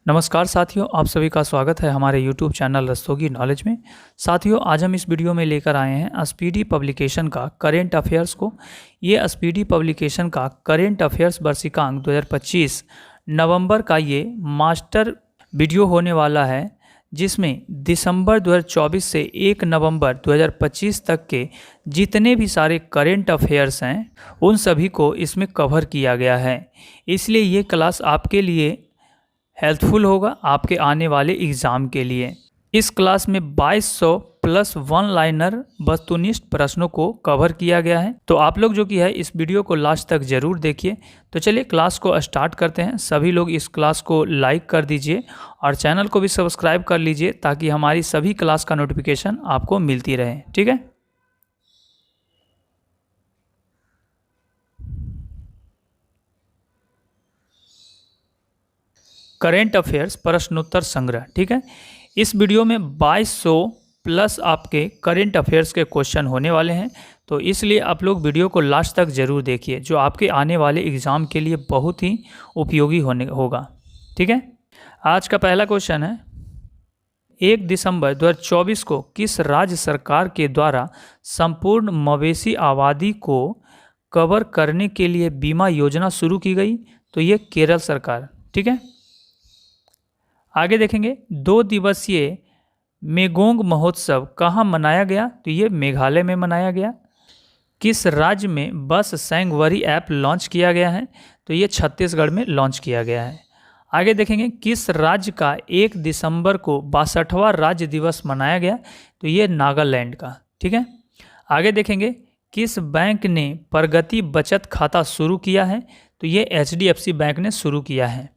नमस्कार साथियों, आप सभी का स्वागत है हमारे YouTube चैनल रस्तोगी नॉलेज में। साथियों, आज हम इस वीडियो में लेकर आए हैं स्पीडी पब्लिकेशन का करेंट अफेयर्स को। ये स्पीडी पब्लिकेशन का करेंट अफेयर्स वर्षिकांक 2025 नवंबर का ये मास्टर वीडियो होने वाला है, जिसमें दिसंबर 2024 से 1 नवंबर 2025 तक के जितने भी सारे करेंट अफेयर्स हैं उन सभी को इसमें कवर किया गया है। इसलिए ये क्लास आपके लिए हेल्पफुल होगा आपके आने वाले एग्ज़ाम के लिए। इस क्लास में 2200 प्लस वन लाइनर वस्तुनिष्ठ प्रश्नों को कवर किया गया है। तो आप लोग जो कि है इस वीडियो को लास्ट तक ज़रूर देखिए। तो चलिए क्लास को स्टार्ट करते हैं। सभी लोग इस क्लास को लाइक कर दीजिए और चैनल को भी सब्सक्राइब कर लीजिए ताकि हमारी सभी क्लास का नोटिफिकेशन आपको मिलती रहे। ठीक है। करेंट अफेयर्स प्रश्नोत्तर संग्रह। ठीक है। इस वीडियो में 2200 प्लस आपके करेंट अफेयर्स के क्वेश्चन होने वाले हैं, तो इसलिए आप लोग वीडियो को लास्ट तक ज़रूर देखिए, जो आपके आने वाले एग्ज़ाम के लिए बहुत ही उपयोगी होगा। ठीक है। आज का पहला क्वेश्चन है, 1 दिसंबर 2024 को किस राज्य सरकार के द्वारा संपूर्ण मवेशी आबादी को कवर करने के लिए बीमा योजना शुरू की गई? तो ये केरल सरकार। ठीक है। आगे देखेंगे, 2 दिवसीय मेगोंग महोत्सव कहाँ मनाया गया? तो ये मेघालय में मनाया गया। किस राज्य में बस सैंगवरी ऐप लॉन्च किया गया है? तो ये छत्तीसगढ़ में लॉन्च किया गया है। आगे देखेंगे, किस राज्य का 1 दिसंबर को 62वां राज्य दिवस मनाया गया? तो ये नागालैंड का। ठीक है। आगे देखेंगे, किस बैंक ने प्रगति बचत खाता शुरू किया है? तो ये HDFC बैंक ने शुरू किया है।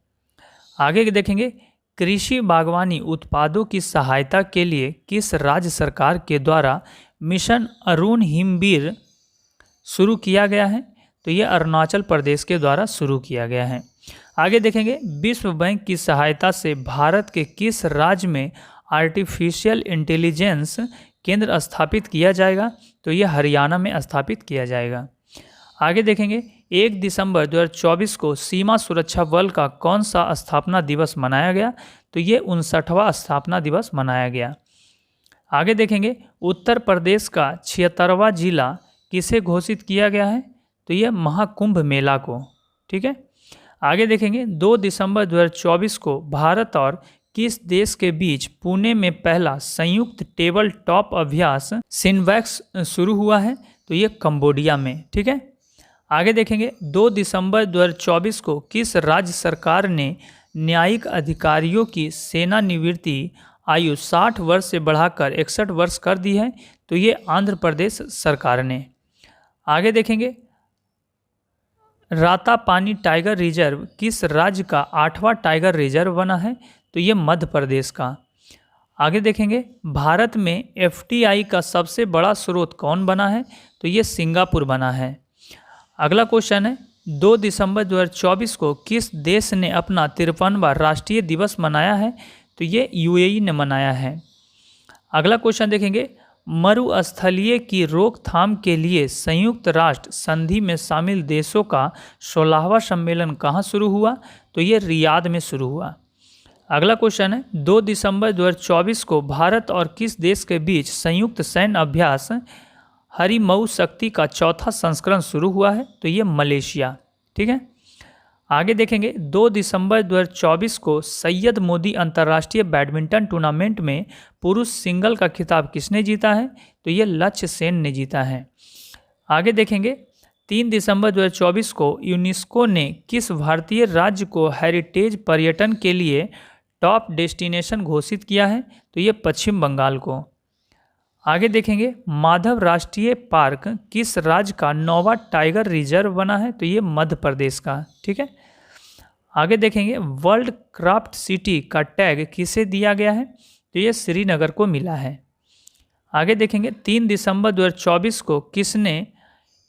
आगे देखेंगे, कृषि बागवानी उत्पादों की सहायता के लिए किस राज्य सरकार के द्वारा मिशन अरुण हिमवीर शुरू किया गया है? तो ये अरुणाचल प्रदेश के द्वारा शुरू किया गया है। आगे देखेंगे, विश्व बैंक की सहायता से भारत के किस राज्य में आर्टिफिशियल इंटेलिजेंस केंद्र स्थापित किया जाएगा? तो ये हरियाणा में स्थापित किया जाएगा। आगे देखेंगे, 1 दिसंबर 2024 को सीमा सुरक्षा बल का कौन सा स्थापना दिवस मनाया गया? तो ये 59वां स्थापना दिवस मनाया गया। आगे देखेंगे, उत्तर प्रदेश का 76वां जिला किसे घोषित किया गया है? तो ये महाकुंभ मेला को। ठीक है। आगे देखेंगे, 2 दिसंबर 2024 को भारत और किस देश के बीच पुणे में पहला संयुक्त टेबल टॉप अभ्यास सिनवैक्स शुरू हुआ है? तो ये कंबोडिया में। ठीक है। आगे देखेंगे, 2 दिसंबर 2024 को किस राज्य सरकार ने न्यायिक अधिकारियों की सेवानिवृत्ति आयु 60 वर्ष से बढ़ाकर 61 वर्ष कर दी है? तो ये आंध्र प्रदेश सरकार ने। आगे देखेंगे, रातापानी टाइगर रिजर्व किस राज्य का 8वां टाइगर रिजर्व बना है? तो ये मध्य प्रदेश का। आगे देखेंगे, भारत में FDI का सबसे बड़ा स्रोत कौन बना है? तो ये सिंगापुर बना है। अगला क्वेश्चन है, 2 दिसंबर 2024 को किस देश ने अपना 53वां राष्ट्रीय दिवस मनाया है? तो ये UAE ने मनाया है। अगला क्वेश्चन देखेंगे, मरुस्थलीय की रोकथाम के लिए संयुक्त राष्ट्र संधि में शामिल देशों का 16वां सम्मेलन कहाँ शुरू हुआ? तो ये रियाद में शुरू हुआ। अगला क्वेश्चन है, 2 दिसंबर 2024 को भारत और किस देश के बीच संयुक्त सैन्य अभ्यास हरिमऊ शक्ति का 4था संस्करण शुरू हुआ है? तो ये मलेशिया। ठीक है। आगे देखेंगे, 2 दिसंबर 2024 को सैयद मोदी अंतर्राष्ट्रीय बैडमिंटन टूर्नामेंट में पुरुष सिंगल का खिताब किसने जीता है? तो ये लक्ष्य सेन ने जीता है। आगे देखेंगे, 3 दिसंबर 2024 को यूनेस्को ने किस भारतीय राज्य को हेरिटेज पर्यटन के लिए टॉप डेस्टिनेशन घोषित किया है? तो ये पश्चिम बंगाल को। आगे देखेंगे, माधव राष्ट्रीय पार्क किस राज्य का 9वां टाइगर रिजर्व बना है? तो ये मध्य प्रदेश का। ठीक है। आगे देखेंगे, वर्ल्ड क्राफ्ट सिटी का टैग किसे दिया गया है? तो ये श्रीनगर को मिला है। आगे देखेंगे, 3 दिसंबर 2024 को किसने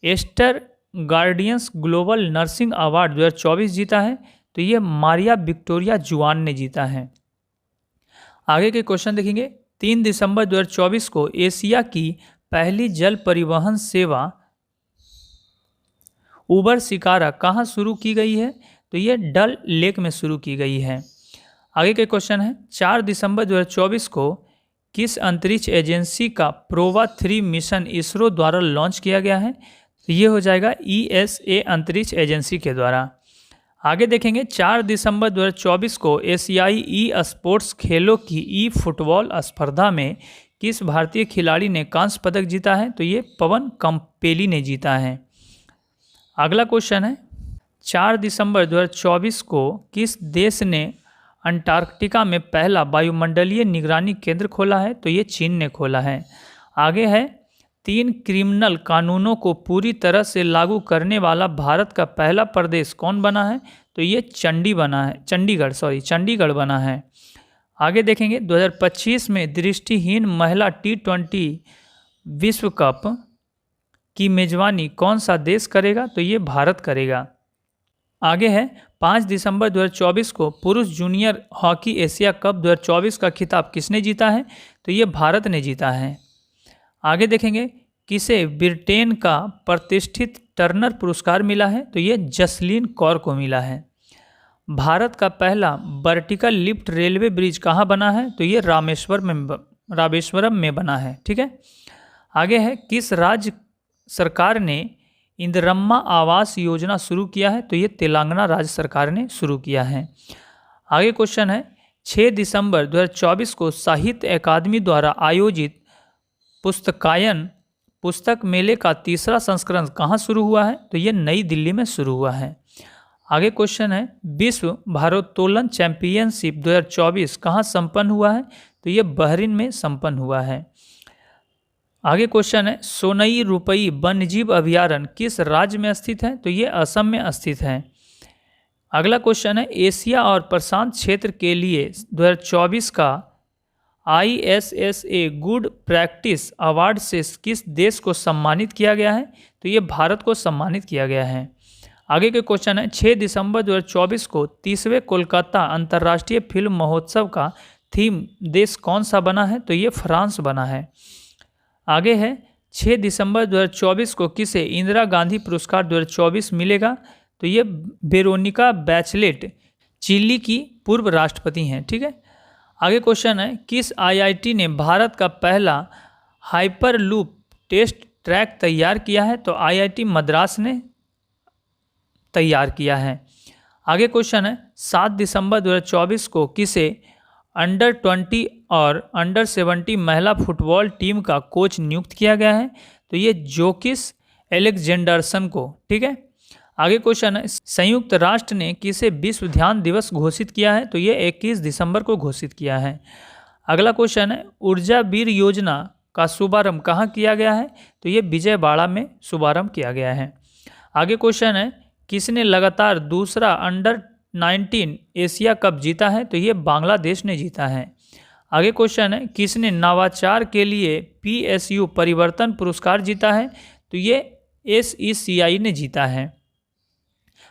Aster Guardians Global Nursing Award 2024 जीता है? तो ये मारिया विक्टोरिया जुआन ने जीता है। आगे के क्वेश्चन देखेंगे, 3 दिसंबर 2024 को एशिया की पहली जल परिवहन सेवा उबर शिकारा कहाँ शुरू की गई है? तो ये डल लेक में शुरू की गई है। आगे के क्वेश्चन है 4 दिसंबर 2024 को किस अंतरिक्ष एजेंसी का प्रोवा 3 मिशन इसरो द्वारा लॉन्च किया गया है? तो ये हो जाएगा ESA अंतरिक्ष एजेंसी के द्वारा। आगे देखेंगे 4 दिसंबर 2024 को एशियाई ई स्पोर्ट्स खेलों की ई फुटबॉल स्पर्धा में किस भारतीय खिलाड़ी ने कांस्य पदक जीता है? तो ये पवन कंपेली ने जीता है। अगला क्वेश्चन है 4 दिसंबर 2024 को किस देश ने अंटार्कटिका में पहला वायुमंडलीय निगरानी केंद्र खोला है? तो ये चीन ने खोला है। आगे है 3 क्रिमिनल कानूनों को पूरी तरह से लागू करने वाला भारत का पहला प्रदेश कौन बना है? तो ये चंडीगढ़ बना है। आगे देखेंगे 2025 में दृष्टिहीन महिला T20 विश्व कप की मेजबानी कौन सा देश करेगा? तो ये भारत करेगा। आगे है 5 दिसंबर 2024 को पुरुष जूनियर हॉकी एशिया कप 2024 का खिताब किसने जीता है? तो ये भारत ने जीता है। आगे देखेंगे किसे ब्रिटेन का प्रतिष्ठित टर्नर पुरस्कार मिला है? तो ये जसलीन कौर को मिला है। भारत का पहला वर्टिकल लिफ्ट रेलवे ब्रिज कहाँ बना है? तो ये रामेश्वरम में बना है। ठीक है। आगे है किस राज्य सरकार ने इंदिरम्मा आवास योजना शुरू किया है? तो ये तेलंगाना राज्य सरकार ने शुरू किया है। आगे क्वेश्चन है 6 दिसंबर 2024 को साहित्य अकादमी द्वारा आयोजित पुस्तक मेले का तीसरा संस्करण कहाँ शुरू हुआ है? तो ये नई दिल्ली में शुरू हुआ है। आगे क्वेश्चन है विश्व भारोत्तोलन चैंपियनशिप 2024 कहाँ संपन्न हुआ है? तो ये बहरीन में संपन्न हुआ है। आगे क्वेश्चन है सोनई रुपई वन्यजीव अभयारण्य किस राज्य में स्थित है? तो ये असम में स्थित है। अगला क्वेश्चन है एशिया और प्रशांत क्षेत्र के लिए 2024 का ISSA गुड प्रैक्टिस अवार्ड से किस देश को सम्मानित किया गया है? तो ये भारत को सम्मानित किया गया है। आगे के क्वेश्चन है 6 दिसंबर 2024 को 30वें कोलकाता अंतर्राष्ट्रीय फिल्म महोत्सव का थीम देश कौन सा बना है? तो ये फ्रांस बना है। आगे है 6 दिसंबर 2024 को किसे इंदिरा गांधी पुरस्कार 2024 मिलेगा? तो ये वेरोनिका बैचलेट चिली की पूर्व राष्ट्रपति हैं। ठीक है। आगे क्वेश्चन है किस IIT ने भारत का पहला हाइपरलूप टेस्ट ट्रैक तैयार किया है? तो IIT मद्रास ने तैयार किया है। आगे क्वेश्चन है 7 दिसंबर 2024 को किसे अंडर 20 और अंडर 17 महिला फुटबॉल टीम का कोच नियुक्त किया गया है? तो ये जोकिस एलेक्जेंडरसन को। ठीक है। आगे क्वेश्चन है संयुक्त राष्ट्र ने किसे विश्व ध्यान दिवस घोषित किया है? तो ये 21 दिसंबर को घोषित किया है। अगला क्वेश्चन है ऊर्जा वीर योजना का शुभारंभ कहाँ किया गया है? तो ये विजयवाड़ा में शुभारंभ किया गया है। आगे क्वेश्चन है किसने लगातार दूसरा अंडर 19 एशिया कप जीता है? तो ये बांग्लादेश ने जीता है। आगे क्वेश्चन है किसने नवाचार के लिए PSU परिवर्तन पुरस्कार जीता है? तो ये SECI ने जीता है।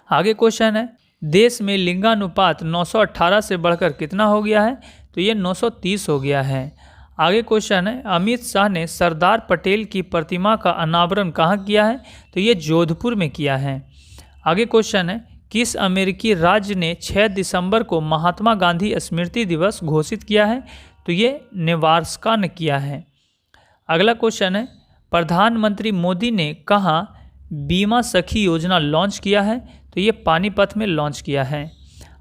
आगे क्वेश्चन है देश में लिंगानुपात 918 से बढ़कर कितना हो गया है? तो ये 930 हो गया है। आगे क्वेश्चन है अमित शाह ने सरदार पटेल की प्रतिमा का अनावरण कहाँ किया है? तो ये जोधपुर में किया है। आगे क्वेश्चन है किस अमेरिकी राज्य ने 6 दिसंबर को महात्मा गांधी स्मृति दिवस घोषित किया है? तो ये नेब्रास्का ने किया है। अगला क्वेश्चन है प्रधानमंत्री मोदी ने कहाँ बीमा सखी योजना लॉन्च किया है? तो ये पानीपत में लॉन्च किया है।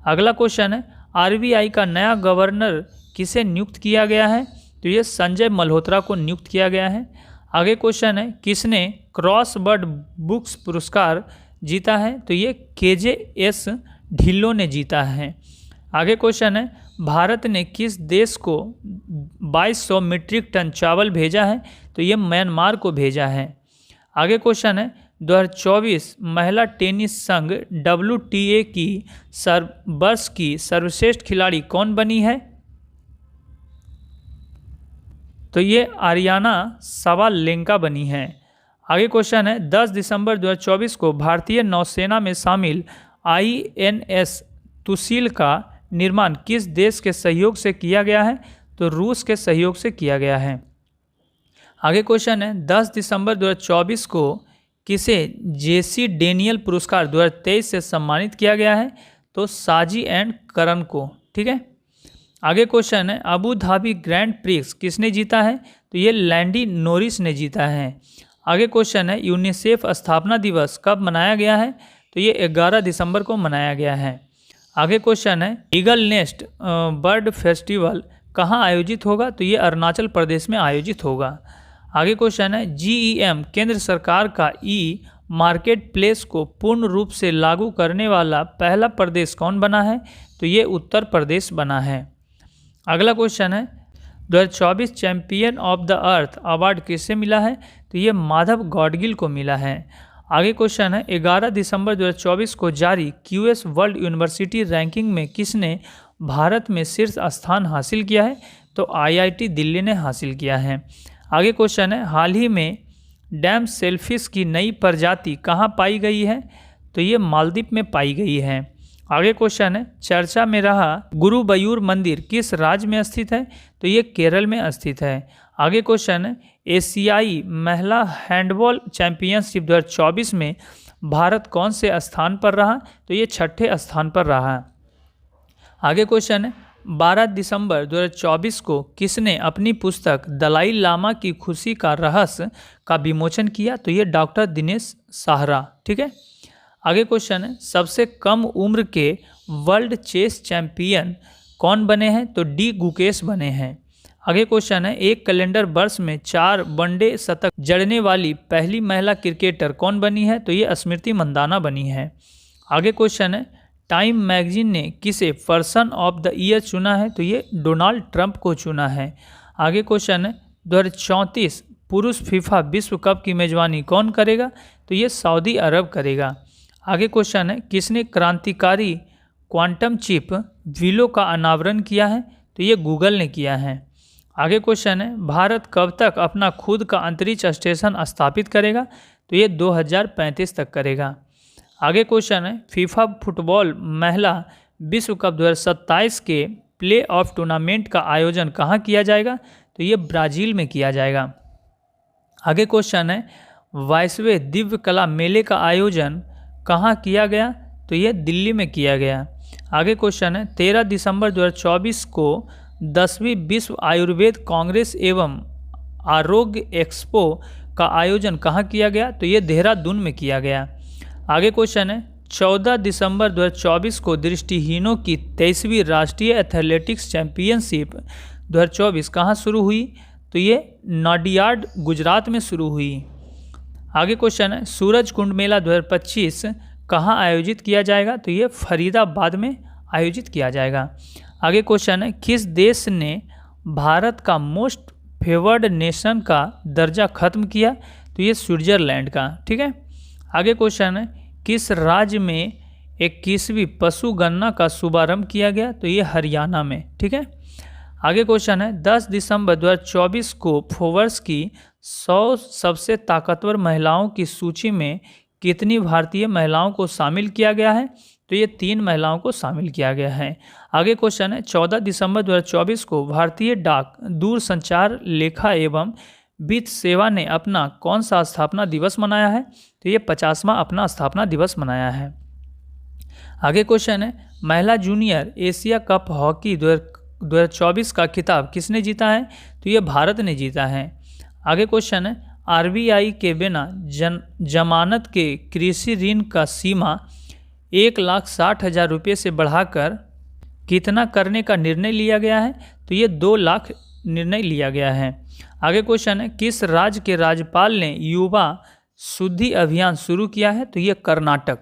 अगला क्वेश्चन है RBI का नया गवर्नर किसे नियुक्त किया गया है? तो ये संजय मल्होत्रा को नियुक्त किया गया है। आगे क्वेश्चन है किसने क्रॉसवर्ड बुक्स पुरस्कार जीता है? तो ये KJS ढिल्लो ने जीता है। आगे क्वेश्चन है भारत ने किस देश को 2200 मीट्रिक टन चावल भेजा है? तो ये म्यांमार को भेजा है। आगे क्वेश्चन है 2024 महिला टेनिस संघ WTA की वर्ष की सर्वश्रेष्ठ खिलाड़ी कौन बनी है? तो ये आर्याना सवालेंका बनी है। आगे क्वेश्चन है 10 दिसंबर 2024 को भारतीय नौसेना में शामिल INS तुशील का निर्माण किस देश के सहयोग से किया गया है? तो रूस के सहयोग से किया गया है। आगे क्वेश्चन है 10 दिसंबर 2024 को किसे JC डेनियल पुरस्कार 2023 से सम्मानित किया गया है? तो साजी एंड करण को। ठीक है। आगे क्वेश्चन है अबू धाबी ग्रैंड प्रिक्स किसने जीता है? तो ये लैंडी नोरिस ने जीता है। आगे क्वेश्चन है यूनिसेफ स्थापना दिवस कब मनाया गया है? तो ये 11 दिसंबर को मनाया गया है। आगे क्वेश्चन है ईगल नेस्ट बर्ड फेस्टिवल कहाँ आयोजित होगा? तो ये अरुणाचल प्रदेश में आयोजित होगा। आगे क्वेश्चन है GEM केंद्र सरकार का ई मार्केट प्लेस को पूर्ण रूप से लागू करने वाला पहला प्रदेश कौन बना है? तो ये उत्तर प्रदेश बना है। अगला क्वेश्चन है 2024 champion of the earth award किससे मिला है? तो ये माधव गौडगिल को मिला है। आगे क्वेश्चन है 11 दिसंबर 2024 को जारी QS वर्ल्ड यूनिवर्सिटी रैंकिंग में किसने भारत में शीर्ष स्थान हासिल किया है? तो IIT दिल्ली ने हासिल किया है। आगे क्वेश्चन है हाल ही में डैम सेलफिश की नई प्रजाति कहाँ पाई गई है? तो ये मालदीव में पाई गई है। आगे क्वेश्चन है चर्चा में रहा गुरुबयूर मंदिर किस राज्य में स्थित है? तो ये केरल में स्थित है। आगे क्वेश्चन है एशियाई महिला हैंडबॉल चैंपियनशिप 2024 में भारत कौन से स्थान पर रहा? तो ये 6ठे स्थान पर रहा। आगे क्वेश्चन है 12 दिसंबर 2024 को किसने अपनी पुस्तक दलाई लामा की खुशी का रहस्य का विमोचन किया? तो ये डॉक्टर दिनेश साहरा। ठीक है। आगे क्वेश्चन है सबसे कम उम्र के वर्ल्ड चेस चैंपियन कौन बने हैं? तो डी गुकेश बने हैं। आगे क्वेश्चन है एक कैलेंडर वर्ष में 4 वनडे शतक जड़ने वाली पहली महिला क्रिकेटर कौन बनी है? तो ये स्मृति मंदाना बनी है। आगे क्वेश्चन है टाइम मैगजीन ने किसे पर्सन ऑफ द ईयर चुना है? तो ये डोनाल्ड ट्रंप को चुना है। आगे क्वेश्चन है 2034 पुरुष फीफा विश्व कप की मेजबानी कौन करेगा? तो ये सऊदी अरब करेगा। आगे क्वेश्चन है किसने क्रांतिकारी क्वांटम चिप विलो का अनावरण किया है? तो ये गूगल ने किया है। आगे क्वेश्चन है भारत कब तक अपना खुद का अंतरिक्ष स्टेशन स्थापित करेगा? तो ये 2035 तक करेगा। आगे क्वेश्चन है फीफा फुटबॉल महिला विश्व कप 2027 के प्ले ऑफ टूर्नामेंट का आयोजन कहाँ किया जाएगा? तो ये ब्राज़ील में किया जाएगा। आगे क्वेश्चन है 22वें दिव्य कला मेले का आयोजन कहाँ किया गया? तो ये दिल्ली में किया गया। आगे क्वेश्चन है 13 दिसंबर 2024 को 10वीं विश्व आयुर्वेद कांग्रेस एवं आरोग्य एक्सपो का आयोजन कहाँ किया गया? तो ये देहरादून में किया गया। आगे क्वेश्चन है 14 दिसंबर 2024 को दृष्टिहीनों की 23वीं राष्ट्रीय एथलेटिक्स चैंपियनशिप 2024 कहाँ शुरू हुई? तो ये नाडियाड गुजरात में शुरू हुई। आगे क्वेश्चन है सूरज कुंड मेला 2025 कहाँ आयोजित किया जाएगा? तो ये फरीदाबाद में आयोजित किया जाएगा। आगे क्वेश्चन है किस देश ने भारत का मोस्ट फेवर्ड नेशन का दर्जा खत्म किया? तो ये स्विट्जरलैंड का। ठीक है। आगे क्वेश्चन है किस राज्य में 21वीं पशु गणना का शुभारंभ किया गया? तो ये हरियाणा में। ठीक है। आगे क्वेश्चन है 10 दिसंबर 2024 को फोर्ब्स की 100 सबसे ताकतवर महिलाओं की सूची में कितनी भारतीय महिलाओं को शामिल किया गया है? तो ये 3 महिलाओं को शामिल किया गया है। आगे क्वेश्चन है 14 दिसंबर 2024 को भारतीय डाक दूरसंचार लेखा एवं वित्त सेवा ने अपना कौन सा स्थापना दिवस मनाया है? तो ये 50वां अपना स्थापना दिवस मनाया है। आगे क्वेश्चन है महिला जूनियर एशिया कप हॉकी 2024 का खिताब किसने जीता है? तो ये भारत ने जीता है। आगे क्वेश्चन है RBI के बिना जमानत के कृषि ऋण का सीमा 1,60,000 रुपये से बढ़ाकर कितना करने का निर्णय लिया गया है? तो ये 2 लाख निर्णय लिया गया है। आगे क्वेश्चन है किस राज्य के राज्यपाल ने युवा शुद्धि अभियान शुरू किया है? तो ये कर्नाटक।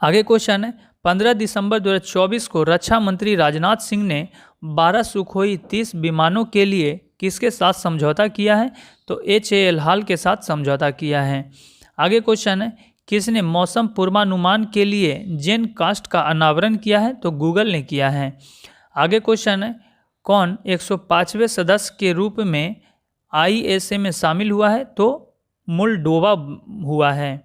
आगे क्वेश्चन है 15 दिसंबर 2024 को रक्षा मंत्री राजनाथ सिंह ने 12 सुखोई 30 विमानों के लिए किसके साथ समझौता किया है? तो HAL हाल के साथ समझौता किया है। आगे क्वेश्चन है किसने मौसम पूर्वानुमान के लिए जेन कास्ट का अनावरण किया है? तो गूगल ने किया है। आगे क्वेश्चन है कौन 105वें सदस्य के रूप में ISA में शामिल हुआ है? तो मोल्डोवा हुआ है।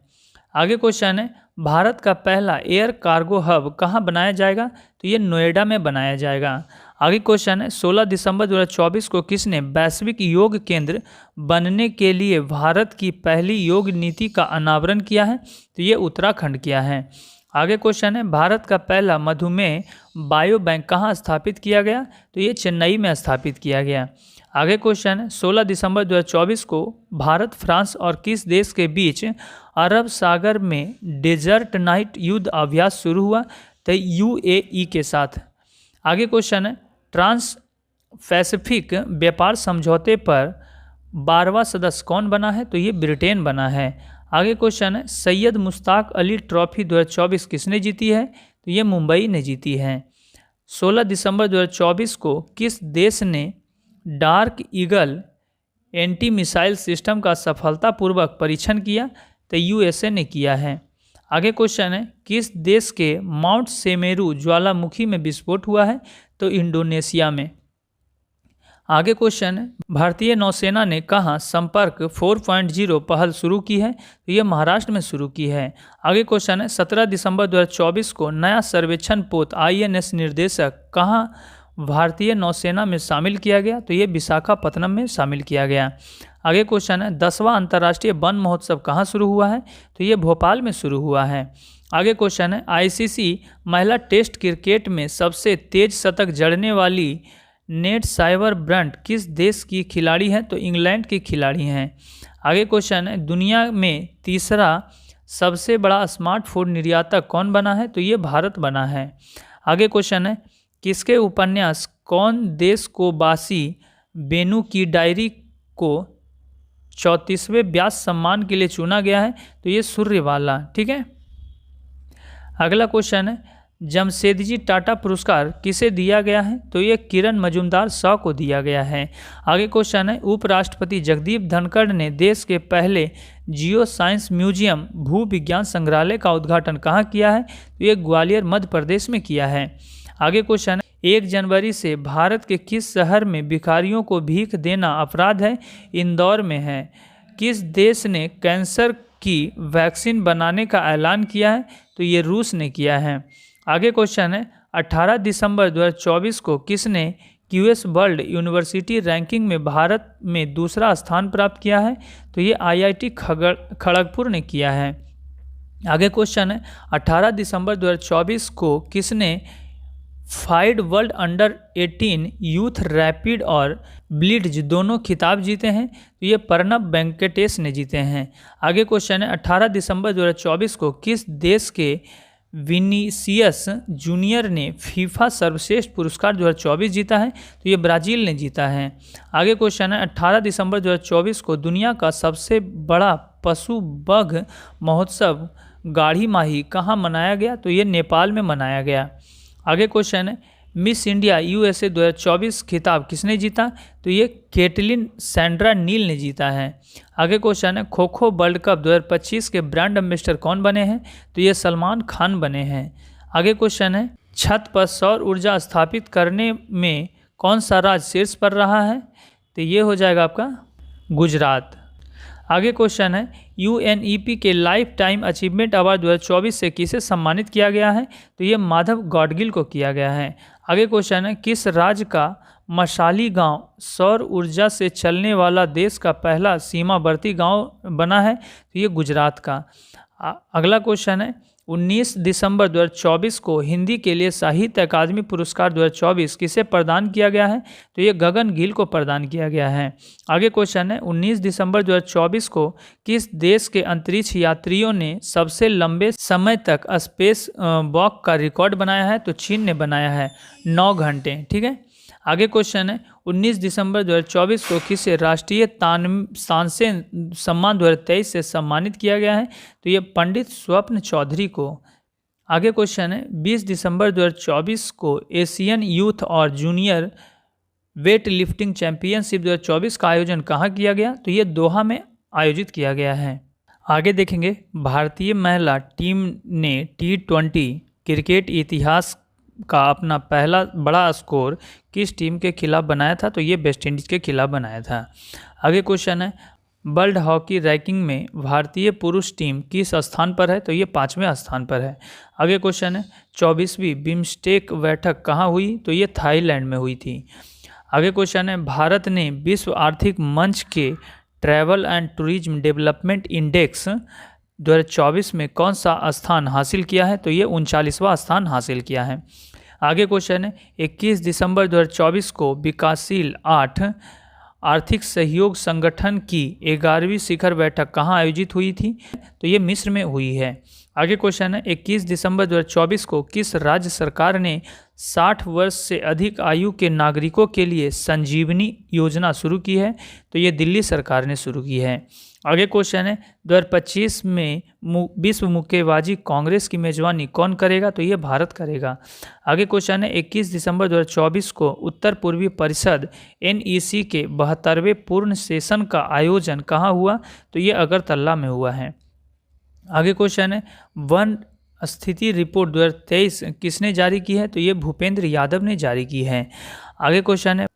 आगे क्वेश्चन है भारत का पहला एयर कार्गो हब कहाँ बनाया जाएगा? तो ये नोएडा में बनाया जाएगा। आगे क्वेश्चन है 16 दिसंबर 2024 को किसने वैश्विक योग केंद्र बनने के लिए भारत की पहली योग नीति का अनावरण किया है? तो ये उत्तराखंड किया है। आगे क्वेश्चन है, भारत का पहला मधुमेह बायो बैंक कहाँ स्थापित किया गया? तो ये चेन्नई में स्थापित किया गया। आगे क्वेश्चन है, 16 दिसंबर 2024 को भारत, फ्रांस और किस देश के बीच अरब सागर में डेजर्ट नाइट युद्ध अभ्यास शुरू हुआ? तो यूएई के साथ। आगे क्वेश्चन है, ट्रांस पैसिफिक व्यापार समझौते पर 12वां सदस्य कौन बना है? तो ये ब्रिटेन बना है। आगे क्वेश्चन है, सैयद मुश्ताक अली ट्रॉफी 2024 किसने जीती है? तो ये मुंबई ने जीती है। 16 दिसंबर 2024 को किस देश ने dark eagle anti missile system का सफलतापूर्वक परीक्षण किया? तो यूएसए ने किया है। आगे क्वेश्चन है, किस देश के माउंट सेमेरू ज्वालामुखी में विस्फोट हुआ है? तो इंडोनेशिया में। आगे क्वेश्चन है, भारतीय नौसेना ने कहाँ संपर्क 4.0 पहल शुरू की है? तो ये महाराष्ट्र में शुरू की है। आगे क्वेश्चन है, 17 दिसंबर 2024 को नया सर्वेक्षण पोत INS निर्देशक कहाँ भारतीय नौसेना में शामिल किया गया? तो ये विशाखापत्तनम में शामिल किया गया। आगे क्वेश्चन है, 10वां अंतर्राष्ट्रीय वन महोत्सव कहाँ शुरू हुआ है? तो ये भोपाल में शुरू हुआ है। आगे क्वेश्चन है, ICC महिला टेस्ट क्रिकेट में सबसे तेज शतक जड़ने वाली नेट साइबर ब्रंट किस देश की खिलाड़ी हैं? तो इंग्लैंड की खिलाड़ी हैं। आगे क्वेश्चन है, दुनिया में तीसरा सबसे बड़ा स्मार्टफोन निर्यातक कौन बना है? तो ये भारत बना है। आगे क्वेश्चन है, किसके उपन्यास कौन देश को बासी बेनू की डायरी को 34वें व्यास सम्मान के लिए चुना गया है? तो ये सूर्यवाला। ठीक है। अगला क्वेश्चन है, जमशेदजी टाटा पुरस्कार किसे दिया गया है? तो ये किरण मजूमदार शाह को दिया गया है। आगे क्वेश्चन है, उपराष्ट्रपति जगदीप धनखड़ ने देश के पहले जियो साइंस म्यूजियम भू विज्ञान संग्रहालय का उद्घाटन कहाँ किया है? तो ये ग्वालियर मध्य प्रदेश में किया है। आगे क्वेश्चन है, 1 जनवरी से भारत के किस शहर में भिखारियों को भीख देना अपराध है? इंदौर में है। किस देश ने कैंसर की वैक्सीन बनाने का ऐलान किया है? तो ये रूस ने किया है। आगे क्वेश्चन है, 18 दिसंबर 2024 को किसने QS वर्ल्ड यूनिवर्सिटी रैंकिंग में भारत में दूसरा स्थान प्राप्त किया है? तो ये IIT खड़गपुर ने किया है। आगे क्वेश्चन है, 18 दिसंबर 2024 को किसने FIDE world under 18 youth rapid और ब्लिट्ज दोनों खिताब जीते हैं? तो ये प्रणब वेंकटेश ने जीते हैं। आगे क्वेश्चन है, 18 दिसंबर 2024 को किस देश के विनीसियस जूनियर ने फीफा सर्वश्रेष्ठ पुरस्कार 2024 जीता है? तो ये ब्राज़ील ने जीता है। आगे क्वेश्चन है, 18 दिसंबर 2024 को दुनिया का सबसे बड़ा पशु बघ महोत्सव गाढ़ी माही कहाँ मनाया गया? तो ये नेपाल में मनाया गया। आगे क्वेश्चन है, मिस इंडिया USA 2024 खिताब किसने जीता? तो ये केटलिन सैंड्रा नील ने जीता है। आगे क्वेश्चन है, खो खो वर्ल्ड कप 2025 के ब्रांड एम्बेसडर कौन बने हैं? तो ये सलमान खान बने हैं। आगे क्वेश्चन है, छत पर सौर ऊर्जा स्थापित करने में कौन सा राज्य शीर्ष पर रहा है? तो ये हो जाएगा आपका गुजरात। आगे क्वेश्चन है, UNEP के लाइफ टाइम अचीवमेंट अवार्ड 2024 से किसे सम्मानित किया गया है? तो ये माधव गौडगिल को किया गया है। आगे क्वेश्चन है, किस राज्य का मशाली गांव सौर ऊर्जा से चलने वाला देश का पहला सीमावर्ती गांव बना है? तो ये गुजरात का। अगला क्वेश्चन है, 19 दिसंबर 2024 को हिंदी के लिए साहित्य अकादमी पुरस्कार 2024 किसे प्रदान किया गया है? तो ये गगन गिल को प्रदान किया गया है। आगे क्वेश्चन है, 19 दिसंबर 2024 को किस देश के अंतरिक्ष यात्रियों ने सबसे लंबे समय तक स्पेस वॉक का रिकॉर्ड बनाया है? तो चीन ने बनाया है, 9 घंटे। ठीक है। आगे क्वेश्चन है, 19 दिसंबर 2024 को किसे राष्ट्रीय तानसेन सम्मान 2023 से सम्मानित किया गया है? तो ये पंडित स्वप्न चौधरी को। आगे क्वेश्चन है, 20 दिसंबर 2024 को एशियन यूथ और जूनियर वेट लिफ्टिंग चैंपियनशिप 2024 का आयोजन कहाँ किया गया? तो ये दोहा में आयोजित किया गया है। आगे देखेंगे, भारतीय महिला टीम ने T20 क्रिकेट इतिहास का अपना पहला बड़ा स्कोर किस टीम के खिलाफ बनाया था? तो ये वेस्ट इंडीज़ के खिलाफ बनाया था। आगे क्वेश्चन है, वर्ल्ड हॉकी रैंकिंग में भारतीय पुरुष टीम किस स्थान पर है? तो ये 5वें स्थान पर है। आगे क्वेश्चन है, 24वीं बिम्स्टेक बैठक कहाँ हुई? तो ये थाईलैंड में हुई थी। आगे क्वेश्चन है, भारत ने विश्व आर्थिक मंच के travel and tourism development index 2024 में कौन सा स्थान हासिल किया है? तो ये 39वां स्थान हासिल किया है। आगे क्वेश्चन है 21 दिसंबर 2024 को विकासशील 8 आर्थिक सहयोग संगठन की 11वीं शिखर बैठक कहाँ आयोजित हुई थी? तो ये मिस्र में हुई है। आगे क्वेश्चन है 21 दिसंबर 2024 को किस राज्य सरकार ने 60 वर्ष से अधिक आयु के नागरिकों के लिए संजीवनी योजना शुरू की है? तो ये दिल्ली सरकार ने शुरू की है। आगे क्वेश्चन है 2025 में विश्व मुक्केबाजी कांग्रेस की मेजबानी कौन करेगा? तो ये भारत करेगा। आगे क्वेश्चन है 21 दिसंबर 2024 को उत्तर पूर्वी परिषद NEC के 72वें पूर्ण सेशन का आयोजन कहाँ हुआ? तो ये अगरतला में हुआ है। आगे क्वेश्चन है वन स्थिति रिपोर्ट 2023 किसने जारी की है? तो ये भूपेंद्र यादव ने जारी की है। आगे क्वेश्चन है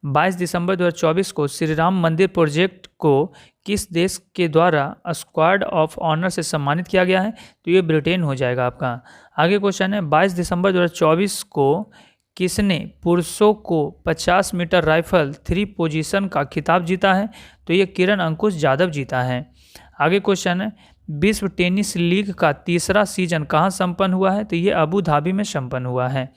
22 दिसंबर 2024 को श्री राम मंदिर प्रोजेक्ट को किस देश के द्वारा स्क्वाड ऑफ ऑनर से सम्मानित किया गया है? तो ये ब्रिटेन हो जाएगा आपका। आगे क्वेश्चन है 22 दिसंबर 2024 को किसने पुरुषों को 50 मीटर राइफल 3 पोजीशन का खिताब जीता है? तो ये किरण अंकुश यादव जीता है। आगे क्वेश्चन है विश्व टेनिस लीग का तीसरा सीजन कहाँ संपन्न हुआ है? तो ये अबू धाबी में संपन्न हुआ है।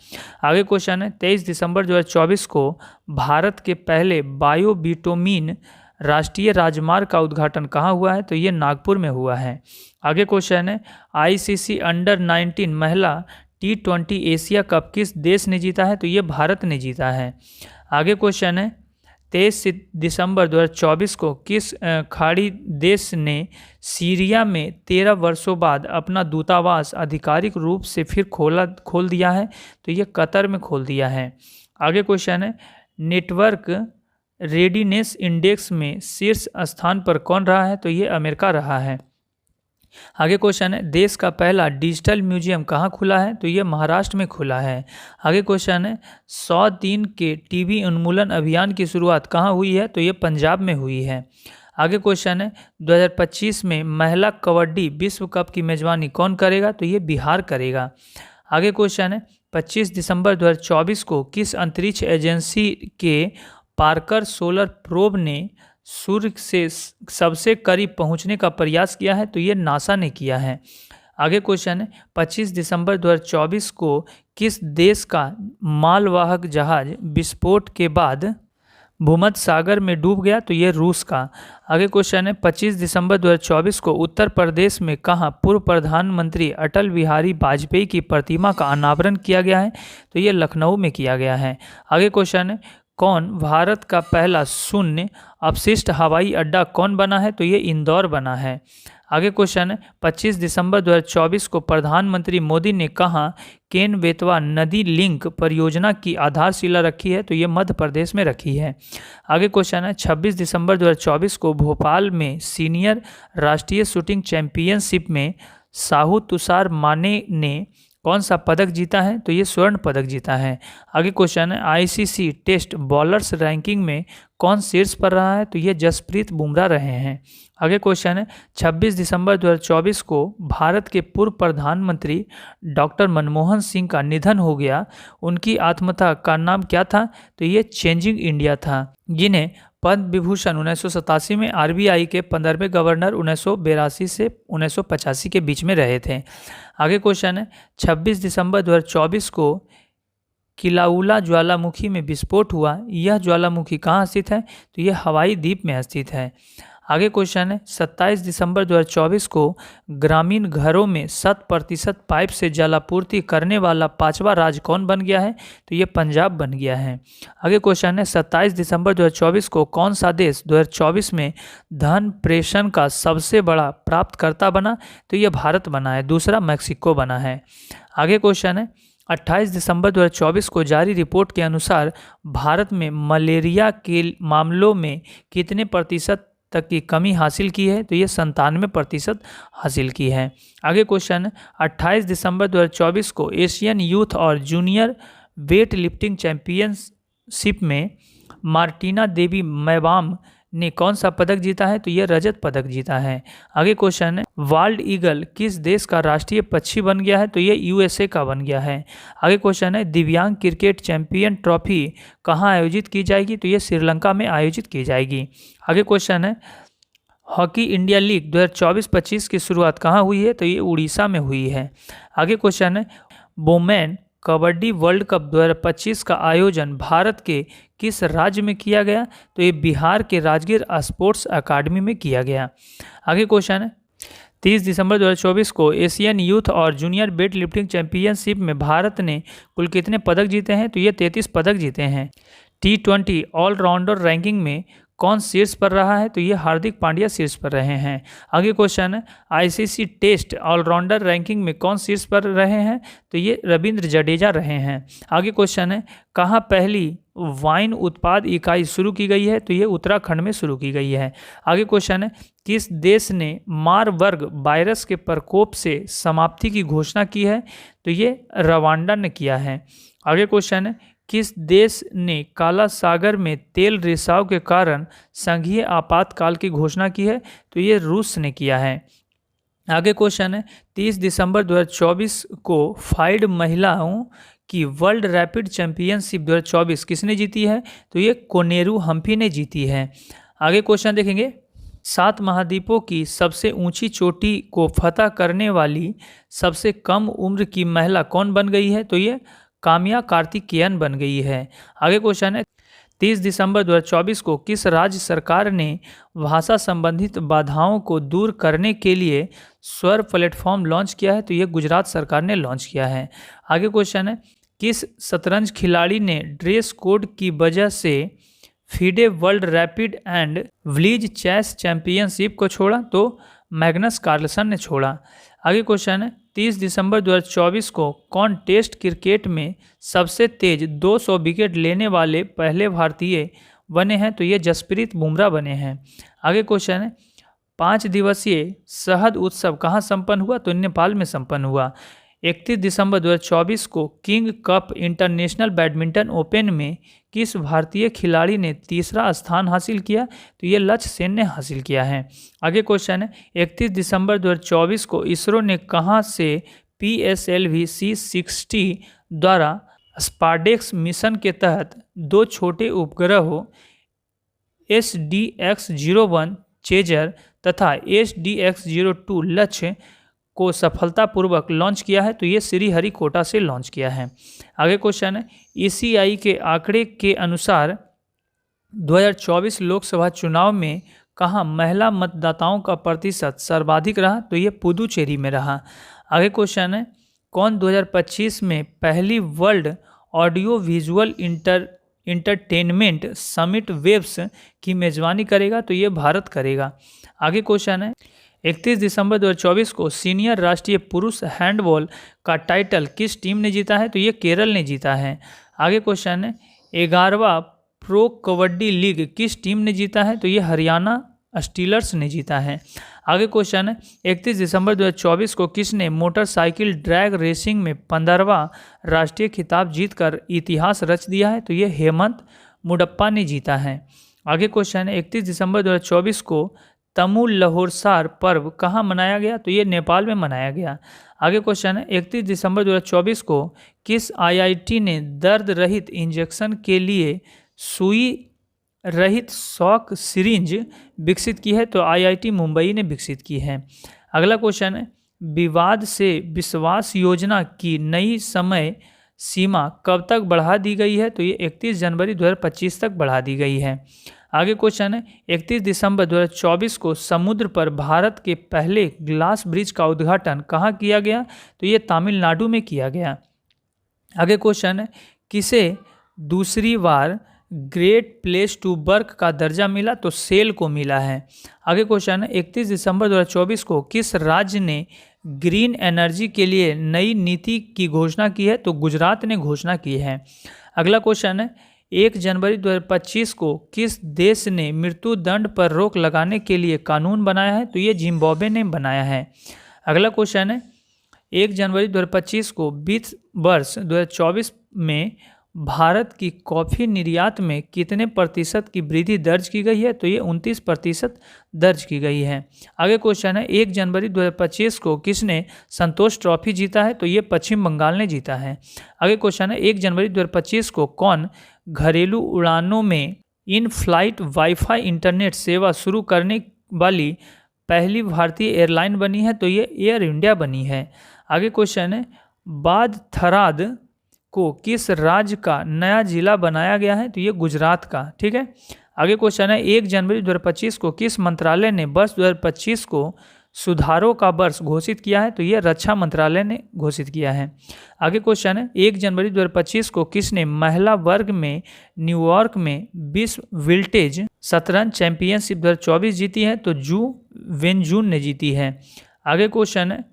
आगे क्वेश्चन है 23 दिसंबर 2024 को भारत के पहले बायोबिटोमिन राष्ट्रीय राजमार्ग का उद्घाटन कहाँ हुआ है? तो ये नागपुर में हुआ है। आगे क्वेश्चन है ICC अंडर 19 महिला T20 एशिया कप किस देश ने जीता है? तो ये भारत ने जीता है। आगे क्वेश्चन है 23 दिसंबर 2024 को किस खाड़ी देश ने सीरिया में 13 वर्षों बाद अपना दूतावास आधिकारिक रूप से फिर खोल दिया है? तो ये कतर में खोल दिया है। आगे क्वेश्चन है नेटवर्क रेडीनेस इंडेक्स में शीर्ष स्थान पर कौन रहा है? तो ये अमेरिका रहा है। आगे क्वेश्चन है देश का पहला डिजिटल म्यूजियम कहाँ खुला है? तो ये महाराष्ट्र में खुला है। आगे क्वेश्चन है 100 दिन के टीबी उन्मूलन अभियान की शुरुआत कहाँ हुई है? तो ये पंजाब में हुई है। आगे क्वेश्चन है 2025 में महिला कबड्डी विश्व कप की मेजबानी कौन करेगा? तो ये बिहार करेगा। आगे क्वेश्चन है 25 दिसंबर 2024 को किस अंतरिक्ष एजेंसी के पार्कर सोलर प्रोब ने सूर्य से सबसे करीब पहुंचने का प्रयास किया है? तो ये नासा ने किया है। आगे क्वेश्चन है 25 दिसंबर 2024 को किस देश का मालवाहक जहाज विस्फोट के बाद भूमध्य सागर में डूब गया? तो ये रूस का। आगे क्वेश्चन है 25 दिसंबर 2024 को उत्तर प्रदेश में कहाँ पूर्व प्रधानमंत्री अटल बिहारी वाजपेयी की प्रतिमा का अनावरण किया गया है? तो ये लखनऊ में किया गया है। आगे क्वेश्चन है कौन भारत का पहला शून्य अपशिष्ट हवाई अड्डा कौन बना है? तो ये इंदौर बना है। आगे क्वेश्चन है 25 दिसंबर 2024 को प्रधानमंत्री मोदी ने कहाँ केन बेतवा नदी लिंक परियोजना की आधारशिला रखी है? तो ये मध्य प्रदेश में रखी है। आगे क्वेश्चन है 26 दिसंबर 2024 को भोपाल में सीनियर राष्ट्रीय शूटिंग चैंपियनशिप में साहू तुषार माने ने कौन सा पदक जीता है? तो ये स्वर्ण पदक जीता है। आगे क्वेश्चन है ICC टेस्ट बॉलर्स रैंकिंग में कौन शीर्ष पर रहा है? तो ये जसप्रीत बुमराह रहे हैं। आगे क्वेश्चन है 26 दिसंबर 2024 को भारत के पूर्व प्रधानमंत्री डॉक्टर मनमोहन सिंह का निधन हो गया। उनकी आत्मकथा का नाम क्या था? तो ये चेंजिंग इंडिया था, जिन्हें पद्म विभूषण 1987 में RBI के 15वें गवर्नर 1982 से 1985 के बीच में रहे थे। आगे क्वेश्चन है 26 दिसंबर 2024 को किलाउला ज्वालामुखी में विस्फोट हुआ। यह ज्वालामुखी कहाँ स्थित है? तो यह हवाई द्वीप में स्थित है। आगे क्वेश्चन है 27 दिसंबर 2024 को ग्रामीण घरों में 100% पाइप से जलापूर्ति करने वाला 5वां राज्य कौन बन गया है? तो ये पंजाब बन गया है। आगे क्वेश्चन है 27 दिसंबर 2024 को कौन सा देश 2024 में धन प्रेषण का सबसे बड़ा प्राप्तकर्ता बना? तो ये भारत बना है, दूसरा मैक्सिको बना है। आगे क्वेश्चन है 28 दिसंबर 2024 को जारी रिपोर्ट के अनुसार भारत में मलेरिया के मामलों में कितने प्रतिशत तक की कमी हासिल की है? तो ये 97% हासिल की है। आगे क्वेश्चन है 28 दिसंबर 2024 को एशियन यूथ और जूनियर वेट लिफ्टिंग चैंपियनशिप में मार्टिना देवी मैबाम ने कौन सा पदक जीता है? तो ये रजत पदक जीता है। आगे क्वेश्चन है वाल्ड ईगल किस देश का राष्ट्रीय पक्षी बन गया है? तो ये USA का बन गया है। आगे क्वेश्चन है दिव्यांग क्रिकेट चैंपियन ट्रॉफी कहाँ आयोजित की जाएगी? तो ये श्रीलंका में आयोजित की जाएगी। आगे क्वेश्चन है हॉकी इंडिया लीग 2024-25 की शुरुआत कहाँ हुई है? तो ये उड़ीसा में हुई है। आगे क्वेश्चन है, वुमेन कबड्डी वर्ल्ड कप 2025 का आयोजन भारत के किस राज्य में किया गया? तो ये बिहार के राजगीर स्पोर्ट्स अकादमी में किया गया। आगे क्वेश्चन है, 30 दिसंबर 2024 को एशियन यूथ और जूनियर वेट लिफ्टिंग चैंपियनशिप में भारत ने कुल कितने पदक जीते हैं? तो ये 33 पदक जीते हैं। T20 ऑलराउंडर रैंकिंग में कौन शीर्ष पर रहा है? तो ये हार्दिक पांड्या शीर्ष पर रहे हैं। आगे क्वेश्चन है, ICC टेस्ट ऑलराउंडर रैंकिंग में कौन शीर्ष पर रहे हैं? तो ये रविंद्र जडेजा रहे हैं। आगे क्वेश्चन है, कहाँ पहली वाइन उत्पाद इकाई शुरू की गई है? तो ये उत्तराखंड में शुरू की गई है। आगे क्वेश्चन है, किस देश ने मारबर्ग वायरस के प्रकोप से समाप्ति की घोषणा की है? तो ये रवांडा ने किया है। आगे क्वेश्चन है, किस देश ने काला सागर में तेल रिसाव के कारण संघीय आपातकाल की घोषणा की है? तो ये रूस ने किया है। आगे क्वेश्चन है, 30 दिसंबर 2024 को फाइड महिलाओं की वर्ल्ड रैपिड चैंपियनशिप 2024 किसने जीती है? तो ये कोनेरू हम्पी ने जीती है। आगे क्वेश्चन देखेंगे, 7 महाद्वीपों की सबसे ऊंची चोटी को फतह करने वाली सबसे कम उम्र की महिला कौन बन गई है? तो ये काम्या कार्तिकेयन बन गई है। आगे क्वेश्चन है, 30 दिसंबर 2024 को किस राज्य सरकार ने भाषा संबंधित बाधाओं को दूर करने के लिए स्वर प्लेटफॉर्म लॉन्च किया है? तो ये गुजरात सरकार ने लॉन्च किया है। आगे क्वेश्चन है, किस शतरंज खिलाड़ी ने ड्रेस कोड की वजह से FIDE world rapid and blitz chess championship को छोड़ा? तो मैग्नस कार्लसन ने छोड़ा। आगे क्वेश्चन है, 30 दिसंबर 2024 को कौन टेस्ट क्रिकेट में सबसे तेज 200 विकेट लेने वाले पहले भारतीय बने हैं? तो ये जसप्रीत बुमराह बने हैं। आगे क्वेश्चन है, 5 दिवसीय शहद उत्सव कहाँ संपन्न हुआ? तो नेपाल में संपन्न हुआ। 31 दिसंबर 2024 को king cup international badminton open में किस भारतीय खिलाड़ी ने तीसरा स्थान हासिल किया? तो ये लक्ष्य सेन ने हासिल किया है। आगे क्वेश्चन है, 31 दिसंबर 2024 को इसरो ने कहां से PSLV C60 द्वारा स्पार्डेक्स मिशन के तहत 2 छोटे उपग्रहों SDX-01 चेजर तथा SDX-02 लक्ष्य को सफलतापूर्वक लॉन्च किया है? तो ये श्रीहरिकोटा से लॉन्च किया है। आगे क्वेश्चन है, ECI के आंकड़े के अनुसार 2024 लोकसभा चुनाव में कहाँ महिला मतदाताओं का प्रतिशत सर्वाधिक रहा? तो ये पुदुचेरी में रहा। आगे क्वेश्चन है, कौन 2025 में पहली World Audio Visual Entertainment Summit WAVES की मेजबानी करेगा? तो ये भारत करेगा। आगे क्वेश्चन है, 31 दिसंबर 2024 को सीनियर राष्ट्रीय पुरुष हैंडबॉल का टाइटल किस टीम ने जीता है? तो ये केरल ने जीता है। आगे क्वेश्चन है, 11वां प्रो कबड्डी लीग किस टीम ने जीता है? तो ये हरियाणा स्टीलर्स ने जीता है। आगे क्वेश्चन है, 31 दिसंबर 2024 को किसने मोटरसाइकिल ड्रैग रेसिंग में 15वां राष्ट्रीय खिताब जीतकर इतिहास रच दिया है? तो ये हेमंत मुडप्पा ने जीता है। आगे क्वेश्चन है, 31 दिसंबर 2024 को तमु लहोरसार पर्व कहाँ मनाया गया? तो ये नेपाल में मनाया गया। आगे क्वेश्चन है, 31 दिसंबर 2024 को किस IIT ने दर्द रहित इंजेक्शन के लिए सुई रहित शॉक सिरिंज विकसित की है? तो IIT मुंबई ने विकसित की है। अगला क्वेश्चन है, विवाद से विश्वास योजना की नई समय सीमा कब तक बढ़ा दी गई है? तो ये 31 जनवरी 2025 तक बढ़ा दी गई है। आगे क्वेश्चन है, 31 दिसंबर 2024 को समुद्र पर भारत के पहले ग्लास ब्रिज का उद्घाटन कहाँ किया गया? तो ये तमिलनाडु में किया गया। आगे क्वेश्चन है, किसे दूसरी बार ग्रेट प्लेस टू वर्क का दर्जा मिला? तो सेल को मिला है। आगे क्वेश्चन है, 31 दिसंबर 2024 को किस राज्य ने ग्रीन एनर्जी के लिए नई नीति की घोषणा की है? तो गुजरात ने घोषणा की है। अगला क्वेश्चन है, 1 जनवरी 2025 को किस देश ने मृत्यु दंड पर रोक लगाने के लिए कानून बनाया है? तो ये जिम्बाब्वे ने बनाया है। अगला क्वेश्चन है, 1 जनवरी 2025 को वित्त वर्ष 2024 में भारत की कॉफ़ी निर्यात में कितने प्रतिशत की वृद्धि दर्ज की गई है? तो ये 29% दर्ज की गई है। आगे क्वेश्चन है, 1 जनवरी 2025 को किसने संतोष ट्रॉफी जीता है? तो ये पश्चिम बंगाल ने जीता है। आगे क्वेश्चन है, 1 जनवरी 2025 को कौन घरेलू उड़ानों में इन फ्लाइट वाईफाई इंटरनेट सेवा शुरू करने वाली पहली भारतीय एयरलाइन बनी है? तो ये एयर इंडिया बनी है। आगे क्वेश्चन है, बादथराद को किस राज्य का नया जिला बनाया गया है? तो ये गुजरात का। ठीक है। आगे क्वेश्चन है, 1 जनवरी 2025 को किस मंत्रालय ने वर्ष 2025 को सुधारों का वर्ष घोषित किया है? तो ये रक्षा मंत्रालय ने घोषित किया है। आगे क्वेश्चन है, 1 जनवरी 2025 को किसने महिला वर्ग में न्यूयॉर्क में विश्व विल्टेज शतरंज चैंपियनशिप 2024 जीती है? तो जू वेनजून ने जीती है। आगे क्वेश्चन है,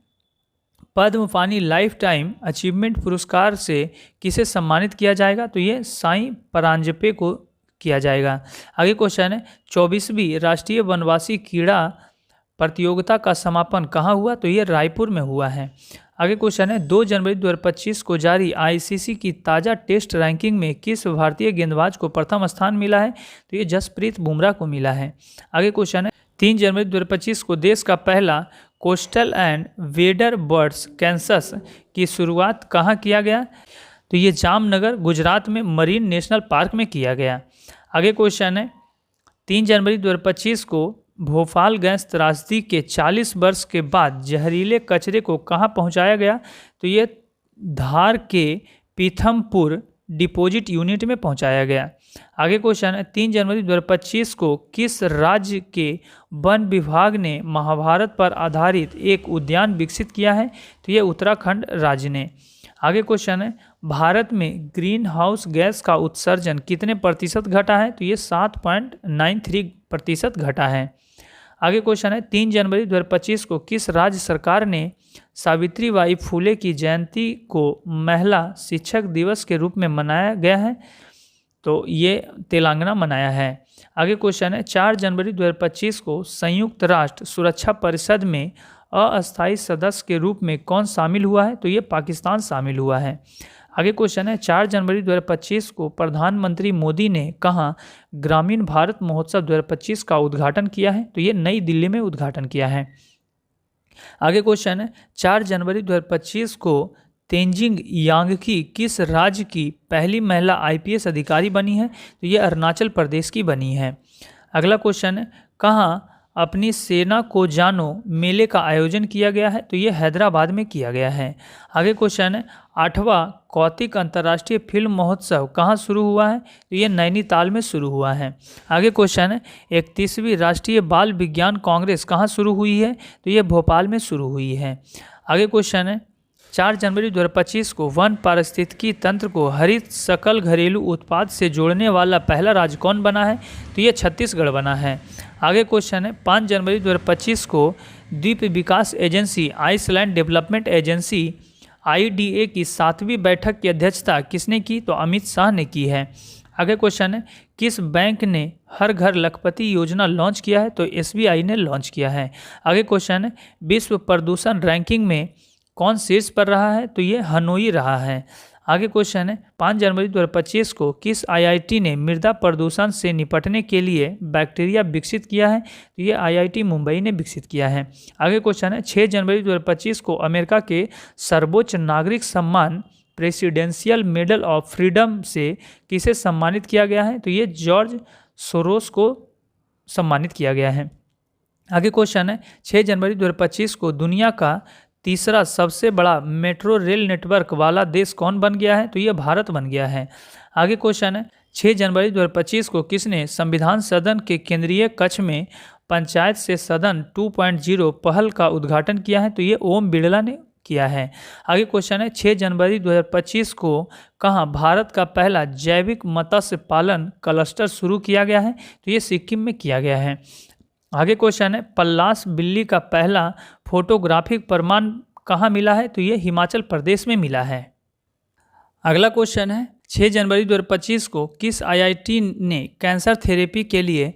पद्म पानी लाइफ टाइम अचीवमेंट पुरस्कार से किसे सम्मानित किया जाएगा? तो ये साईं परांजपे को किया जाएगा। आगे क्वेश्चन है, 24वीं राष्ट्रीय वनवासी क्रीड़ा प्रतियोगिता का समापन कहाँ हुआ? तो ये रायपुर में हुआ है। आगे क्वेश्चन है, 2 जनवरी 2025 को जारी आईसीसी की ताज़ा टेस्ट रैंकिंग में किस भारतीय गेंदबाज को प्रथम स्थान मिला है? तो ये जसप्रीत बुमराह को मिला है। आगे क्वेश्चन है, 3 जनवरी 2025 को देश का पहला coastal and wader birds census की शुरुआत कहाँ किया गया? तो ये जामनगर गुजरात में मरीन नेशनल पार्क में किया गया। आगे क्वेश्चन है, 3 जनवरी 2025 को भोपाल गैस त्रासदी के 40 वर्ष के बाद जहरीले कचरे को कहाँ पहुँचाया गया? तो ये धार के पीथमपुर डिपोजिट यूनिट में पहुँचाया गया। आगे क्वेश्चन है, 3 जनवरी 2025 को किस राज्य के वन विभाग ने महाभारत पर आधारित एक उद्यान विकसित किया है? तो ये उत्तराखंड राज्य ने। आगे क्वेश्चन है, भारत में ग्रीन हाउस गैस का उत्सर्जन कितने प्रतिशत घटा है? तो ये 7.93% घटा है। आगे क्वेश्चन है, 3 जनवरी 2025 को किस राज्य सरकार ने सावित्रीबाई फुले की जयंती को महिला शिक्षक दिवस के रूप में मनाया गया है? तो ये तेलंगाना मनाया है। आगे क्वेश्चन है, 4 जनवरी 2025 को संयुक्त राष्ट्र सुरक्षा परिषद में अस्थायी सदस्य के रूप में कौन शामिल हुआ है? तो ये पाकिस्तान शामिल हुआ है। आगे क्वेश्चन है, 4 जनवरी 2025 को प्रधानमंत्री मोदी ने कहाँ ग्रामीण भारत महोत्सव 2025 का उद्घाटन किया है? तो ये नई दिल्ली में उद्घाटन किया है। आगे क्वेश्चन है, 4 जनवरी 2025 को तेंजिंग यांगकी किस राज्य की पहली महिला आईपीएस अधिकारी बनी है? तो ये अरुणाचल प्रदेश की बनी है। अगला क्वेश्चन है, कहाँ अपनी सेना को जानो मेले का आयोजन किया गया है? तो ये हैदराबाद में किया गया है। आगे क्वेश्चन है, 8वां कौतिक अंतर्राष्ट्रीय फिल्म महोत्सव कहाँ शुरू हुआ है? तो ये नैनीताल में शुरू हुआ है। आगे क्वेश्चन है, 31वीं राष्ट्रीय बाल विज्ञान कांग्रेस कहाँ शुरू हुई है? तो ये भोपाल में शुरू हुई है। आगे क्वेश्चन है, 4 जनवरी 2025 को वन पारिस्थितिकी तंत्र को हरित सकल घरेलू उत्पाद से जोड़ने वाला पहला राज्य कौन बना है? तो ये छत्तीसगढ़ बना है। आगे क्वेश्चन है, 5 जनवरी 2025 को द्वीप विकास एजेंसी आइसलैंड डेवलपमेंट एजेंसी IDA की 7वीं बैठक की अध्यक्षता किसने की? तो अमित शाह ने की है। आगे क्वेश्चन है, किस बैंक ने हर घर लखपति योजना लॉन्च किया है? तो SBI ने लॉन्च किया है। आगे क्वेश्चन है, विश्व प्रदूषण रैंकिंग में कौन शीर्ष पर रहा है? तो ये हनोई रहा है। आगे क्वेश्चन है, 5 जनवरी 2025 को किस IIT ने मृदा प्रदूषण से निपटने के लिए बैक्टीरिया विकसित किया है? तो ये IIT मुंबई ने विकसित किया है। आगे क्वेश्चन है, 6 जनवरी 2025 को अमेरिका के सर्वोच्च नागरिक सम्मान प्रेसिडेंशियल मेडल ऑफ फ्रीडम से किसे सम्मानित किया गया है? तो ये जॉर्ज सोरोस को सम्मानित किया गया है। आगे क्वेश्चन है, 6 जनवरी 2025 को दुनिया का तीसरा सबसे बड़ा मेट्रो रेल नेटवर्क वाला देश कौन बन गया है? तो ये भारत बन गया है। आगे क्वेश्चन है, 6 जनवरी 2025 को किसने संविधान सदन के केंद्रीय कक्ष में पंचायत से सदन 2.0 पहल का उद्घाटन किया है? तो ये ओम बिड़ला ने किया है। आगे क्वेश्चन है, 6 जनवरी 2025 को कहाँ भारत का पहला जैविक मत्स्य पालन क्लस्टर शुरू किया गया है? तो ये सिक्किम में किया गया है। आगे क्वेश्चन है, पल्लास बिल्ली का पहला फोटोग्राफिक प्रमाण कहाँ मिला है? तो ये हिमाचल प्रदेश में मिला है। अगला क्वेश्चन है, 6 जनवरी 2025 को किस IIT ने कैंसर थेरेपी के लिए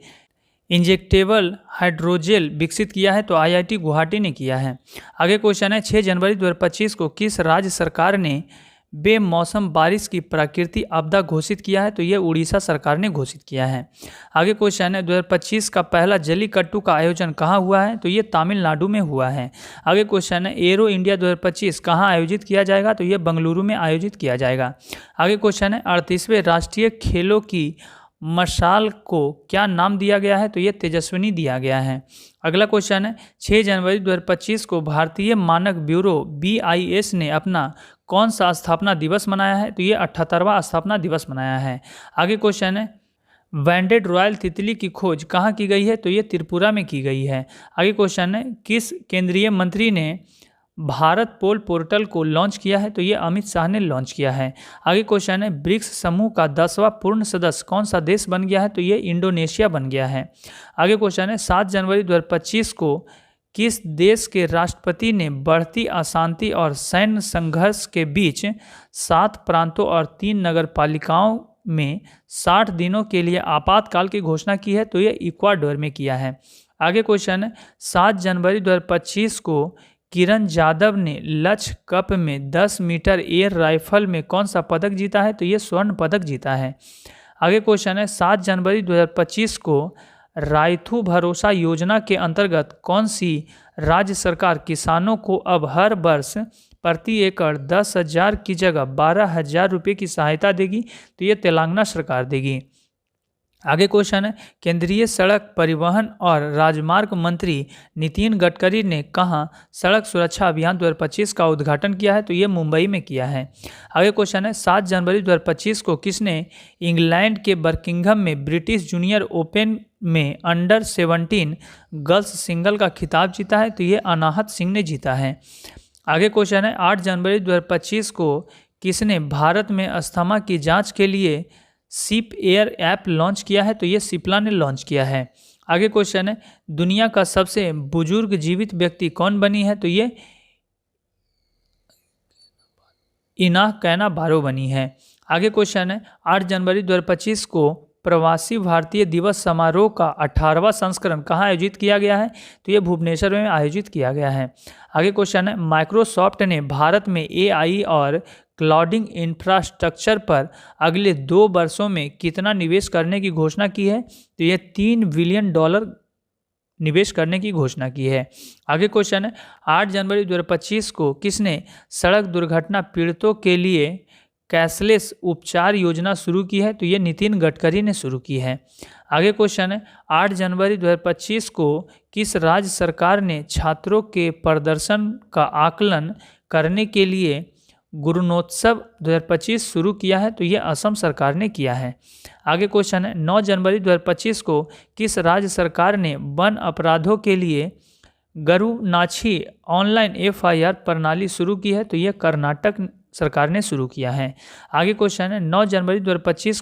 इंजेक्टेबल हाइड्रोजेल विकसित किया है? तो IIT गुवाहाटी ने किया है। आगे क्वेश्चन है, 6 जनवरी 2025 को किस राज्य सरकार ने बेमौसम बारिश की प्राकृतिक आपदा घोषित किया है? तो ये उड़ीसा सरकार ने घोषित किया है। आगे क्वेश्चन है, 2025 का पहला जल्लीकट्टू का आयोजन कहाँ हुआ है? तो ये तमिलनाडु में हुआ है। आगे क्वेश्चन है, एरो इंडिया 2025 कहाँ आयोजित किया जाएगा? तो ये बेंगलुरु में आयोजित किया जाएगा। आगे क्वेश्चन है, 38वें राष्ट्रीय खेलों की मशाल को क्या नाम दिया गया है? तो ये तेजस्विनी दिया गया है। अगला क्वेश्चन है 6 जनवरी 2025 को भारतीय मानक ब्यूरो BIS ने अपना कौन सा स्थापना दिवस मनाया है? तो ये 78वां स्थापना दिवस मनाया है। आगे क्वेश्चन है बैंडेड रॉयल तितली की खोज कहाँ की गई है? तो ये त्रिपुरा में की गई है। आगे क्वेश्चन है किस केंद्रीय मंत्री ने भारत पोल पोर्टल को लॉन्च किया है? तो ये अमित शाह ने लॉन्च किया है। आगे क्वेश्चन है ब्रिक्स समूह का 10वां पूर्ण सदस्य कौन सा देश बन गया है? तो ये इंडोनेशिया बन गया है। आगे क्वेश्चन है 7 जनवरी 2025 को किस देश के राष्ट्रपति ने बढ़ती अशांति और सैन्य संघर्ष के बीच 7 प्रांतों और 3 नगरपालिकाओं में 60 दिनों के लिए आपातकाल की घोषणा की है? तो ये इक्वाडोर में किया है। आगे क्वेश्चन है 7 जनवरी 2025 को किरण जाधव ने लक्ष्य कप में 10 मीटर एयर राइफल में कौन सा पदक जीता है? तो ये स्वर्ण पदक जीता है। आगे क्वेश्चन है 7 जनवरी 2025 को रायथू भरोसा योजना के अंतर्गत कौन सी राज्य सरकार किसानों को अब हर वर्ष प्रति एकड़ 10,000 की जगह 12,000 रुपये की सहायता देगी? तो ये तेलंगाना सरकार देगी। आगे क्वेश्चन है केंद्रीय सड़क परिवहन और राजमार्ग मंत्री नितिन गडकरी ने कहाँ सड़क सुरक्षा अभियान 2025 का उद्घाटन किया है? तो ये मुंबई में किया है। आगे क्वेश्चन है 7 जनवरी 2025 को किसने इंग्लैंड के बर्किंघम में ब्रिटिश जूनियर ओपन में अंडर 17 गर्ल्स सिंगल का खिताब जीता है? तो ये अनाहत सिंह ने जीता है। आगे क्वेश्चन है 8 जनवरी 2025 को किसने भारत में अस्थमा की जाँच के लिए सिप एयर ऐप लॉन्च किया है? तो ये सिप्ला ने लॉन्च किया है। आगे क्वेश्चन है दुनिया का सबसे बुजुर्ग जीवित व्यक्ति कौन बनी है? तो ये इनाह कैना बारो बनी है। आगे क्वेश्चन है 8 जनवरी 2025 को प्रवासी भारतीय दिवस समारोह का 18वां संस्करण कहाँ आयोजित किया गया है? तो ये भुवनेश्वर में आयोजित किया गया है। आगे क्वेश्चन है माइक्रोसॉफ्ट ने भारत में AI और क्लाउडिंग इंफ्रास्ट्रक्चर पर अगले 2 वर्षों में कितना निवेश करने की घोषणा की है? तो ये $3 बिलियन निवेश करने की घोषणा की है। आगे क्वेश्चन है 8 जनवरी 2025 को किसने सड़क दुर्घटना पीड़ितों के लिए कैशलेस उपचार योजना शुरू की है? तो ये नितिन गडकरी ने शुरू की है। आगे क्वेश्चन है 8 जनवरी 2025 को किस राज्य सरकार ने छात्रों के प्रदर्शन का आकलन करने के लिए गुरुनोत्सव 2025 शुरू किया है? तो ये असम सरकार ने किया है। आगे क्वेश्चन है 9 जनवरी 2025 को किस राज्य सरकार ने वन अपराधों के लिए गरुनाछी ऑनलाइन FIR प्रणाली शुरू की है? तो ये कर्नाटक सरकार ने शुरू किया है। आगे क्वेश्चन है 9 जनवरी 2025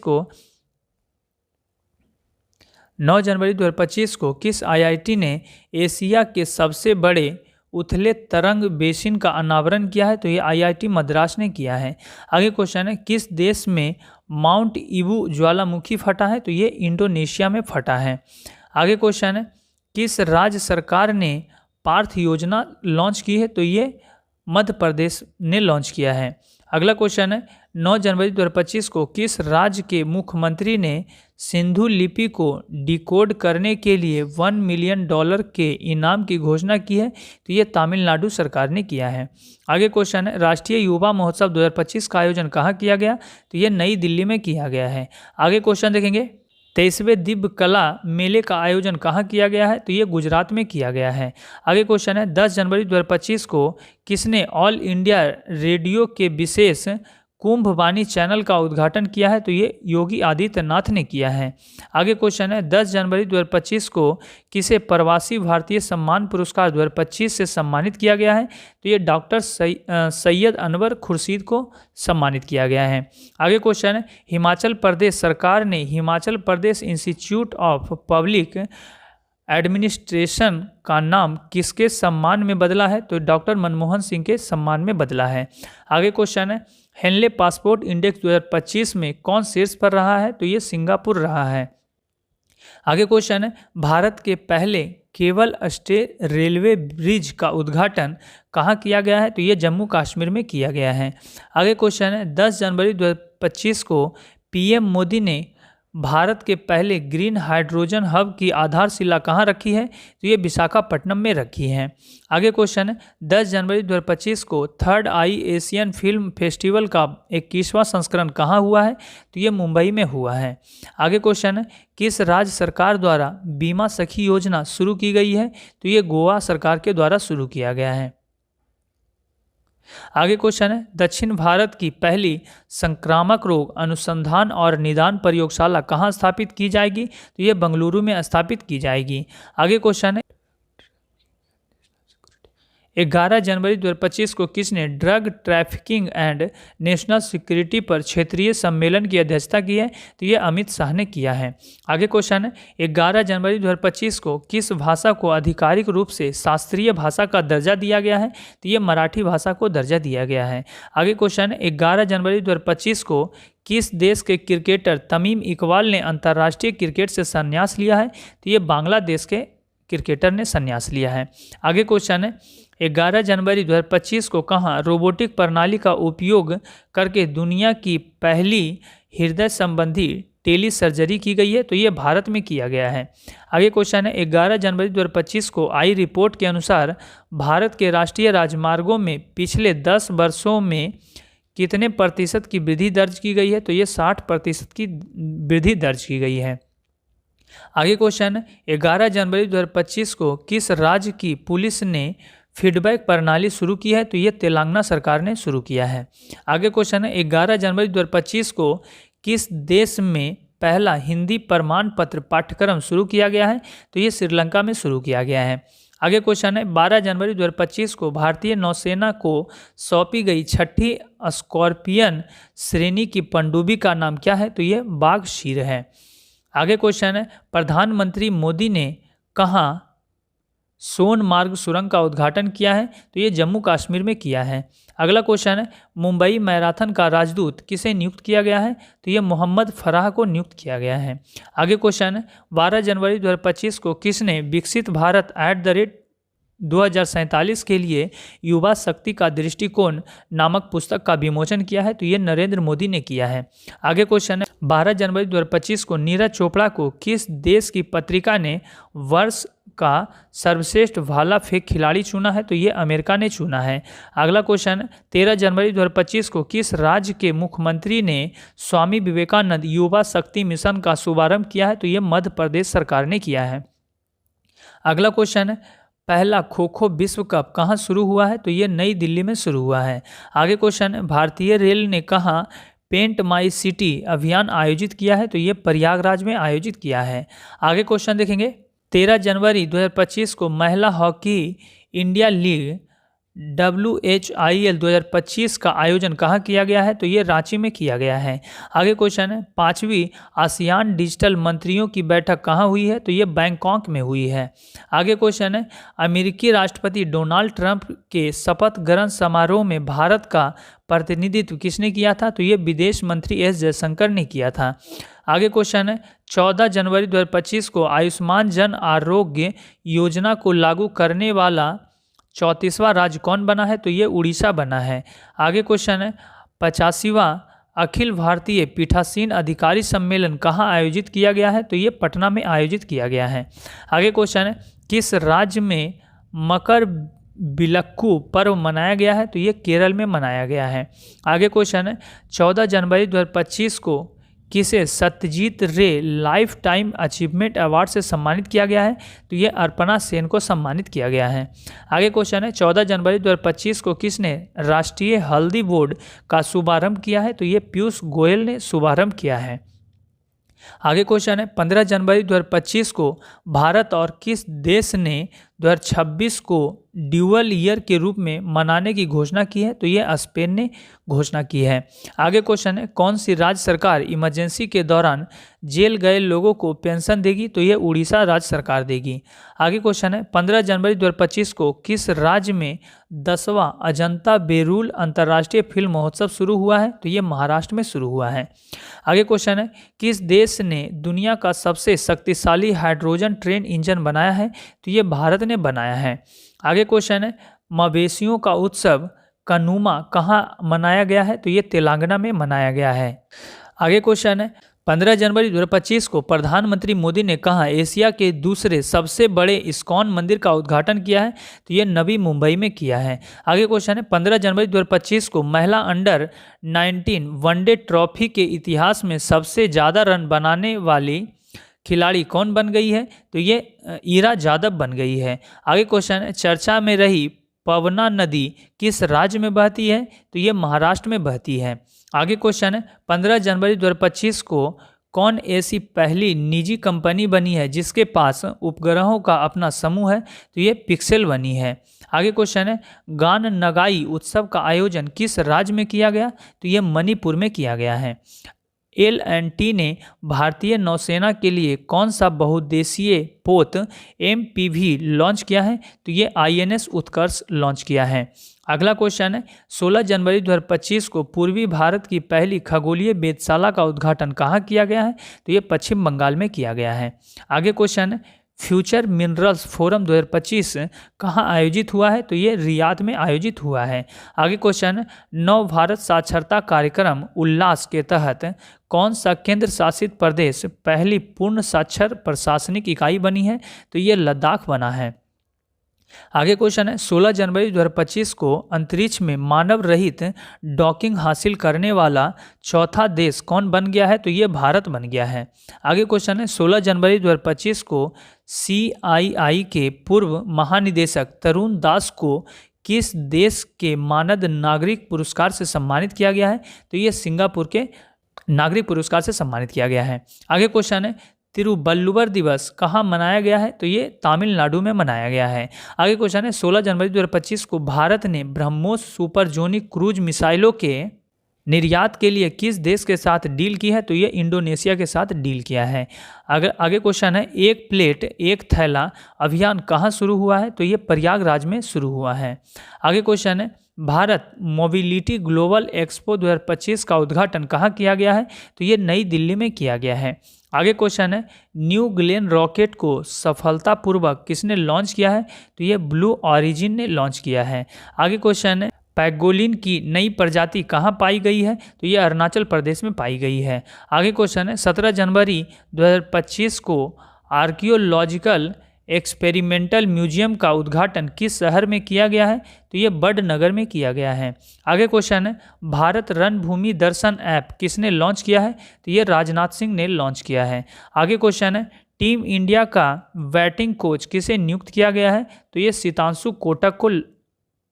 को किस IIT ने एशिया के सबसे बड़े उथले तरंग बेसिन का अनावरण किया है? तो ये IIT मद्रास ने किया है। आगे क्वेश्चन है किस देश में माउंट ईबू ज्वालामुखी फटा है? तो ये इंडोनेशिया में फटा है। आगे क्वेश्चन है किस राज्य सरकार ने पार्थ योजना लॉन्च की है? तो ये मध्य प्रदेश ने लॉन्च किया है। अगला क्वेश्चन है 9 जनवरी 2025 को किस राज्य के मुख्यमंत्री ने सिंधु लिपि को डिकोड करने के लिए $1 मिलियन के इनाम की घोषणा की है? तो ये तमिलनाडु सरकार ने किया है। आगे क्वेश्चन है राष्ट्रीय युवा महोत्सव 2025 का आयोजन कहाँ किया गया? तो ये नई दिल्ली में किया गया है। आगे क्वेश्चन देखेंगे 23वें दिव्य कला मेले का आयोजन कहाँ किया गया है? तो ये गुजरात में किया गया है। आगे क्वेश्चन है 10 जनवरी 2025 को किसने ऑल इंडिया रेडियो के विशेष कुंभवाणी चैनल का उद्घाटन किया है? तो ये योगी आदित्यनाथ ने किया है। आगे क्वेश्चन है 10 जनवरी 2025 को किसे प्रवासी भारतीय सम्मान पुरस्कार 2025 से सम्मानित किया गया है? तो ये डॉक्टर सैयद अनवर खुर्शीद को सम्मानित किया गया है। आगे क्वेश्चन है हिमाचल प्रदेश सरकार ने Himachal Pradesh institute of public administration का नाम किसके सम्मान में बदला है? तो डॉक्टर मनमोहन सिंह के सम्मान में बदला है। आगे क्वेश्चन है हेनले पासपोर्ट इंडेक्स 2025 में कौन शीर्ष पर रहा है? तो ये सिंगापुर रहा है। आगे क्वेश्चन है भारत के पहले केबल स्टे रेलवे ब्रिज का उद्घाटन कहाँ किया गया है? तो ये जम्मू कश्मीर में किया गया है। आगे क्वेश्चन है 10 जनवरी 2025 को PM मोदी ने भारत के पहले ग्रीन हाइड्रोजन हब की आधारशिला कहाँ रखी है? तो ये विशाखापट्टनम में रखी है। आगे क्वेश्चन है 10 जनवरी 2025 को थर्ड आई एशियन फिल्म फेस्टिवल का 21वां संस्करण कहाँ हुआ है? तो ये मुंबई में हुआ है। आगे क्वेश्चन है किस राज्य सरकार द्वारा बीमा सखी योजना शुरू की गई है? तो ये गोवा सरकार के द्वारा शुरू किया गया है। आगे क्वेश्चन है दक्षिण भारत की पहली संक्रामक रोग अनुसंधान और निदान प्रयोगशाला कहाँ स्थापित की जाएगी? तो ये बेंगलुरु में स्थापित की जाएगी। आगे क्वेश्चन है 11 जनवरी 2025 को किसने drug trafficking and national security पर क्षेत्रीय सम्मेलन की अध्यक्षता की है? तो ये अमित शाह ने किया है। आगे क्वेश्चन है 11 जनवरी 2025 को किस भाषा को आधिकारिक रूप से शास्त्रीय भाषा का दर्जा दिया गया है? तो ये मराठी भाषा को दर्जा दिया गया है। आगे क्वेश्चन है 11 जनवरी 2025 को किस देश के क्रिकेटर तमीम इकबाल ने अंतर्राष्ट्रीय क्रिकेट से संन्यास लिया है? तो ये बांग्लादेश के क्रिकेटर ने संन्यास लिया है। आगे क्वेश्चन है 11 जनवरी 2025 को कहाँ रोबोटिक प्रणाली का उपयोग करके दुनिया की पहली हृदय संबंधी टेली सर्जरी की गई है? तो ये भारत में किया गया है। आगे क्वेश्चन है 11 जनवरी 2025 को आई रिपोर्ट के अनुसार भारत के राष्ट्रीय राजमार्गों में पिछले 10 वर्षों में कितने प्रतिशत की वृद्धि दर्ज की गई है? तो ये 60% की वृद्धि दर्ज की गई है। आगे क्वेश्चन 11 जनवरी 2025 को किस राज्य की पुलिस ने फीडबैक प्रणाली शुरू की है? तो ये तेलंगाना सरकार ने शुरू किया है। आगे क्वेश्चन है 11 जनवरी 2025 को किस देश में पहला हिंदी प्रमाण पत्र पाठ्यक्रम शुरू किया गया है? तो ये श्रीलंका में शुरू किया गया है। आगे क्वेश्चन है 12 जनवरी 2025 को भारतीय नौसेना को सौंपी गई छठी स्कॉर्पियन श्रेणी की पनडुब्बी का नाम क्या है? तो ये बाघ शीर है। आगे क्वेश्चन है प्रधानमंत्री मोदी ने कहाँ सोनमार्ग सुरंग का उद्घाटन किया है? तो ये जम्मू कश्मीर में किया है। अगला क्वेश्चन है मुंबई मैराथन का राजदूत किसे नियुक्त किया गया है? तो ये मोहम्मद फराह को नियुक्त किया गया है। आगे क्वेश्चन है 12 जनवरी 2025 को किसने विकसित भारत @2047 के लिए युवा शक्ति का दृष्टिकोण नामक पुस्तक का विमोचन किया है? तो ये नरेंद्र मोदी ने किया है। आगे क्वेश्चन है 12 जनवरी 2025 को नीरज चोपड़ा को किस देश की पत्रिका ने वर्ष का सर्वश्रेष्ठ भाला फेंक खिलाड़ी चुना है? तो ये अमेरिका ने चुना है। अगला क्वेश्चन 13 जनवरी 2025 को किस राज्य के मुख्यमंत्री ने स्वामी विवेकानंद युवा शक्ति मिशन का शुभारंभ किया है? तो ये मध्य प्रदेश सरकार ने किया है। अगला क्वेश्चन है पहला खो खो विश्व कप कहाँ शुरू हुआ है? तो ये नई दिल्ली में शुरू हुआ है। आगे क्वेश्चन है भारतीय रेल ने कहाँ पेंट माई सिटी अभियान आयोजित किया है? तो ये प्रयागराज में आयोजित किया है। आगे क्वेश्चन देखेंगे 13 जनवरी 2025 को महिला हॉकी इंडिया लीग WHIL 2025 का आयोजन कहाँ किया गया है? तो ये रांची में किया गया है। आगे क्वेश्चन है 5वीं आसियान डिजिटल मंत्रियों की बैठक कहाँ हुई है? तो ये बैंकॉक में हुई है। आगे क्वेश्चन है अमेरिकी राष्ट्रपति डोनाल्ड ट्रंप के शपथ ग्रहण समारोह में भारत का प्रतिनिधित्व किसने किया था? तो ये विदेश मंत्री एस जयशंकर ने किया था। आगे क्वेश्चन है 14 जनवरी 2025 को आयुष्मान जन आरोग्य योजना को लागू करने वाला 34वां राज्य कौन बना है? तो ये उड़ीसा बना है। आगे क्वेश्चन है 85वां अखिल भारतीय पीठासीन अधिकारी सम्मेलन कहाँ आयोजित किया गया है? तो ये पटना में आयोजित किया गया है। आगे क्वेश्चन है किस राज्य में मकर बिलक्कू पर्व मनाया गया है? तो ये केरल में मनाया गया है। आगे क्वेश्चन है 14 जनवरी 2025 को किसे सत्यजीत रे लाइफ टाइम अचीवमेंट अवार्ड से सम्मानित किया गया है? तो ये अर्पणा सेन को सम्मानित किया गया है। आगे क्वेश्चन है 14 जनवरी 2025 को किसने राष्ट्रीय हल्दी बोर्ड का शुभारंभ किया है? तो ये पीयूष गोयल ने शुभारंभ किया है। आगे क्वेश्चन है 15 जनवरी 2025 को भारत और किस देश ने 2026 को ड्यूअल ईयर के रूप में मनाने की घोषणा की है? तो ये स्पेन ने घोषणा की है। आगे क्वेश्चन है कौन सी राज्य सरकार इमरजेंसी के दौरान जेल गए लोगों को पेंशन देगी? तो ये उड़ीसा राज्य सरकार देगी। आगे क्वेश्चन है 15 जनवरी 2025 को किस राज्य में 10वां अजंता बेरूल अंतर्राष्ट्रीय फिल्म महोत्सव शुरू हुआ है? तो ये महाराष्ट्र में शुरू हुआ है। आगे क्वेश्चन है किस देश ने दुनिया का सबसे शक्तिशाली हाइड्रोजन ट्रेन इंजन बनाया है? तो ये भारत ने बनाया है। आगे क्वेश्चन है मवेशियों का उत्सव कनुमा कहाँ मनाया गया है? तो ये तेलंगाना में मनाया गया है। आगे क्वेश्चन है 15 जनवरी 2025 को प्रधानमंत्री मोदी ने कहा एशिया के दूसरे सबसे बड़े इस्कॉन मंदिर का उद्घाटन किया है, तो ये नवी मुंबई में किया है। आगे क्वेश्चन है 15 जनवरी 2025 को महिला अंडर 19 वनडे ट्रॉफी के इतिहास में सबसे ज़्यादा रन बनाने वाली खिलाड़ी कौन बन गई है, तो ये ईरा जादव बन गई है। आगे क्वेश्चन है चर्चा में रही पवना नदी किस राज्य में बहती है, तो ये महाराष्ट्र में बहती है। आगे क्वेश्चन है 15 जनवरी 2025 को कौन ऐसी पहली निजी कंपनी बनी है जिसके पास उपग्रहों का अपना समूह है, तो ये पिक्सेल बनी है। आगे क्वेश्चन है गान नगाई उत्सव का आयोजन किस राज्य में किया गया, तो ये मणिपुर में किया गया है। L&T ने भारतीय नौसेना के लिए कौन सा बहुउद्देशीय पोत MPV लॉन्च किया है, तो ये INS उत्कर्ष लॉन्च किया है। अगला क्वेश्चन है 16 जनवरी 2025 को पूर्वी भारत की पहली खगोलीय वेधशाला का उद्घाटन कहाँ किया गया है, तो ये पश्चिम बंगाल में किया गया है। आगे क्वेश्चन है फ्यूचर मिनरल्स फोरम 2025 कहाँ आयोजित हुआ है, तो ये रियाद में आयोजित हुआ है। आगे क्वेश्चन नव भारत साक्षरता कार्यक्रम उल्लास के तहत कौन सा केंद्र शासित प्रदेश पहली पूर्ण साक्षर प्रशासनिक इकाई बनी है, तो ये लद्दाख बना है। आगे क्वेश्चन है 16 जनवरी 2025 को अंतरिक्ष में मानव रहित डॉकिंग हासिल करने वाला चौथा देश कौन बन गया है, तो ये भारत बन गया है। आगे क्वेश्चन है 16 जनवरी 2025 को CII के पूर्व महानिदेशक तरुण दास को किस देश के मानद नागरिक पुरस्कार से सम्मानित किया गया है, तो ये सिंगापुर के नागरिक पुरस्कार से सम्मानित किया गया है। आगे क्वेश्चन है तिरुवल्लुवर दिवस कहाँ मनाया गया है, तो ये तमिलनाडु में मनाया गया है। आगे क्वेश्चन है 16 जनवरी 2025 को भारत ने ब्रह्मोस सुपरसोनिक क्रूज मिसाइलों के निर्यात के लिए किस देश के साथ डील की है, तो ये इंडोनेशिया के साथ डील किया है। आगे क्वेश्चन है एक प्लेट एक थैला अभियान कहाँ शुरू हुआ है, तो ये प्रयागराज में शुरू हुआ है। आगे क्वेश्चन है भारत मोबिलिटी ग्लोबल एक्सपो 2025 का उद्घाटन कहाँ किया गया है, तो ये नई दिल्ली में किया गया है। आगे क्वेश्चन है न्यू ग्लेन रॉकेट को सफलतापूर्वक किसने लॉन्च किया है, तो ये ब्लू ऑरिजिन ने लॉन्च किया है। आगे क्वेश्चन है पैगोलिन की नई प्रजाति कहाँ पाई गई है, तो ये अरुणाचल प्रदेश में पाई गई है। आगे क्वेश्चन है 17 जनवरी 2025 को आर्कियोलॉजिकल एक्सपेरिमेंटल म्यूजियम का उद्घाटन किस शहर में किया गया है, तो ये बड़नगर में किया गया है। आगे क्वेश्चन है भारत रणभूमि दर्शन ऐप किसने लॉन्च किया है, तो ये राजनाथ सिंह ने लॉन्च किया है। आगे क्वेश्चन है टीम इंडिया का बैटिंग कोच किसे नियुक्त किया गया है, तो ये सितांशु कोटक को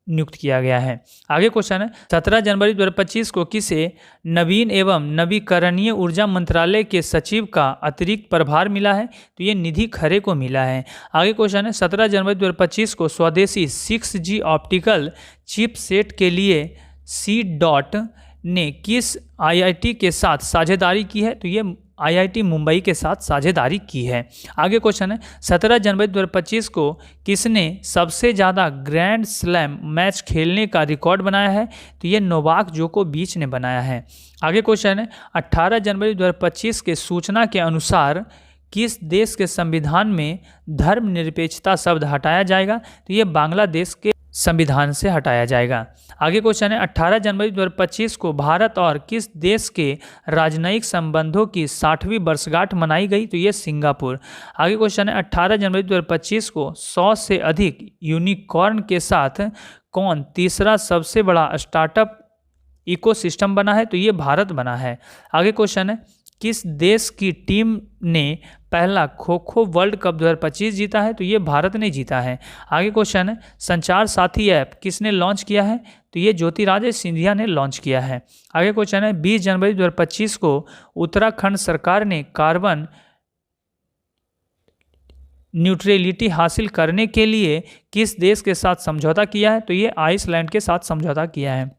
नियुक्त किया गया है। आगे क्वेश्चन है 17 जनवरी 2025 को किसे नवीन एवं नवीकरणीय ऊर्जा मंत्रालय के सचिव का अतिरिक्त प्रभार मिला है, तो ये निधि खरे को मिला है। आगे क्वेश्चन है 17 जनवरी 2025 को स्वदेशी 6G ऑप्टिकल चिप सेट के लिए C.DOT ने किस IIT के साथ साझेदारी की है, तो ये IIT मुंबई के साथ साझेदारी की है। आगे क्वेश्चन है 17 जनवरी 2025 को किसने सबसे ज़्यादा ग्रैंड स्लैम मैच खेलने का रिकॉर्ड बनाया है, तो ये नोवाक जोकोविच ने बनाया है। आगे क्वेश्चन है 18 जनवरी 2025 के सूचना के अनुसार किस देश के संविधान में धर्मनिरपेक्षता शब्द हटाया जाएगा, तो ये बांग्लादेश के संविधान से हटाया जाएगा। आगे क्वेश्चन है 18 जनवरी 2025 को भारत और किस देश के राजनयिक संबंधों की 60वीं वर्षगांठ मनाई गई, तो ये सिंगापुर। आगे क्वेश्चन है 18 जनवरी 2025 को 100 से अधिक यूनिकॉर्न के साथ कौन तीसरा सबसे बड़ा स्टार्टअप इकोसिस्टम बना है, तो ये भारत बना है। आगे क्वेश्चन है किस देश की टीम ने पहला खो खो वर्ल्ड कप 2025 जीता है, तो ये भारत ने जीता है। आगे क्वेश्चन है संचार साथी ऐप किसने लॉन्च किया है, तो ये ज्योतिरादित्य सिंधिया ने लॉन्च किया है। आगे क्वेश्चन है 20 जनवरी 2025 को उत्तराखंड सरकार ने कार्बन न्यूट्रलिटी हासिल करने के लिए किस देश के साथ समझौता किया है, तो ये आइसलैंड के साथ समझौता किया है।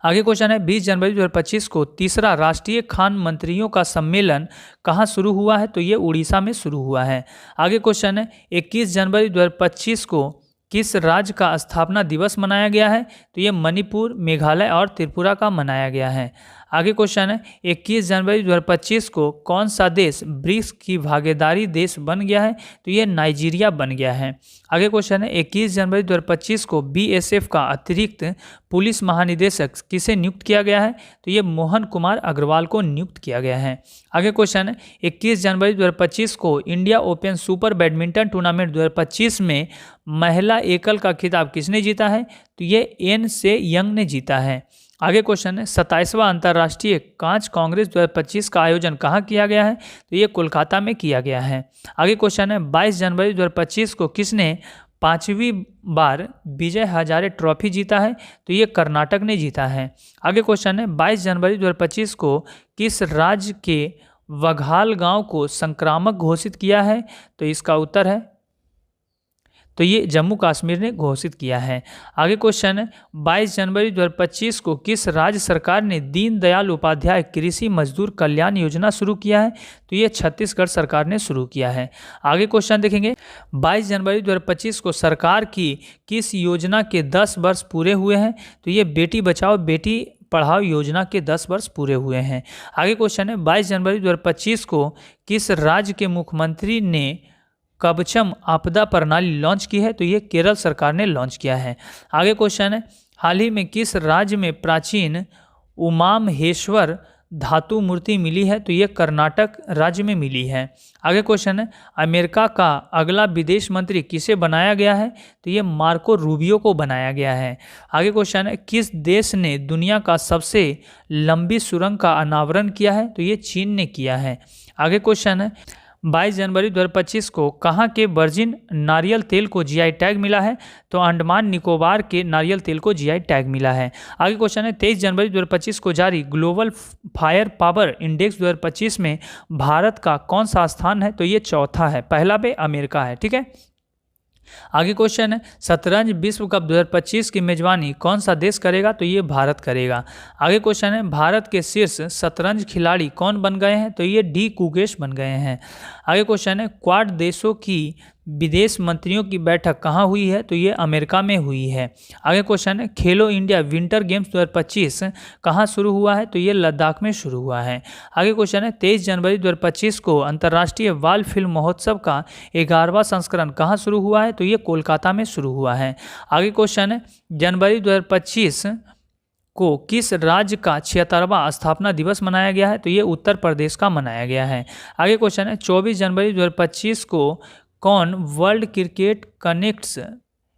आगे क्वेश्चन है 20 जनवरी 2025 को तीसरा राष्ट्रीय खान मंत्रियों का सम्मेलन कहाँ शुरू हुआ है, तो ये उड़ीसा में शुरू हुआ है। आगे क्वेश्चन है 21 जनवरी 2025 को किस राज्य का स्थापना दिवस मनाया गया है, तो ये मणिपुर, मेघालय और त्रिपुरा का मनाया गया है। आगे क्वेश्चन है 21 जनवरी 2025 को कौन सा देश ब्रिक्स की भागीदारी देश बन गया है? तो ये नाइजीरिया बन गया है। आगे क्वेश्चन है 21 जनवरी 2025 को बीएसएफ का अतिरिक्त पुलिस महानिदेशक किसे नियुक्त किया गया है? तो ये मोहन कुमार अग्रवाल को नियुक्त किया गया है। आगे क्वेश्चन है 21 जनवरी 2025 को India open super badminton tournament 2025 में महिला एकल का खिताब किसने जीता है? तो ये एन से यंग ने जीता है। आगे क्वेश्चन है 27वां अंतर्राष्ट्रीय कांच कांग्रेस 2025 का आयोजन कहाँ किया गया है? तो ये कोलकाता में किया गया है। आगे क्वेश्चन है 22 जनवरी 2025 को किसने 5वीं बार विजय हजारे ट्रॉफी जीता है? तो ये कर्नाटक ने जीता है। आगे क्वेश्चन है 22 जनवरी 2025 को किस राज्य के वघाल गांव को संक्रामक घोषित किया है? तो इसका उत्तर है तो ये जम्मू कश्मीर ने घोषित किया है। आगे क्वेश्चन है 22 जनवरी 2025 को किस राज्य सरकार ने दीनदयाल उपाध्याय कृषि मजदूर कल्याण योजना शुरू किया है? तो ये छत्तीसगढ़ सरकार ने शुरू किया है। आगे क्वेश्चन देखेंगे 22 जनवरी 2025 को सरकार की किस योजना के 10 वर्ष पूरे हुए हैं? तो ये बेटी बचाओ बेटी पढ़ाओ योजना के 10 वर्ष पूरे हुए हैं। आगे क्वेश्चन है 22 जनवरी 2025 को किस राज्य के मुख्यमंत्री ने कवचम आपदा प्रणाली लॉन्च की है? तो ये केरल सरकार ने लॉन्च किया है। आगे क्वेश्चन है हाल ही में किस राज्य में प्राचीन उमामहेश्वर धातु मूर्ति मिली है? तो ये कर्नाटक राज्य में मिली है। आगे क्वेश्चन है अमेरिका का अगला विदेश मंत्री किसे बनाया गया है? तो ये मार्को रूबियो को बनाया गया है। आगे क्वेश्चन है किस देश ने दुनिया का सबसे लंबी सुरंग का अनावरण किया है? तो ये चीन ने किया है। आगे क्वेश्चन है 22 जनवरी 2025 को कहाँ के वर्जिन नारियल तेल को जीआई टैग मिला है? तो अंडमान निकोबार के नारियल तेल को जीआई टैग मिला है। आगे क्वेश्चन है 23 जनवरी 2025 को जारी ग्लोबल फायर पावर इंडेक्स 2025 में भारत का कौन सा स्थान है? तो ये चौथा है, पहला पे अमेरिका है। ठीक है। आगे क्वेश्चन है शतरंज विश्व कप 2025 की मेजबानी कौन सा देश करेगा? तो ये भारत करेगा। आगे क्वेश्चन है भारत के शीर्ष शतरंज खिलाड़ी कौन बन गए हैं? तो ये डी कुगेश बन गए हैं। आगे क्वेश्चन है क्वाड देशों की विदेश मंत्रियों की बैठक कहाँ हुई है? तो ये अमेरिका में हुई है। आगे क्वेश्चन है खेलो इंडिया विंटर गेम्स 2025 कहाँ शुरू हुआ है? तो ये लद्दाख में शुरू हुआ है। आगे क्वेश्चन है 23 जनवरी 2025 को अंतर्राष्ट्रीय बाल फिल्म महोत्सव का 11वां संस्करण कहाँ शुरू हुआ है? तो ये कोलकाता में शुरू हुआ है। आगे क्वेश्चन है जनवरी 2025 को किस राज्य का 76वां स्थापना दिवस मनाया गया है? तो ये उत्तर प्रदेश का मनाया गया है। आगे क्वेश्चन है 24 जनवरी 2025 को कौन world cricket connects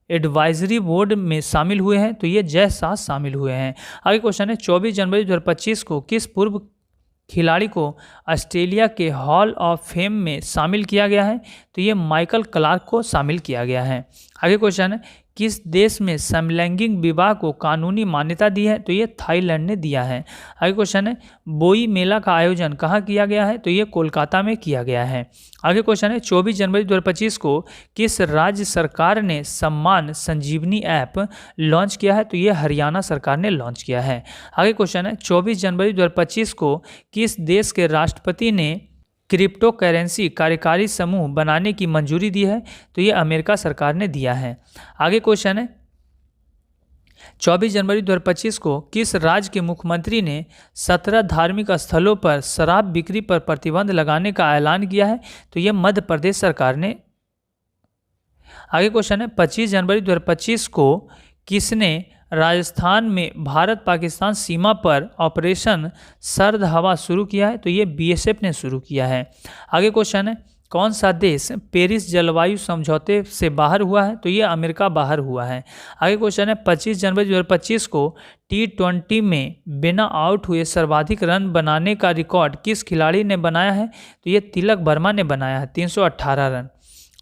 advisory board में शामिल हुए हैं? तो ये जय शाह शामिल हुए हैं। आगे क्वेश्चन है 24 जनवरी 2025 को किस पूर्व खिलाड़ी को ऑस्ट्रेलिया के हॉल ऑफ फेम में शामिल किया गया है? तो ये माइकल क्लार्क को शामिल किया गया है। आगे क्वेश्चन है किस देश में समलैंगिक विवाह को कानूनी मान्यता दी है? तो ये थाईलैंड ने दिया है। आगे क्वेश्चन है बोई मेला का आयोजन कहाँ किया गया है? तो ये कोलकाता में किया गया है। आगे क्वेश्चन है 24 जनवरी 2025 को किस राज्य सरकार ने सम्मान संजीवनी ऐप लॉन्च किया है? तो ये हरियाणा सरकार ने लॉन्च किया है। आगे क्वेश्चन है 24 जनवरी 2025 को किस देश के राष्ट्रपति ने क्रिप्टो करेंसी कार्यकारी समूह बनाने की मंजूरी दी है? तो ये अमेरिका सरकार ने दिया है। आगे क्वेश्चन है 24 जनवरी 2025 को किस राज्य के मुख्यमंत्री ने 17 धार्मिक स्थलों पर शराब बिक्री पर प्रतिबंध लगाने का ऐलान किया है? तो ये मध्य प्रदेश सरकार ने। आगे क्वेश्चन है 25 जनवरी 2025 को किसने राजस्थान में भारत पाकिस्तान सीमा पर ऑपरेशन सर्द हवा शुरू किया है? तो ये बीएसएफ ने शुरू किया है। आगे क्वेश्चन है कौन सा देश पेरिस जलवायु समझौते से बाहर हुआ है? तो ये अमेरिका बाहर हुआ है। आगे क्वेश्चन है 25 जनवरी 2025 को T20 में बिना आउट हुए सर्वाधिक रन बनाने का रिकॉर्ड किस खिलाड़ी ने बनाया है? तो ये तिलक वर्मा ने बनाया है, 318 रन।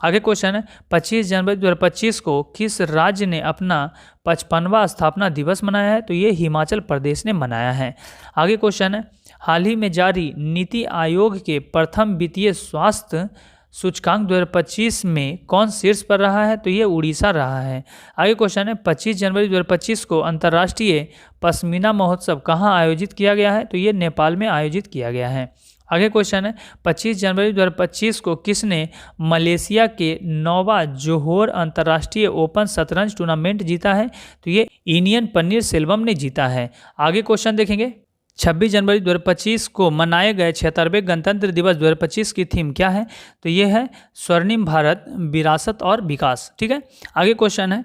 आगे क्वेश्चन है 25 जनवरी 2025 को किस राज्य ने अपना 55वां स्थापना दिवस मनाया है? तो ये हिमाचल प्रदेश ने मनाया है। आगे क्वेश्चन है हाल ही में जारी नीति आयोग के प्रथम वित्तीय स्वास्थ्य सूचकांक 2025 में कौन शीर्ष पर रहा है? तो ये उड़ीसा रहा है। आगे क्वेश्चन है 25 जनवरी 2025 को अंतर्राष्ट्रीय पश्मीना महोत्सव कहाँ आयोजित किया गया है? तो ये नेपाल में आयोजित किया गया है। आगे क्वेश्चन है 25 जनवरी 2025 को किसने मलेशिया के नोवा जोहोर अंतर्राष्ट्रीय ओपन शतरंज टूर्नामेंट जीता है? तो ये इनियन पनीर सेल्वम ने जीता है। आगे क्वेश्चन देखेंगे 26 जनवरी 2025 को मनाए गए 76वें गणतंत्र दिवस 2025 की थीम क्या है? तो ये है स्वर्णिम भारत, विरासत और विकास। ठीक है, आगे क्वेश्चन है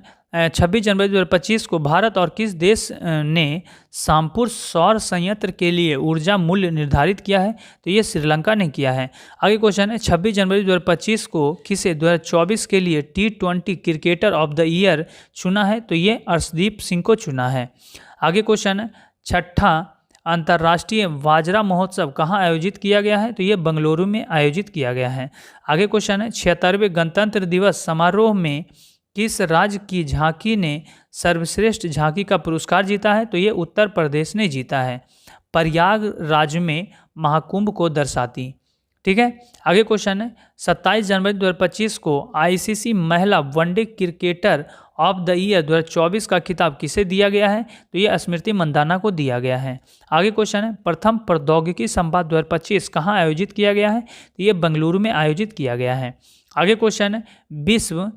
26 जनवरी 2025 को भारत और किस देश ने शामपुर सौर संयंत्र के लिए ऊर्जा मूल्य निर्धारित किया है? तो ये श्रीलंका ने किया है। आगे क्वेश्चन है 26 जनवरी 2025 को किसे 2024 के लिए T20 cricketer of the year चुना है? तो ये अर्शदीप सिंह को चुना है। आगे क्वेश्चन है छठा अंतर्राष्ट्रीय बाजरा महोत्सव कहाँ आयोजित किया गया है? तो ये बेंगलुरु में आयोजित किया गया है। आगे क्वेश्चन है 76वें गणतंत्र दिवस समारोह में किस राज्य की झांकी ने सर्वश्रेष्ठ झांकी का पुरस्कार जीता है? तो ये उत्तर प्रदेश ने जीता है। प्रयागराज में महाकुंभ को दर्शाती। ठीक है, आगे क्वेश्चन है 27 जनवरी 2025 को आईसीसी महिला one day cricketer of the Year 2024 का खिताब किसे दिया गया है? तो ये स्मृति मंदाना को दिया गया है। आगे क्वेश्चन है प्रथम प्रौद्योगिकी संवाद 2025 कहाँ आयोजित किया गया है? तो ये बेंगलुरु में आयोजित किया गया है। आगे क्वेश्चन है विश्व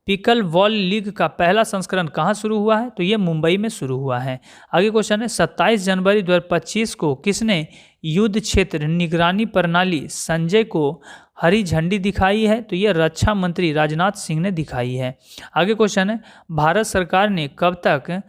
पिकल बॉल लीग का पहला संस्करण कहाँ शुरू हुआ है? तो ये मुंबई में शुरू हुआ है। आगे क्वेश्चन है 27 जनवरी 2025 को किसने युद्ध क्षेत्र निगरानी प्रणाली संजय को हरी झंडी दिखाई है? तो ये रक्षा मंत्री राजनाथ सिंह ने दिखाई है। आगे क्वेश्चन है भारत सरकार ने कब तक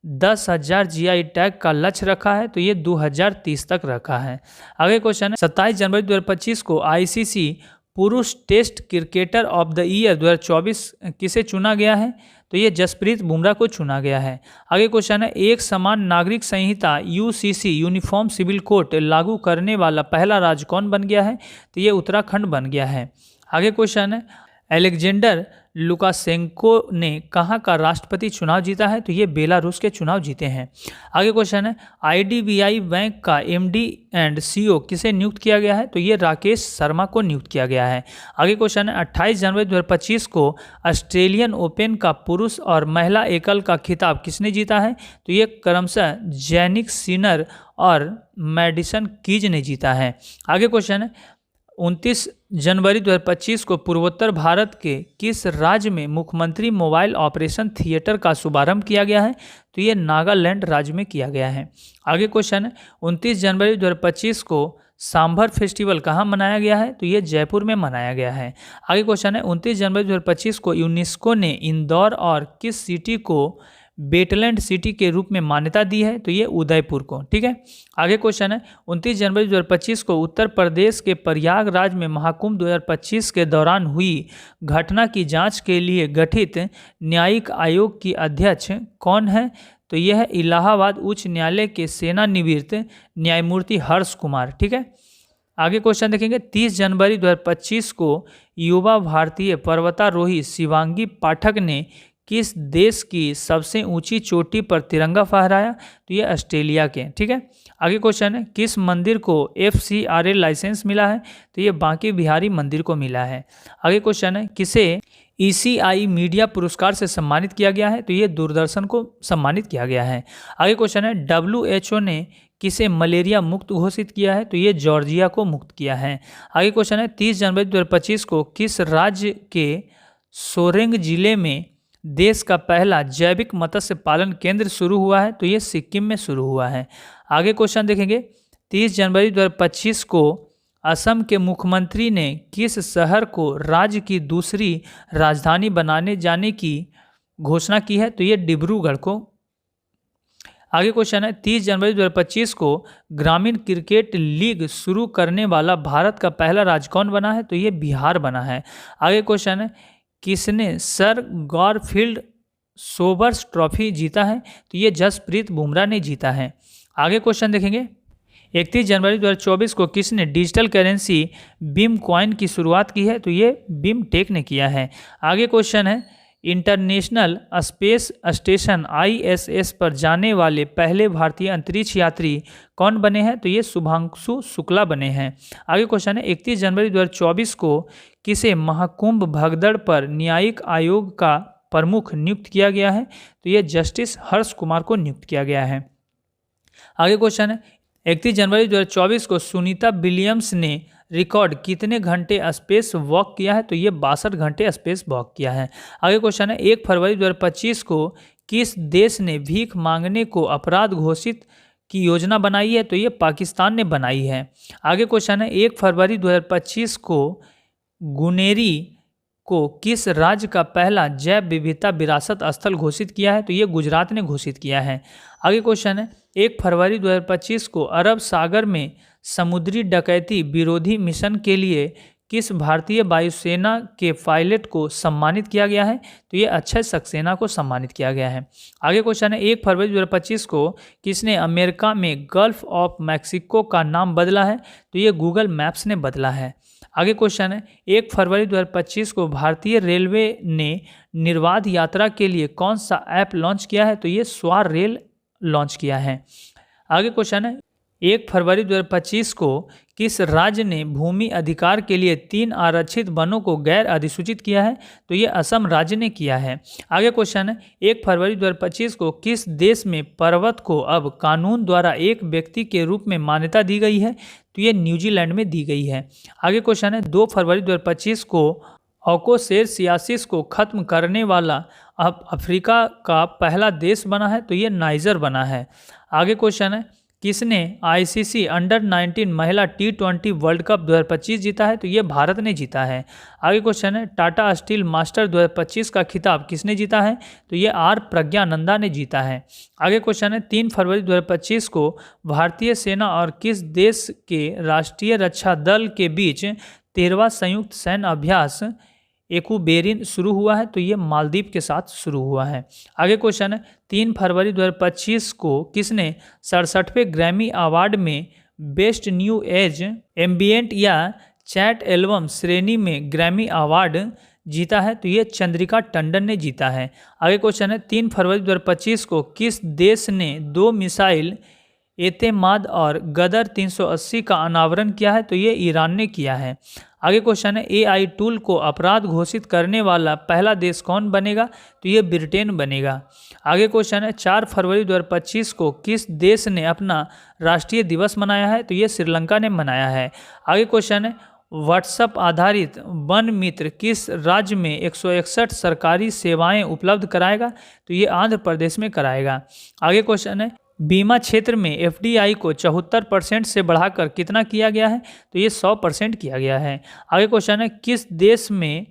10,000 GI टैग का लक्ष्य रखा है? तो ये 2030 तक रखा है। आगे क्वेश्चन है 27 जनवरी 2025 को ICC पुरुष Test Cricketer of the Year 2024 किसे चुना गया है? तो ये जसप्रीत बुमराह को चुना गया है। आगे क्वेश्चन है एक समान नागरिक संहिता UCC यूनिफॉर्म सिविल कोड लागू करने वाला पहला राज्य कौन बन गया है? तो ये उत्तराखंड बन गया है। आगे क्वेश्चन है अलेक्जेंडर लुकाशेंको ने कहाँ का राष्ट्रपति चुनाव जीता है? तो ये बेलारूस के चुनाव जीते हैं। आगे क्वेश्चन है IDBI बैंक का MD एंड CEO किसे नियुक्त किया गया है? तो ये राकेश शर्मा को नियुक्त किया गया है। आगे क्वेश्चन है 28 जनवरी 2025 को ऑस्ट्रेलियन ओपन का पुरुष और महिला एकल का खिताब किसने जीता है? तो ये क्रमशः जैनिक सिनर और मैडिसन कीज ने जीता है। आगे क्वेश्चन है 29 जनवरी 2025 को पूर्वोत्तर भारत के किस राज्य में मुख्यमंत्री मोबाइल ऑपरेशन थिएटर का शुभारंभ किया गया है? तो ये नागालैंड राज्य में किया गया है। आगे क्वेश्चन है 29 जनवरी 2025 को सांभर फेस्टिवल कहाँ मनाया गया है? तो ये जयपुर में मनाया गया है। आगे क्वेश्चन है 29 जनवरी 2025 को यूनेस्को ने इंदौर और किस सिटी को बेटलैंड सिटी के रूप में मान्यता दी है? तो ये उदयपुर को। ठीक है, आगे क्वेश्चन है 29 जनवरी 2025 को उत्तर प्रदेश के प्रयागराज में महाकुंभ 2025 के दौरान हुई घटना की जांच के लिए गठित न्यायिक आयोग की अध्यक्ष कौन है? तो यह है इलाहाबाद उच्च न्यायालय के सेवानिवृत्त न्यायमूर्ति हर्ष कुमार। ठीक है, आगे क्वेश्चन देखेंगे 30 जनवरी 2025 को युवा भारतीय पर्वतारोही शिवांगी पाठक ने किस देश की सबसे ऊंची चोटी पर तिरंगा फहराया? तो ये ऑस्ट्रेलिया के। ठीक है, आगे क्वेश्चन है किस मंदिर को FCRA लाइसेंस मिला है? तो ये बांके बिहारी मंदिर को मिला है। आगे क्वेश्चन है किसे ECI मीडिया पुरस्कार से सम्मानित किया गया है? तो ये दूरदर्शन को सम्मानित किया गया है। आगे क्वेश्चन है WHO ने किसे मलेरिया मुक्त घोषित किया है? तो ये जॉर्जिया को मुक्त किया है। आगे क्वेश्चन है 30 जनवरी 2025 को किस राज्य के सोरेंग जिले में देश का पहला जैविक मत्स्य पालन केंद्र शुरू हुआ है? तो ये सिक्किम में शुरू हुआ है। आगे क्वेश्चन देखेंगे 30 जनवरी 2025 को असम के मुख्यमंत्री ने किस शहर को राज्य की दूसरी राजधानी बनाने जाने की घोषणा की है? तो ये डिब्रूगढ़ को। आगे क्वेश्चन है 30 जनवरी 2025 को ग्रामीण क्रिकेट लीग शुरू करने वाला भारत का पहला राज्य कौन बना है? तो ये बिहार बना है। आगे क्वेश्चन है किसने सर गॉरफील्ड सोबर्स ट्रॉफी जीता है? तो ये जसप्रीत बुमराह ने जीता है। आगे क्वेश्चन देखेंगे 31 जनवरी 2024 को किसने डिजिटल करेंसी बीम कॉइन की शुरुआत की है? तो ये बीम टेक ने किया है। आगे क्वेश्चन है इंटरनेशनल स्पेस स्टेशन ISS पर जाने वाले पहले भारतीय अंतरिक्ष यात्री कौन बने हैं? तो ये शुभांशु शुक्ला बने हैं। आगे क्वेश्चन है 31 जनवरी 2024 को किसे महाकुंभ भगदड़ पर न्यायिक आयोग का प्रमुख नियुक्त किया गया है? तो ये जस्टिस हर्ष कुमार को नियुक्त किया गया है। आगे क्वेश्चन है 31 जनवरी 2024 को सुनीता विलियम्स ने रिकॉर्ड कितने घंटे स्पेस वॉक किया है? तो ये 62 घंटे स्पेस वॉक किया है। आगे क्वेश्चन है 1 फरवरी 2025 को किस देश ने भीख मांगने को अपराध घोषित की योजना बनाई है? तो ये पाकिस्तान ने बनाई है। आगे क्वेश्चन है 1 फरवरी 2025 को गुनेरी को किस राज्य का पहला जैव विविधता विरासत स्थल घोषित किया है? तो ये गुजरात ने घोषित किया है। आगे क्वेश्चन है 1 फरवरी 2025 को अरब सागर में समुद्री डकैती विरोधी मिशन के लिए किस भारतीय वायुसेना के पायलट को सम्मानित किया गया है? तो ये अक्षय सक्सेना को सम्मानित किया गया है। आगे क्वेश्चन है 1 फरवरी 2025 को किसने अमेरिका में गल्फ ऑफ मैक्सिको का नाम बदला है? तो ये गूगल मैप्स ने बदला है। आगे क्वेश्चन है 1 फरवरी 2025 को भारतीय रेलवे ने निर्बाध यात्रा के लिए कौन सा ऐप लॉन्च किया है? तो ये स्वार रेल लॉन्च किया है। आगे क्वेश्चन है 1 फरवरी 2025 को किस राज्य ने भूमि अधिकार के लिए 3 आरक्षित वनों को गैर अधिसूचित किया है? तो ये असम राज्य ने किया है। आगे क्वेश्चन है 1 फरवरी 2025 को किस देश में पर्वत को अब कानून द्वारा एक व्यक्ति के रूप में मान्यता दी गई है? तो ये न्यूजीलैंड में दी गई है। आगे क्वेश्चन है 2 फरवरी 2025 को ऑकोसेरसियासिस को खत्म करने वाला अब अफ्रीका का पहला देश बना है? तो ये नाइजर बना है। आगे क्वेश्चन है किसने आईसीसी अंडर 19 महिला T20 वर्ल्ड कप 2025 जीता है? तो ये भारत ने जीता है। आगे क्वेश्चन है टाटा स्टील मास्टर 2025 का खिताब किसने जीता है? तो ये आर प्रज्ञानंदा ने जीता है। आगे क्वेश्चन है 3 फरवरी 2025 को भारतीय सेना और किस देश के राष्ट्रीय रक्षा दल के बीच 13वां संयुक्त सैन्य अभ्यास एकूबेरिन शुरू हुआ है? तो ये मालदीव के साथ शुरू हुआ है। आगे क्वेश्चन है 3 फरवरी 2025 को किसने 67वें ग्रैमी अवार्ड में बेस्ट न्यू एज एम्बिएंट या चैट एल्बम श्रेणी में ग्रैमी अवार्ड जीता है? तो ये चंद्रिका टंडन ने जीता है। आगे क्वेश्चन है 3 फरवरी 2025 को किस देश ने 2 मिसाइल एतेमाद और गदर 380 का अनावरण किया है? तो ये ईरान ने किया है। आगे क्वेश्चन है AI टूल को अपराध घोषित करने वाला पहला देश कौन बनेगा? तो ये ब्रिटेन बनेगा। आगे क्वेश्चन है 4 फरवरी 2025 को किस देश ने अपना राष्ट्रीय दिवस मनाया है? तो ये श्रीलंका ने मनाया है। आगे क्वेश्चन है व्हाट्सएप आधारित वन मित्र किस राज्य में 161 सरकारी सेवाएं उपलब्ध कराएगा? तो ये आंध्र प्रदेश में कराएगा। आगे क्वेश्चन है बीमा क्षेत्र में FDI को 74% से बढ़ाकर कितना किया गया है? तो ये 100% किया गया है। आगे क्वेश्चन है किस देश में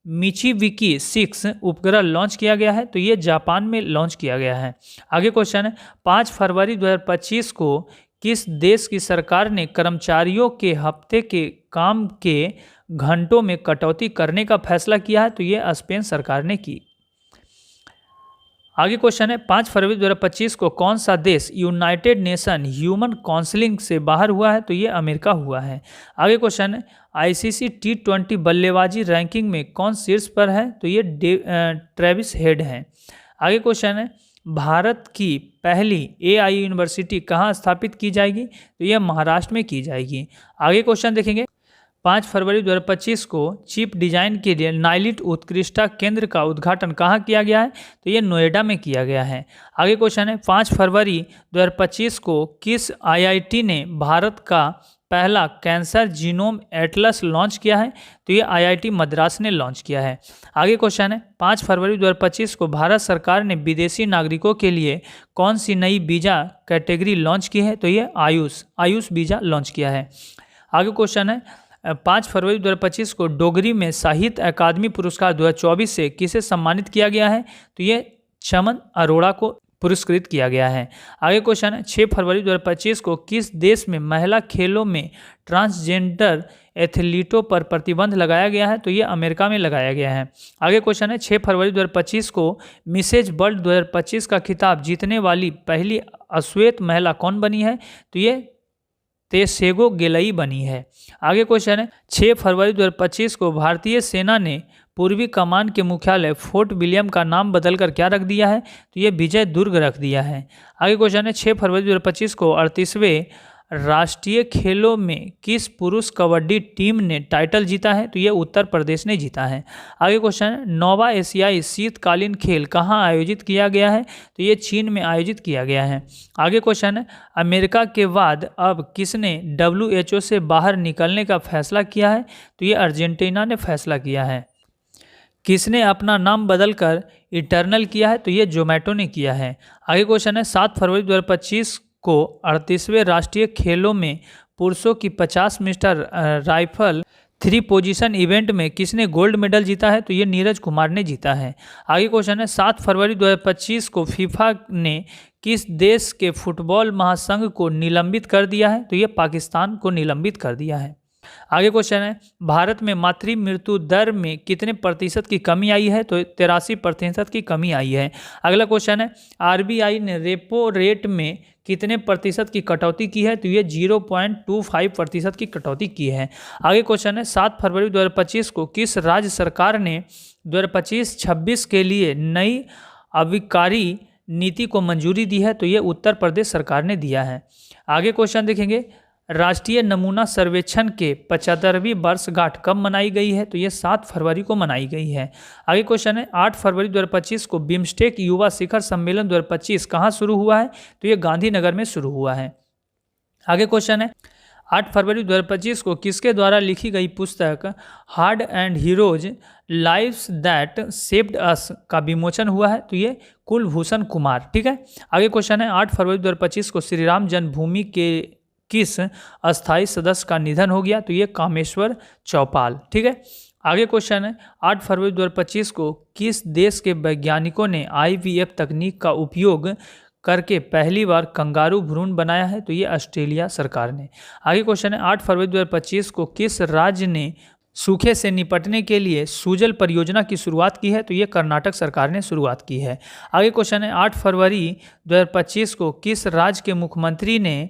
मिचिबिकी 6 उपग्रह लॉन्च किया गया है? तो ये जापान में लॉन्च किया गया है। आगे क्वेश्चन है 5 फरवरी 2025 को किस देश की सरकार ने कर्मचारियों के हफ्ते के काम के घंटों में कटौती करने का फैसला किया है? तो ये स्पेन सरकार ने की। आगे क्वेश्चन है 5 फरवरी 2025 को कौन सा देश यूनाइटेड नेशन ह्यूमन काउंसिलिंग से बाहर हुआ है? तो ये अमेरिका हुआ है। आगे क्वेश्चन है ICC T20 बल्लेबाजी रैंकिंग में कौन शीर्ष पर है? तो ये ट्रेविस हेड हैं। आगे क्वेश्चन है भारत की पहली AI यूनिवर्सिटी कहाँ स्थापित की जाएगी? तो ये महाराष्ट्र में की जाएगी। आगे क्वेश्चन देखेंगे 5 फरवरी 2025 को चिप डिजाइन के लिए नाइलिट उत्कृष्टता केंद्र का उद्घाटन कहाँ किया गया है? तो ये नोएडा में किया गया है। आगे क्वेश्चन है 5 फरवरी 2025 को किस IIT ने भारत का पहला कैंसर जीनोम एटलस लॉन्च किया है? तो ये IIT मद्रास ने लॉन्च किया है। आगे क्वेश्चन है 5 फरवरी 2025 को भारत सरकार ने विदेशी नागरिकों के लिए कौन सी नई वीज़ा कैटेगरी लॉन्च की है? तो ये आयुष वीज़ा लॉन्च किया है। आगे क्वेश्चन है 5 फरवरी 2025 को डोगरी में साहित्य अकादमी पुरस्कार 2024 से किसे सम्मानित किया गया है? तो ये चमन अरोड़ा को पुरस्कृत किया गया है। आगे क्वेश्चन है 6 फरवरी 2025 को किस देश में महिला खेलों में ट्रांसजेंडर एथलीटों पर प्रतिबंध लगाया गया है? तो ये अमेरिका में लगाया गया है। आगे क्वेश्चन है 6 फरवरी 2025 को मिसेज वर्ल्ड 2025 का खिताब जीतने वाली पहली अश्वेत महिला कौन बनी है? तो ये तेसेगो गेलई बनी है। आगे क्वेश्चन है 6 फरवरी 2025 को भारतीय सेना ने पूर्वी कमान के मुख्यालय फोर्ट विलियम का नाम बदलकर क्या रख दिया है? तो ये विजय दुर्ग रख दिया है। आगे क्वेश्चन है 6 फरवरी 2025 को 38वें राष्ट्रीय खेलों में किस पुरुष कबड्डी टीम ने टाइटल जीता है? तो ये उत्तर प्रदेश ने जीता है। आगे क्वेश्चन है 9वां एशियाई शीतकालीन खेल कहाँ आयोजित किया गया है? तो ये चीन में आयोजित किया गया है। आगे क्वेश्चन है अमेरिका के बाद अब किसने WHO से बाहर निकलने का फैसला किया है? तो ये अर्जेंटीना ने फैसला किया है। किसने अपना नाम बदलकर इटर्नल किया है? तो ये जोमेटो ने किया है। आगे क्वेश्चन है 7 फरवरी 2025 को 38वें राष्ट्रीय खेलों में पुरुषों की 50 मीटर राइफल 3 पोजीशन इवेंट में किसने गोल्ड मेडल जीता है? तो ये नीरज कुमार ने जीता है। आगे क्वेश्चन है 7 फरवरी 2025 को फीफा ने किस देश के फुटबॉल महासंघ को निलंबित कर दिया है? तो ये पाकिस्तान को निलंबित कर दिया है। आगे क्वेश्चन है भारत में मातृ मृत्यु दर में कितने प्रतिशत की कमी आई है? तो 83% की कमी आई है। अगला क्वेश्चन है आरबीआई ने रेपो रेट में कितने प्रतिशत की कटौती की है? तो ये 0.25% की कटौती की है। आगे क्वेश्चन है 7 फरवरी 2025 को किस राज्य सरकार ने 2025-26 के लिए नई आबकारी नीति को मंजूरी दी है? तो ये उत्तर प्रदेश सरकार ने दिया है। आगे क्वेश्चन देखेंगे राष्ट्रीय नमूना सर्वेक्षण के 75वीं वर्षगांठ कब मनाई गई है? तो ये 7 फरवरी को मनाई गई है। आगे क्वेश्चन है 8 फरवरी 2025 को बिम्स्टेक युवा शिखर सम्मेलन 2025 कहाँ शुरू हुआ है? तो ये गांधीनगर में शुरू हुआ है। आगे क्वेश्चन है 8 फरवरी 2025 को किसके द्वारा लिखी गई पुस्तक hard and heroes lives that shaped us का विमोचन हुआ है? तो ये कुलभूषण कुमार। ठीक है। आगे क्वेश्चन है 8 फरवरी 2025 को श्री राम जन्मभूमि के किस अस्थायी सदस्य का निधन हो गया? तो ये कामेश्वर चौपाल। ठीक है। आगे क्वेश्चन है 8 फरवरी 2025 को किस देश के वैज्ञानिकों ने IVF तकनीक का उपयोग करके पहली बार कंगारू भ्रूण बनाया है? तो ये ऑस्ट्रेलिया सरकार ने। आगे क्वेश्चन है 8 फरवरी 2025 को किस राज्य ने सूखे से निपटने के लिए सूजल परियोजना की शुरुआत की है? तो ये कर्नाटक सरकार ने शुरुआत की है। आगे क्वेश्चन है 8 फरवरी 2025 को किस राज्य के मुख्यमंत्री ने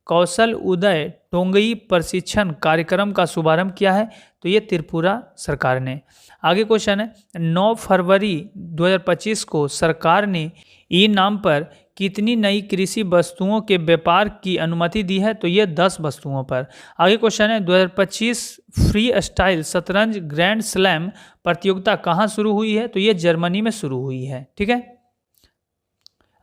कौशल उदय टोंगई प्रशिक्षण कार्यक्रम का शुभारंभ किया है? तो ये त्रिपुरा सरकार ने। आगे क्वेश्चन है 9 फरवरी 2025 को सरकार ने ई नाम पर कितनी नई कृषि वस्तुओं के व्यापार की अनुमति दी है? तो ये 10 वस्तुओं पर। आगे क्वेश्चन है 2025 फ्री स्टाइल शतरंज ग्रैंड स्लैम प्रतियोगिता कहाँ शुरू हुई है? तो ये जर्मनी में शुरू हुई है। ठीक है।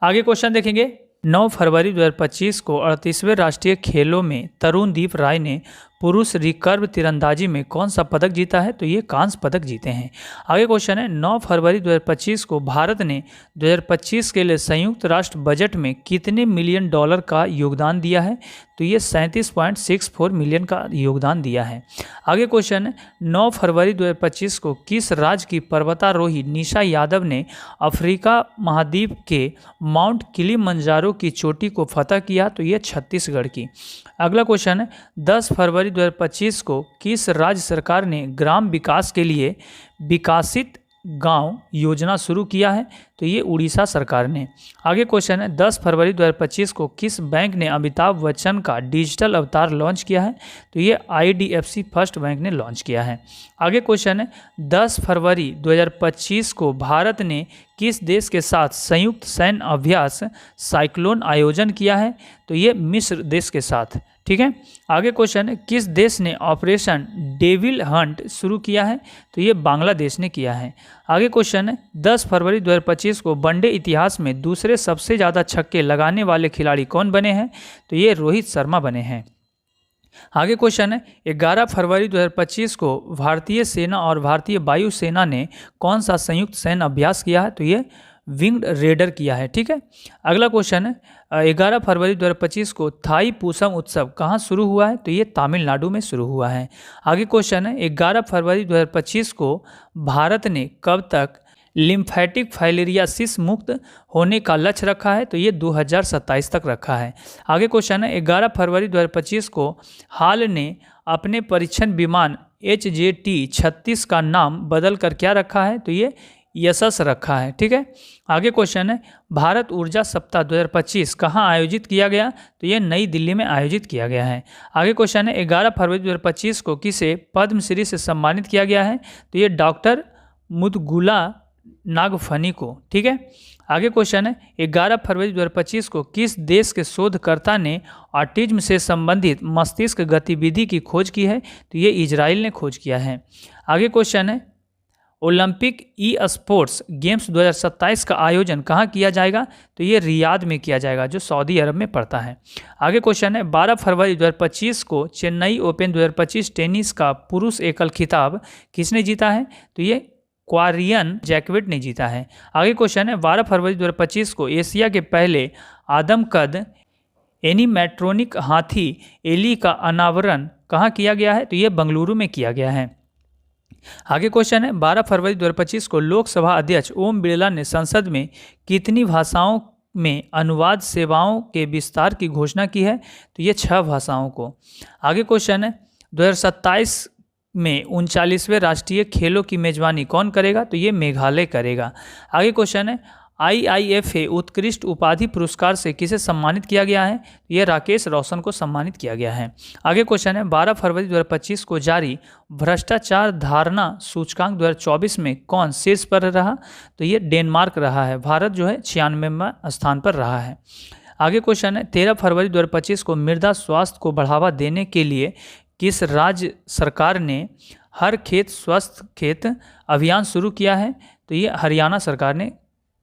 आगे क्वेश्चन देखेंगे 9 फरवरी 2025 को 38वें राष्ट्रीय खेलों में तरुणदीप राय ने पुरुष रिकर्व तीरंदाजी में कौन सा पदक जीता है? तो ये कांस्य पदक जीते हैं। आगे क्वेश्चन है 9 फरवरी 2025 को भारत ने 2025 के लिए संयुक्त राष्ट्र बजट में कितने मिलियन डॉलर का योगदान दिया है? तो ये 37.64 मिलियन का योगदान दिया है। आगे क्वेश्चन है 9 फरवरी 2025 को किस राज्य की पर्वतारोही निशा यादव ने अफ्रीका महाद्वीप के माउंट किलिमंजारो की चोटी को फतह किया? तो ये छत्तीसगढ़ की। अगला क्वेश्चन है 10 फरवरी 2025 को किस राज्य सरकार ने ग्राम विकास के लिए विकासित गांव योजना शुरू किया है? तो ये उड़ीसा सरकार ने। आगे क्वेश्चन है 10 फरवरी 2025 को किस बैंक ने अमिताभ बच्चन का डिजिटल अवतार लॉन्च किया है? तो ये IDFC फर्स्ट बैंक ने लॉन्च किया है। आगे क्वेश्चन है 10 फरवरी 2025 को भारत ने किस देश के साथ संयुक्त सैन्य अभ्यास साइक्लोन आयोजन किया है? तो ये मिस्र देश के साथ। ठीक है। आगे क्वेश्चन है किस देश ने ऑपरेशन डेविल हंट शुरू किया है? तो ये बांग्लादेश ने किया है। आगे क्वेश्चन है 10 फरवरी 2025 को वनडे इतिहास में दूसरे सबसे ज़्यादा छक्के लगाने वाले खिलाड़ी कौन बने हैं? तो ये रोहित शर्मा बने हैं। आगे क्वेश्चन है 11 फरवरी 2025 को भारतीय सेना और भारतीय वायुसेना ने कौन सा संयुक्त सैन्य अभ्यास किया है? तो ये विंग्ड रेडर किया है। ठीक है। अगला क्वेश्चन है 11 फरवरी 2025 को थाई पूसम उत्सव कहाँ शुरू हुआ है? तो ये तमिलनाडु में शुरू हुआ है। आगे क्वेश्चन है 11 फरवरी 2025 को भारत ने कब तक लिम्फेटिक फाइलेरियासिस मुक्त होने का लक्ष्य रखा है? तो ये 2027 तक रखा है। आगे क्वेश्चन है 11 फरवरी 2025 को हाल ने अपने परीक्षण विमान HJT-36 का नाम बदल कर क्या रखा है? तो ये यशस रखा है। ठीक है। आगे क्वेश्चन है भारत ऊर्जा सप्ताह 2025 कहाँ आयोजित किया गया? तो ये नई दिल्ली में आयोजित किया गया है। आगे क्वेश्चन है 11 फरवरी 2025 को किसे पद्मश्री से सम्मानित किया गया है? तो ये डॉक्टर मुदगुला नागफनी को। ठीक है। आगे क्वेश्चन है 11 फरवरी 2025 को किस देश के शोधकर्ता ने ऑटिज्म से संबंधित मस्तिष्क गतिविधि की खोज की है? तो ये इजराइल ने खोज किया है। आगे क्वेश्चन है ओलंपिक ई स्पोर्ट्स गेम्स 2027 का आयोजन कहाँ किया जाएगा? तो ये रियाद में किया जाएगा जो सऊदी अरब में पड़ता है। आगे क्वेश्चन है 12 फरवरी 2025 को चेन्नई ओपन 2025 टेनिस का पुरुष एकल खिताब किसने जीता है? तो ये क्वारियन जैकविट ने जीता है। आगे क्वेश्चन है 12 फरवरी 2025 को एशिया के पहले आदमकद एनीमेट्रॉनिक हाथी एली का अनावरण कहाँ किया गया है? तो ये बेंगलुरु में किया गया है। आगे क्वेश्चन है 12 फरवरी 2025 को लोकसभा अध्यक्ष ओम बिरला ने संसद में कितनी भाषाओं में अनुवाद सेवाओं के विस्तार की घोषणा की है? तो ये 6 भाषाओं को। आगे क्वेश्चन है 2027 में 39वें राष्ट्रीय खेलों की मेजबानी कौन करेगा? तो ये मेघालय करेगा। आगे क्वेश्चन है IIFA उत्कृष्ट उपाधि पुरस्कार से किसे सम्मानित किया गया है? ये राकेश रोशन को सम्मानित किया गया है। आगे क्वेश्चन है 12 फरवरी 2025 को जारी भ्रष्टाचार धारणा सूचकांक 2024 में कौन शीर्ष पर रहा? तो ये डेनमार्क रहा है। भारत जो है 96वें स्थान पर रहा है। आगे क्वेश्चन है 13 फरवरी 2025 को मृदा स्वास्थ्य को बढ़ावा देने के लिए किस राज्य सरकार ने हर खेत स्वस्थ खेत अभियान शुरू किया है? तो ये हरियाणा सरकार ने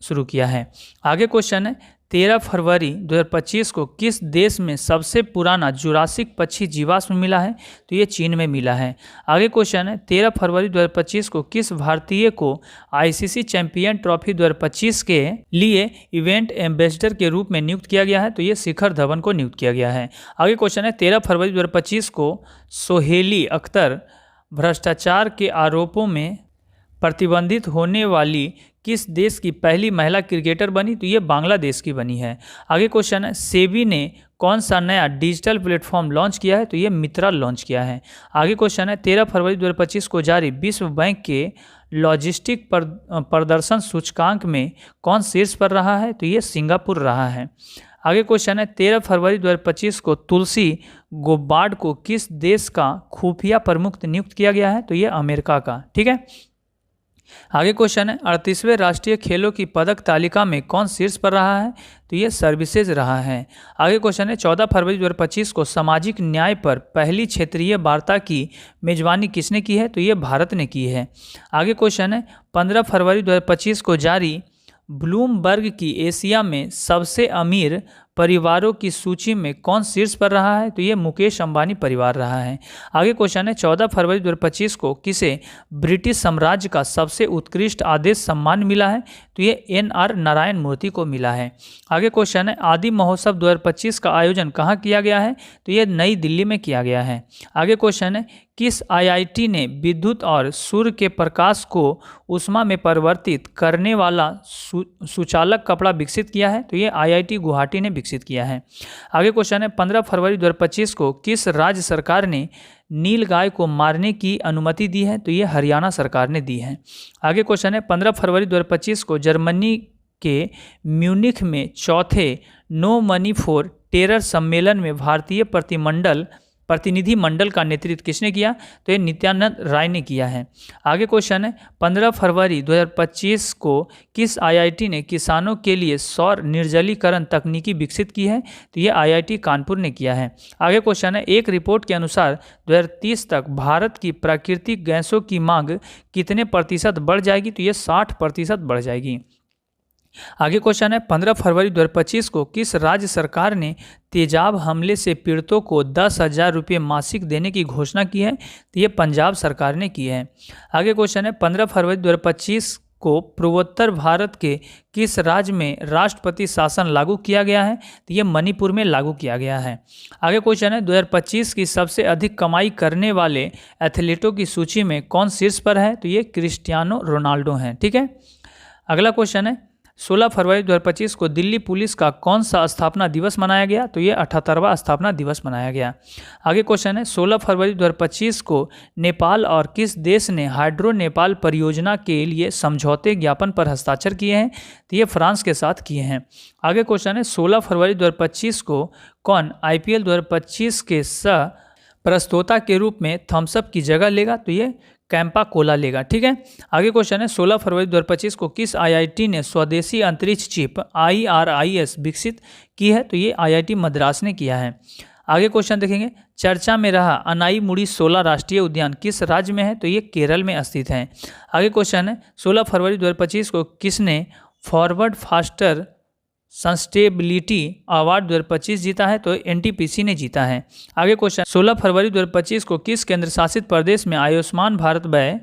शुरू किया है। आगे क्वेश्चन है 13 फरवरी 2025 को किस देश में सबसे पुराना जुरासिक पक्षी जीवाश्म मिला है? तो ये चीन में मिला है। आगे क्वेश्चन है 13 फरवरी 2025 को किस भारतीय को ICC चैंपियन ट्रॉफी 2025 के लिए इवेंट एम्बेसडर के रूप में नियुक्त किया गया है? तो ये शिखर धवन को नियुक्त किया गया है। आगे क्वेश्चन है 13 फरवरी 2025 को सोहेली अख्तर भ्रष्टाचार के आरोपों में प्रतिबंधित होने वाली किस देश की पहली महिला क्रिकेटर बनी? तो ये बांग्लादेश की बनी है। आगे क्वेश्चन है सेबी ने कौन सा नया डिजिटल प्लेटफॉर्म लॉन्च किया है? तो ये मित्रा लॉन्च किया है। आगे क्वेश्चन है 13 फरवरी 2025 को जारी विश्व बैंक के लॉजिस्टिक प्रदर्शन सूचकांक में कौन शीर्ष पर रहा है? तो ये सिंगापुर रहा है। आगे क्वेश्चन है 13 फरवरी 2025 को तुलसी गोबार्ड को किस देश का खुफिया प्रमुख नियुक्त किया गया है? तो ये अमेरिका का। ठीक है। आगे क्वेश्चन है 38वें राष्ट्रीय खेलों की पदक तालिका में कौन शीर्ष पर रहा है? तो ये सर्विसेज रहा है। आगे क्वेश्चन है 14 फरवरी 2025 को सामाजिक न्याय पर पहली क्षेत्रीय वार्ता की मेजबानी किसने की है? तो ये भारत ने की है। आगे क्वेश्चन है 15 फरवरी 2025 को जारी ब्लूमबर्ग की एशिया में सबसे अमीर परिवारों की सूची में कौन शीर्ष पर रहा है? तो ये मुकेश अंबानी परिवार रहा है। आगे क्वेश्चन है 14 फरवरी 2025 को किसे ब्रिटिश साम्राज्य का सबसे उत्कृष्ट आदेश सम्मान मिला है? तो ये NR नारायण मूर्ति को मिला है। आगे क्वेश्चन है आदि महोत्सव 2025 का आयोजन कहाँ किया गया है? तो ये नई दिल्ली में किया गया है। आगे क्वेश्चन है किस IIT ने विद्युत और सूर्य के प्रकाश को ऊष्मा में परिवर्तित करने वाला सुचालक कपड़ा विकसित किया है? तो ये IIT गुवाहाटी ने विकसित किया है। आगे क्वेश्चन है 15 फरवरी 2025 को किस राज्य सरकार ने नीलगाय को मारने की अनुमति दी है? तो ये हरियाणा सरकार ने दी है। आगे क्वेश्चन है 15 फरवरी 2025 को जर्मनी के म्यूनिख में चौथे नो मनी फॉर टेरर सम्मेलन में भारतीय प्रतिनिधि मंडल का नेतृत्व किसने किया? तो ये नित्यानंद राय ने किया है। आगे क्वेश्चन है 15 फरवरी 2025 को किस IIT ने किसानों के लिए सौर निर्जलीकरण तकनीकी विकसित की है? तो ये IIT कानपुर ने किया है। आगे क्वेश्चन है एक रिपोर्ट के अनुसार 2030 तक भारत की प्राकृतिक गैसों की मांग कितने प्रतिशत बढ़ जाएगी? तो ये 60% बढ़ जाएगी। आगे क्वेश्चन है 15 फरवरी 2025 को किस राज्य सरकार ने तेजाब हमले से पीड़ितों को 10,000 रुपये मासिक देने की घोषणा की है? तो ये पंजाब सरकार ने की है। आगे क्वेश्चन है 15 फरवरी 2025 को पूर्वोत्तर भारत के किस राज्य में राष्ट्रपति शासन लागू किया गया है? तो ये मणिपुर में लागू किया गया है। आगे क्वेश्चन है 2025 की सबसे अधिक कमाई करने वाले एथलीटों की सूची में कौन शीर्ष पर है? तो ये क्रिस्टियानो रोनाल्डो हैं। ठीक है। अगला क्वेश्चन है 16 फरवरी 2025 को दिल्ली पुलिस का कौन सा स्थापना दिवस मनाया गया? तो ये 78वां स्थापना दिवस मनाया गया। आगे क्वेश्चन है 16 फरवरी 2025 को नेपाल और किस देश ने हाइड्रो नेपाल परियोजना के लिए समझौते ज्ञापन पर हस्ताक्षर किए हैं? तो ये फ्रांस के साथ किए हैं। आगे क्वेश्चन है 16 फरवरी 2025 को कौन IPL 2025 के सह प्रस्तोता के रूप में थम्सअप की जगह लेगा? तो ये कैंपा कोला लेगा। ठीक है। आगे क्वेश्चन है 16 फरवरी 2025 को किस IIT ने स्वदेशी अंतरिक्ष चिप IRIS विकसित की है? तो ये IIT मद्रास ने किया है। आगे क्वेश्चन देखेंगे चर्चा में रहा अनाईमुड़ी 16 राष्ट्रीय उद्यान किस राज्य में है? तो ये केरल में स्थित है। आगे क्वेश्चन है 16 फरवरी 2025 को किसने फॉरवर्ड फास्टर सस्टेबिलिटी अवार्ड 2025 जीता है? तो NTPC ने जीता है। आगे क्वेश्चन 16 फरवरी 2025 को किस केंद्र शासित प्रदेश में आयुष्मान भारत व्यय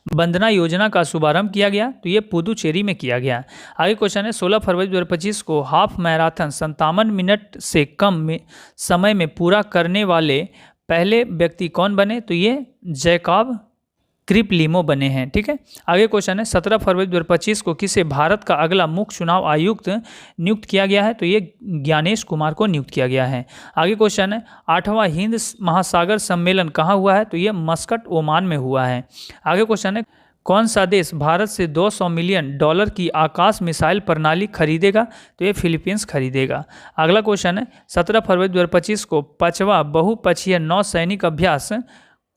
वंदना योजना का शुभारंभ किया गया? तो ये पुदुचेरी में किया गया। आगे क्वेश्चन है 16 फरवरी 2025 को हाफ मैराथन 57 मिनट से कम में समय में पूरा करने वाले पहले व्यक्ति कौन बने? तो ये जैकब क्रिपलिनो बने हैं। ठीक है। आगे क्वेश्चन है 17 फरवरी 2025 को किसे भारत का अगला मुख्य चुनाव आयुक्त नियुक्त किया गया है? तो ये ज्ञानेश कुमार को नियुक्त किया गया है। आगे क्वेश्चन है 8वां हिंद महासागर सम्मेलन कहाँ हुआ है? तो ये मस्कट ओमान में हुआ है। आगे क्वेश्चन है कौन सा देश भारत से $200 मिलियन की आकाश मिसाइल प्रणाली खरीदेगा? तो ये फिलीपींस खरीदेगा। अगला क्वेश्चन है 17 फरवरी 2025 को 5वां बहुपक्षीय नौसैनिक अभ्यास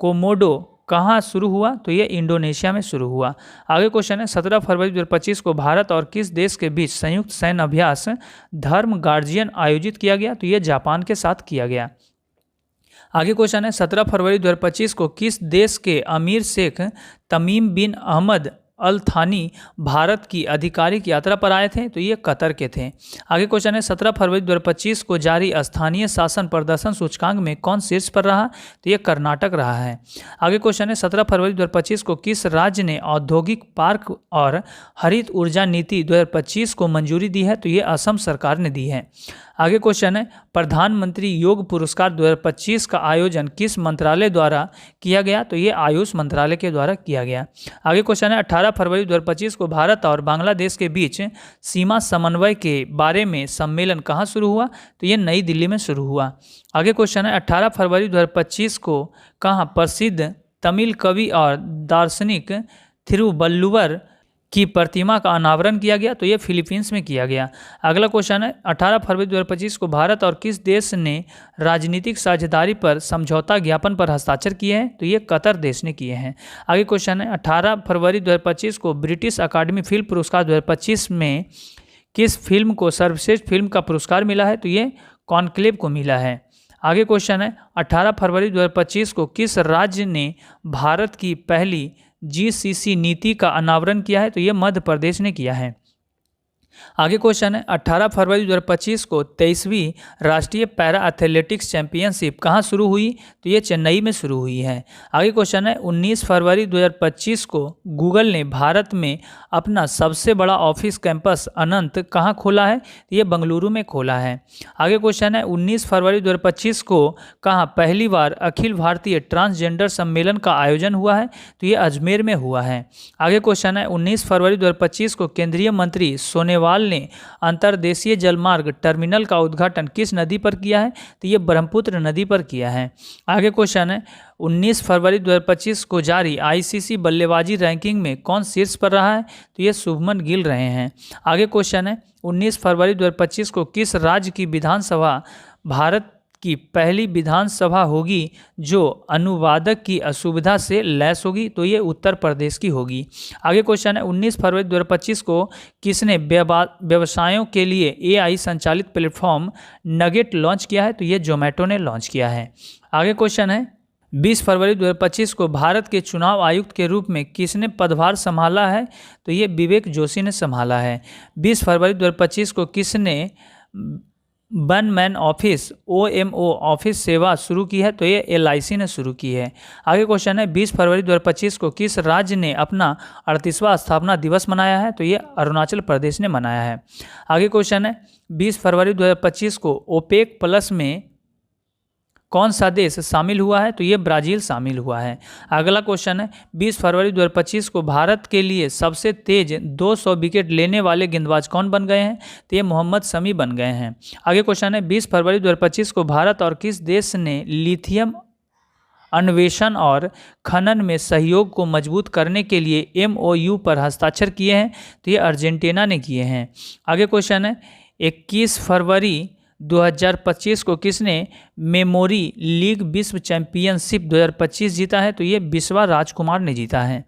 कोमोडो कहाँ शुरू हुआ? तो ये इंडोनेशिया में शुरू हुआ। आगे क्वेश्चन है 17 फरवरी 2025 को भारत और किस देश के बीच संयुक्त सैन्य अभ्यास धर्म गार्जियन आयोजित किया गया? तो ये जापान के साथ किया गया। आगे क्वेश्चन है 17 फरवरी 2025 को किस देश के अमीर शेख तमीम बिन अहमद अल थानी भारत की आधिकारिक यात्रा पर आए थे? तो ये कतर के थे। आगे क्वेश्चन है 17 फरवरी 2025 को जारी स्थानीय शासन प्रदर्शन सूचकांक में कौन शीर्ष पर रहा? तो ये कर्नाटक रहा है। आगे क्वेश्चन है 17 फरवरी 2025 को किस राज्य ने औद्योगिक पार्क और हरित ऊर्जा नीति 2025 को मंजूरी दी है? तो ये असम सरकार ने दी है। आगे क्वेश्चन है प्रधानमंत्री योग पुरस्कार 2025 का आयोजन किस मंत्रालय द्वारा किया गया? तो ये आयुष मंत्रालय के द्वारा किया गया। आगे क्वेश्चन है 18 फरवरी 2025 को भारत और बांग्लादेश के बीच सीमा समन्वय के बारे में सम्मेलन कहाँ शुरू हुआ? तो ये नई दिल्ली में शुरू हुआ। आगे क्वेश्चन है 18 फरवरी 2025 को कहाँ प्रसिद्ध तमिल कवि और दार्शनिक थिरुवल्लुवर की प्रतिमा का अनावरण किया गया? तो ये फिलीपींस में किया गया। अगला क्वेश्चन है 18 फरवरी 2025 को भारत और किस देश ने राजनीतिक साझेदारी पर समझौता ज्ञापन पर हस्ताक्षर किए हैं? तो ये कतर देश ने किए हैं। आगे क्वेश्चन है 18 फरवरी 2025 को ब्रिटिश अकादमी फिल्म पुरस्कार 2025 में किस फिल्म को सर्वश्रेष्ठ फिल्म का पुरस्कार मिला है? तो ये कॉन्क्लेव को मिला है। आगे क्वेश्चन है 18 फरवरी 2025 को किस राज्य ने भारत की पहली GCC नीति का अनावरण किया है? तो ये मध्य प्रदेश ने किया है। आगे क्वेश्चन है 18 फरवरी 2025 को 23वीं राष्ट्रीय पैरा एथलेटिक्स चैंपियनशिप कहाँ शुरू हुई? तो ये चेन्नई में शुरू हुई है। आगे क्वेश्चन है 19 फरवरी 2025 को गूगल ने भारत में अपना सबसे बड़ा ऑफिस कैंपस अनंत कहाँ खोला है? तो ये बेंगलुरु में खोला है। आगे क्वेश्चन है 19 फरवरी 2025 को कहाँ पहली बार अखिल भारतीय ट्रांसजेंडर सम्मेलन का आयोजन हुआ है? तो ये अजमेर में हुआ है। आगे क्वेश्चन है 19 फरवरी 2025 को केंद्रीय मंत्री सोनेवाल ने अंतर्देशीय जलमार्ग टर्मिनल का उद्घाटन किस नदी पर किया है? तो ये ब्रह्मपुत्र नदी पर किया है। आगे क्वेश्चन है 19 फरवरी 2025 को जारी ICC बल्लेबाजी रैंकिंग में कौन शीर्ष पर रहा है? तो ये शुभमन गिल रहे हैं। आगे क्वेश्चन है 19 फरवरी 2025 को किस राज्य की विधानसभा भारत की पहली विधानसभा होगी जो अनुवादक की असुविधा से लैस होगी? तो ये उत्तर प्रदेश की होगी। आगे क्वेश्चन है 19 फरवरी 2025 को किसने व्यवसायों के लिए AI संचालित प्लेटफॉर्म नगेट लॉन्च किया है? तो ये जोमेटो ने लॉन्च किया है। आगे क्वेश्चन है 20 फरवरी 2025 को भारत के चुनाव आयुक्त के रूप में किसने पदभार संभाला है? तो ये विवेक जोशी ने संभाला है। 20 फरवरी 2025 को किसने one man office OMO office सेवा शुरू की है? तो ये LIC ने शुरू की है। आगे क्वेश्चन है 20 फरवरी 2025 को किस राज्य ने अपना 38वां स्थापना दिवस मनाया है? तो ये अरुणाचल प्रदेश ने मनाया है। आगे क्वेश्चन है 20 फरवरी 2025 को OPEC प्लस में कौन सा देश शामिल हुआ है? तो ये ब्राज़ील शामिल हुआ है। अगला क्वेश्चन है 20 फरवरी 2025 को भारत के लिए सबसे तेज 200 विकेट लेने वाले गेंदबाज कौन बन गए हैं? तो ये मोहम्मद शमी बन गए हैं। आगे क्वेश्चन है 20 फरवरी 2025 को भारत और किस देश ने लिथियम अन्वेषण और खनन में सहयोग को मजबूत करने के लिए MOU पर हस्ताक्षर किए हैं? तो ये अर्जेंटीना ने किए हैं। आगे क्वेश्चन है 21 फरवरी 2025 को किसने मेमोरी लीग विश्व चैंपियनशिप 2025 जीता है? तो ये बिस्वा राजकुमार ने जीता है।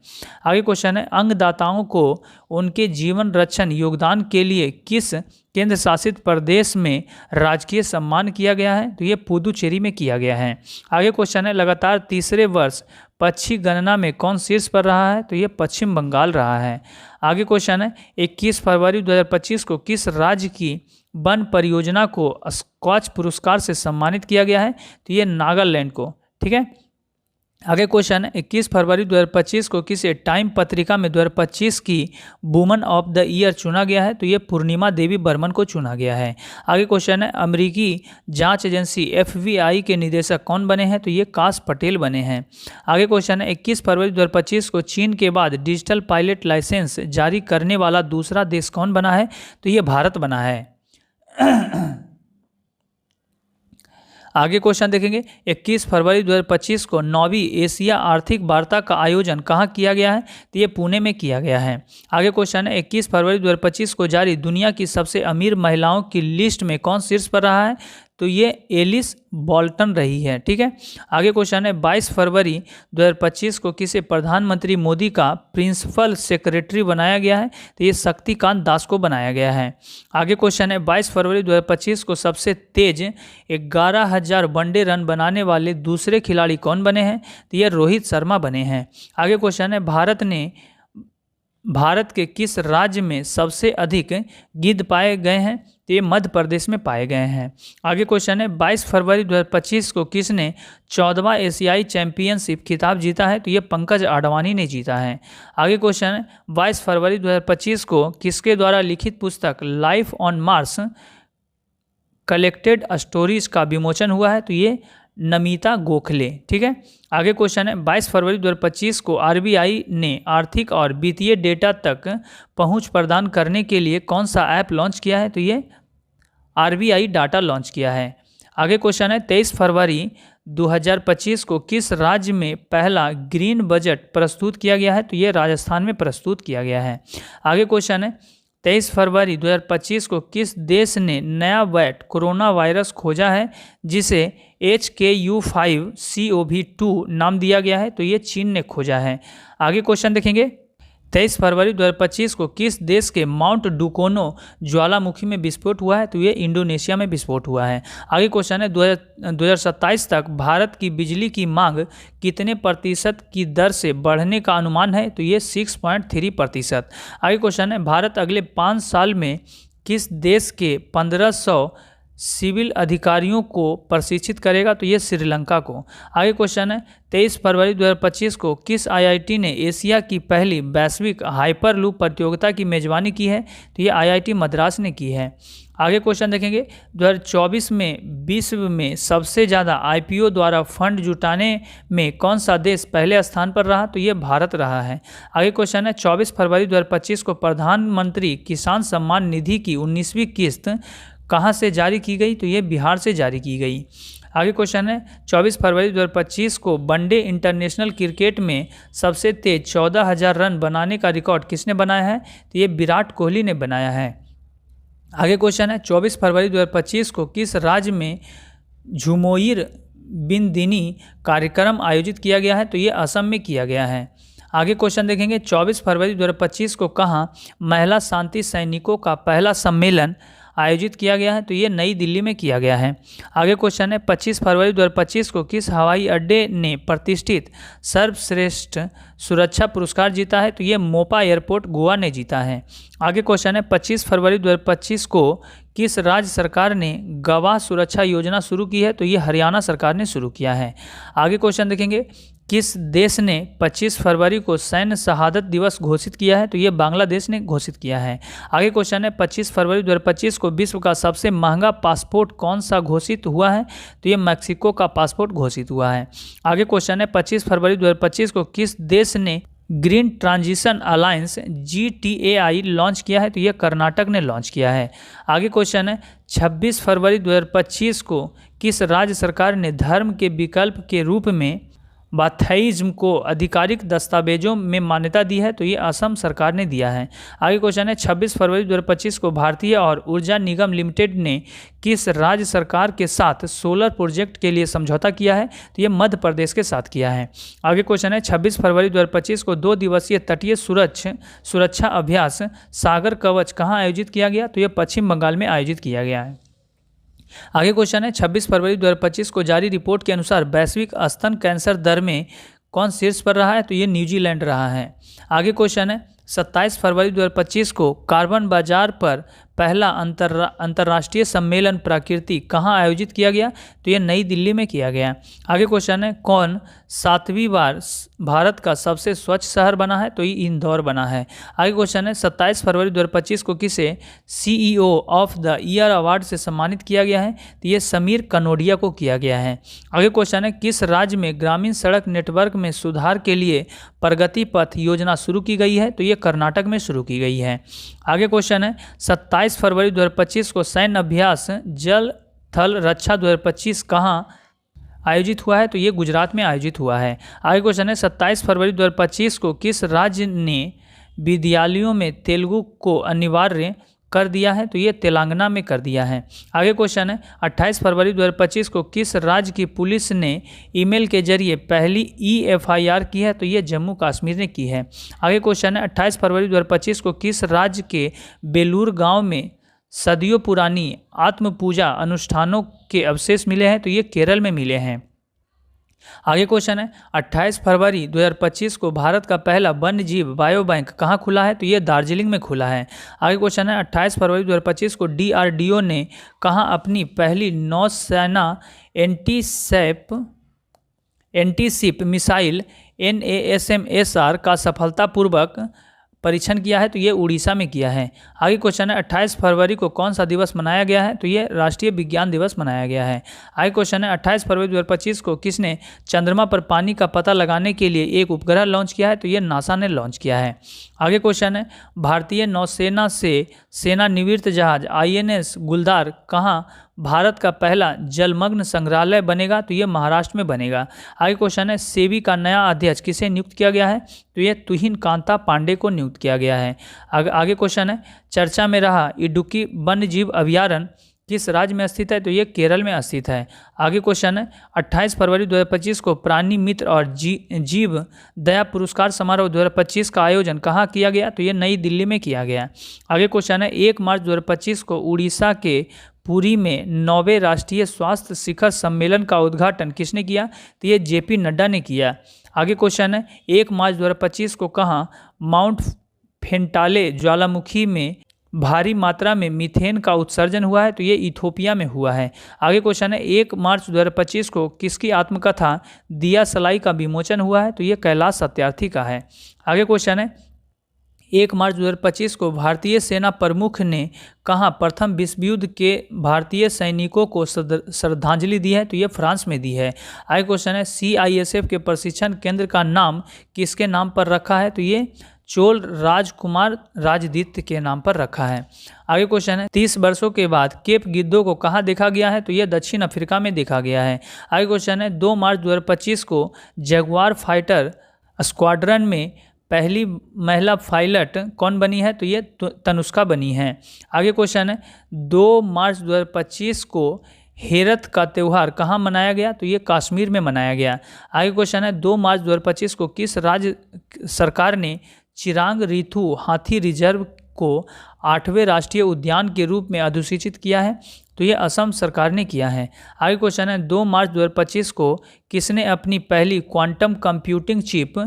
आगे क्वेश्चन है अंगदाताओं को उनके जीवन रक्षण योगदान के लिए किस केंद्र शासित प्रदेश में राजकीय सम्मान किया गया है? तो ये पुदुचेरी में किया गया है। आगे क्वेश्चन है लगातार तीसरे वर्ष पक्षी गणना में कौन शीर्ष पर रहा है? तो ये पश्चिम बंगाल रहा है। आगे क्वेश्चन है 21 फरवरी 2025 को किस राज्य की वन परियोजना को स्कॉच पुरस्कार से सम्मानित किया गया है? तो ये नागालैंड को। ठीक है। आगे क्वेश्चन है 21 फरवरी 2025 को किस टाइम पत्रिका में 2025 की वुमन ऑफ द ईयर चुना गया है? तो ये पूर्णिमा देवी बर्मन को चुना गया है। आगे क्वेश्चन है अमेरिकी जांच एजेंसी FBI के निदेशक कौन बने हैं? तो ये काश पटेल बने हैं। आगे क्वेश्चन है 21 फरवरी 2025 को चीन के बाद डिजिटल पायलट लाइसेंस जारी करने वाला दूसरा देश कौन बना है? तो ये भारत बना है। आगे क्वेश्चन देखेंगे 21 फरवरी 2025 को 9वीं एशिया आर्थिक वार्ता का आयोजन कहाँ किया गया है? तो ये पुणे में किया गया है। आगे क्वेश्चन है 21 फरवरी 2025 को जारी दुनिया की सबसे अमीर महिलाओं की लिस्ट में कौन शीर्ष पर रहा है? तो ये एलिस बॉल्टन रही है। ठीक है। आगे क्वेश्चन है 22 फरवरी 2025 को किसे प्रधानमंत्री मोदी का प्रिंसिपल सेक्रेटरी बनाया गया है? तो ये शक्तिकांत दास को बनाया गया है। आगे क्वेश्चन है 22 फरवरी 2025 को सबसे तेज 11,000 वनडे रन बनाने वाले दूसरे खिलाड़ी कौन बने हैं? तो ये रोहित शर्मा बने हैं। आगे क्वेश्चन है भारत के किस राज्य में सबसे अधिक गिद्ध पाए गए हैं? तो ये मध्य प्रदेश में पाए गए हैं। आगे क्वेश्चन है 22 फरवरी 2025 को किसने 14वां एशियाई चैंपियनशिप खिताब जीता है? तो ये पंकज आडवाणी ने जीता है। आगे क्वेश्चन है 22 फरवरी 2025 को किसके द्वारा लिखित पुस्तक life on Mars collected stories का विमोचन हुआ है? तो ये नमिता गोखले। ठीक है। आगे क्वेश्चन है 22 फरवरी 2025 को RBI ने आर्थिक और वित्तीय डेटा तक पहुंच प्रदान करने के लिए कौन सा ऐप लॉन्च किया है? तो ये RBI डाटा लॉन्च किया है। आगे क्वेश्चन है 23 फरवरी 2025 को किस राज्य में पहला ग्रीन बजट प्रस्तुत किया गया है? तो ये राजस्थान में प्रस्तुत किया गया है। आगे क्वेश्चन है 23 फरवरी 2025 को किस देश ने नया वैट कोरोना वायरस खोजा है जिसे HKU5CoV2 नाम दिया गया है? तो ये चीन ने खोजा है। आगे क्वेश्चन देखेंगे 23 फरवरी 2025 को किस देश के माउंट डुकोनो ज्वालामुखी में विस्फोट हुआ है? तो ये इंडोनेशिया में विस्फोट हुआ है। आगे क्वेश्चन है 2027 तक भारत की बिजली की मांग कितने प्रतिशत की दर से बढ़ने का अनुमान है? तो ये 6.3%। आगे क्वेश्चन है भारत अगले 5 साल में किस देश के 1500 सिविल अधिकारियों को प्रशिक्षित करेगा? तो ये श्रीलंका को। आगे क्वेश्चन है 23 फरवरी 2025 को किस IIT ने एशिया की पहली वैश्विक हाइपरलूप प्रतियोगिता की मेजबानी की है? तो ये IIT मद्रास ने की है। आगे क्वेश्चन देखेंगे 2024 में विश्व में सबसे ज़्यादा IPO द्वारा फंड जुटाने में कौन सा देश पहले स्थान पर रहा? तो ये भारत रहा है। आगे क्वेश्चन है 24 फरवरी 2025 को प्रधानमंत्री किसान सम्मान निधि की 19वीं किस्त कहाँ से जारी की गई? तो ये बिहार से जारी की गई। आगे क्वेश्चन है 24 फरवरी 2025 को वनडे इंटरनेशनल क्रिकेट में सबसे तेज 14,000 रन बनाने का रिकॉर्ड किसने बनाया है? तो ये विराट कोहली ने बनाया है। आगे क्वेश्चन है 24 फरवरी 2025 को किस राज्य में झुमोइर बिनदिनी कार्यक्रम आयोजित किया गया है? तो ये असम में किया गया है। आगे क्वेश्चन देखेंगे 24 फरवरी 2025 को कहाँ महिला शांति सैनिकों का पहला सम्मेलन आयोजित किया गया है? तो ये नई दिल्ली में किया गया है। आगे क्वेश्चन है 25 फरवरी 2025 को किस हवाई अड्डे ने प्रतिष्ठित सर्वश्रेष्ठ सुरक्षा पुरस्कार जीता है? तो ये मोपा एयरपोर्ट गोवा ने जीता है। आगे क्वेश्चन है 25 फरवरी 2025 को किस राज्य सरकार ने गवाह सुरक्षा योजना शुरू की है? तो ये हरियाणा सरकार ने शुरू किया है। आगे क्वेश्चन देखेंगे किस देश ने 25 फरवरी को सैन्य शहादत दिवस घोषित किया है? तो ये बांग्लादेश ने घोषित किया है। आगे क्वेश्चन है 25 फरवरी 2025 को विश्व का सबसे महंगा पासपोर्ट कौन सा घोषित हुआ है? तो ये मैक्सिको का पासपोर्ट घोषित हुआ है। आगे क्वेश्चन है 25 फरवरी 2025 को किस देश ने green transition alliance GTAI launch किया है? तो ये कर्नाटक ने लॉन्च किया है। आगे क्वेश्चन है 26 फरवरी 2025 को किस राज्य सरकार ने धर्म के विकल्प के रूप में बाथाइज्म को आधिकारिक दस्तावेजों में मान्यता दी है? तो ये असम सरकार ने दिया है। आगे क्वेश्चन है 26 फरवरी 2025 को भारतीय और ऊर्जा निगम लिमिटेड ने किस राज्य सरकार के साथ सोलर प्रोजेक्ट के लिए समझौता किया है? तो ये मध्य प्रदेश के साथ किया है। आगे क्वेश्चन है 26 फरवरी 2025 को 2 दिवसीय तटीय सुरक्षा अभ्यास सागर कवच कहाँ आयोजित किया गया? तो ये पश्चिम बंगाल में आयोजित किया गया है। आगे क्वेश्चन है 26 फरवरी 2025 को जारी रिपोर्ट के अनुसार वैश्विक स्तन कैंसर दर में कौन शीर्ष पर रहा है? तो ये न्यूजीलैंड रहा है। आगे क्वेश्चन है 27 फरवरी 2025 को कार्बन बाजार पर पहला अंतर्राष्ट्रीय सम्मेलन प्रकृति कहाँ आयोजित किया गया? तो ये नई दिल्ली में किया गया। आगे क्वेश्चन है, कौन 7वीं बार भारत का सबसे स्वच्छ शहर बना है? तो ये इंदौर बना है। आगे क्वेश्चन है, 27 फरवरी 2025 को किसे CEO of the year award से सम्मानित किया गया है? तो ये समीर कनोडिया को किया गया है। आगे क्वेश्चन है, किस राज्य में ग्रामीण सड़क नेटवर्क में सुधार के लिए प्रगति पथ योजना शुरू की गई है? तो ये कर्नाटक में शुरू की गई है। आगे क्वेश्चन है, 27 फरवरी 2025 को सैन्य अभ्यास जल थल रक्षा 2025 कहाँ आयोजित हुआ है? तो ये गुजरात में आयोजित हुआ है। आगे क्वेश्चन है, 27 फरवरी 2025 को किस राज्य ने विद्यालयों में तेलुगु को अनिवार्य कर दिया है? तो ये तेलंगाना में कर दिया है। आगे क्वेश्चन है, 28 फरवरी 2025 को किस राज्य की पुलिस ने ईमेल के जरिए पहली EFIR की है? तो ये जम्मू कश्मीर ने की है। आगे क्वेश्चन है, 28 फरवरी 2025 को किस राज्य के बेलूर गांव में सदियों पुरानी आत्म पूजा अनुष्ठानों के अवशेष मिले हैं? तो ये केरल में मिले हैं। आगे क्वेश्चन है, 28 फरवरी 2025 को भारत का पहला वन्य जीव बायो बैंक कहाँ खुला है? तो ये दार्जिलिंग में खुला है। आगे क्वेश्चन है, 28 फरवरी 2025 को DRDO ने कहाँ अपनी पहली नौसेना एंटीशिप मिसाइल NASAMSR का सफलतापूर्वक परीक्षण किया है? तो ये उड़ीसा में किया है। आगे क्वेश्चन है, 28 फरवरी को कौन सा दिवस मनाया गया है? तो ये राष्ट्रीय विज्ञान दिवस मनाया गया है। आगे क्वेश्चन है, 28 फरवरी 2025 को किसने चंद्रमा पर पानी का पता लगाने के लिए एक उपग्रह लॉन्च किया है? तो ये नासा ने लॉन्च किया है। आगे क्वेश्चन है, भारतीय नौसेना से सेनानिवृत्त जहाज INS गुलदार कहाँ भारत का पहला जलमग्न संग्रहालय बनेगा? तो ये महाराष्ट्र में बनेगा। आगे क्वेश्चन है, सेबी का नया अध्यक्ष किसे नियुक्त किया गया है? तो ये तुहिन कांता पांडे को नियुक्त किया गया है। आगे क्वेश्चन है, चर्चा में रहा इडुक्की वन्य जीव अभयारण्य किस राज्य में स्थित है? तो ये केरल में स्थित है। आगे क्वेश्चन है, 28 फरवरी 2025 को प्राणी मित्र और जीव दया पुरस्कार समारोह 2025 का आयोजन कहाँ किया गया? तो ये नई दिल्ली में किया गया। आगे क्वेश्चन है, 1 मार्च 2025 को उड़ीसा के पुरी में 9वें राष्ट्रीय स्वास्थ्य शिखर सम्मेलन का उद्घाटन किसने किया? तो ये JP नड्डा ने किया। आगे क्वेश्चन है, 1 मार्च 2025 को कहाँ माउंट फेंटाले ज्वालामुखी में भारी मात्रा में मीथेन का उत्सर्जन हुआ है? तो ये इथोपिया में हुआ है। आगे क्वेश्चन है, 1 मार्च 2025 को किसकी आत्मकथा दिया सलाई का विमोचन हुआ है? तो ये कैलाश सत्यार्थी का है। आगे क्वेश्चन है, 1 मार्च 2025 को भारतीय सेना प्रमुख ने कहाँ प्रथम विश्व युद्ध के भारतीय सैनिकों को श्रद्धांजलि दी है? तो ये फ्रांस में दी है। आगे क्वेश्चन है, CISF के प्रशिक्षण केंद्र का नाम किसके नाम पर रखा है? तो ये चोल राजकुमार राजदित्य के नाम पर रखा है। आगे क्वेश्चन है, 30 वर्षों के बाद केप गिद्धों को कहाँ देखा गया है? तो ये दक्षिण अफ्रीका में देखा गया है। आगे क्वेश्चन है, 2 मार्च 2025 को जगुआर फाइटर स्क्वाड्रन में पहली महिला पायलट कौन बनी है? तो ये तनुष्का बनी है। आगे क्वेश्चन है, 2 मार्च 2025 को हेरत का त्यौहार कहाँ मनाया गया? तो ये कश्मीर में मनाया गया। आगे क्वेश्चन है, 2 मार्च 2025 को किस राज्य सरकार ने चिरांग रिथु हाथी रिजर्व को 8वें राष्ट्रीय उद्यान के रूप में अधिसूचित किया है? तो ये असम सरकार ने किया है। आगे क्वेश्चन है, 2 मार्च 2025 को किसने अपनी पहली क्वांटम कंप्यूटिंग चिप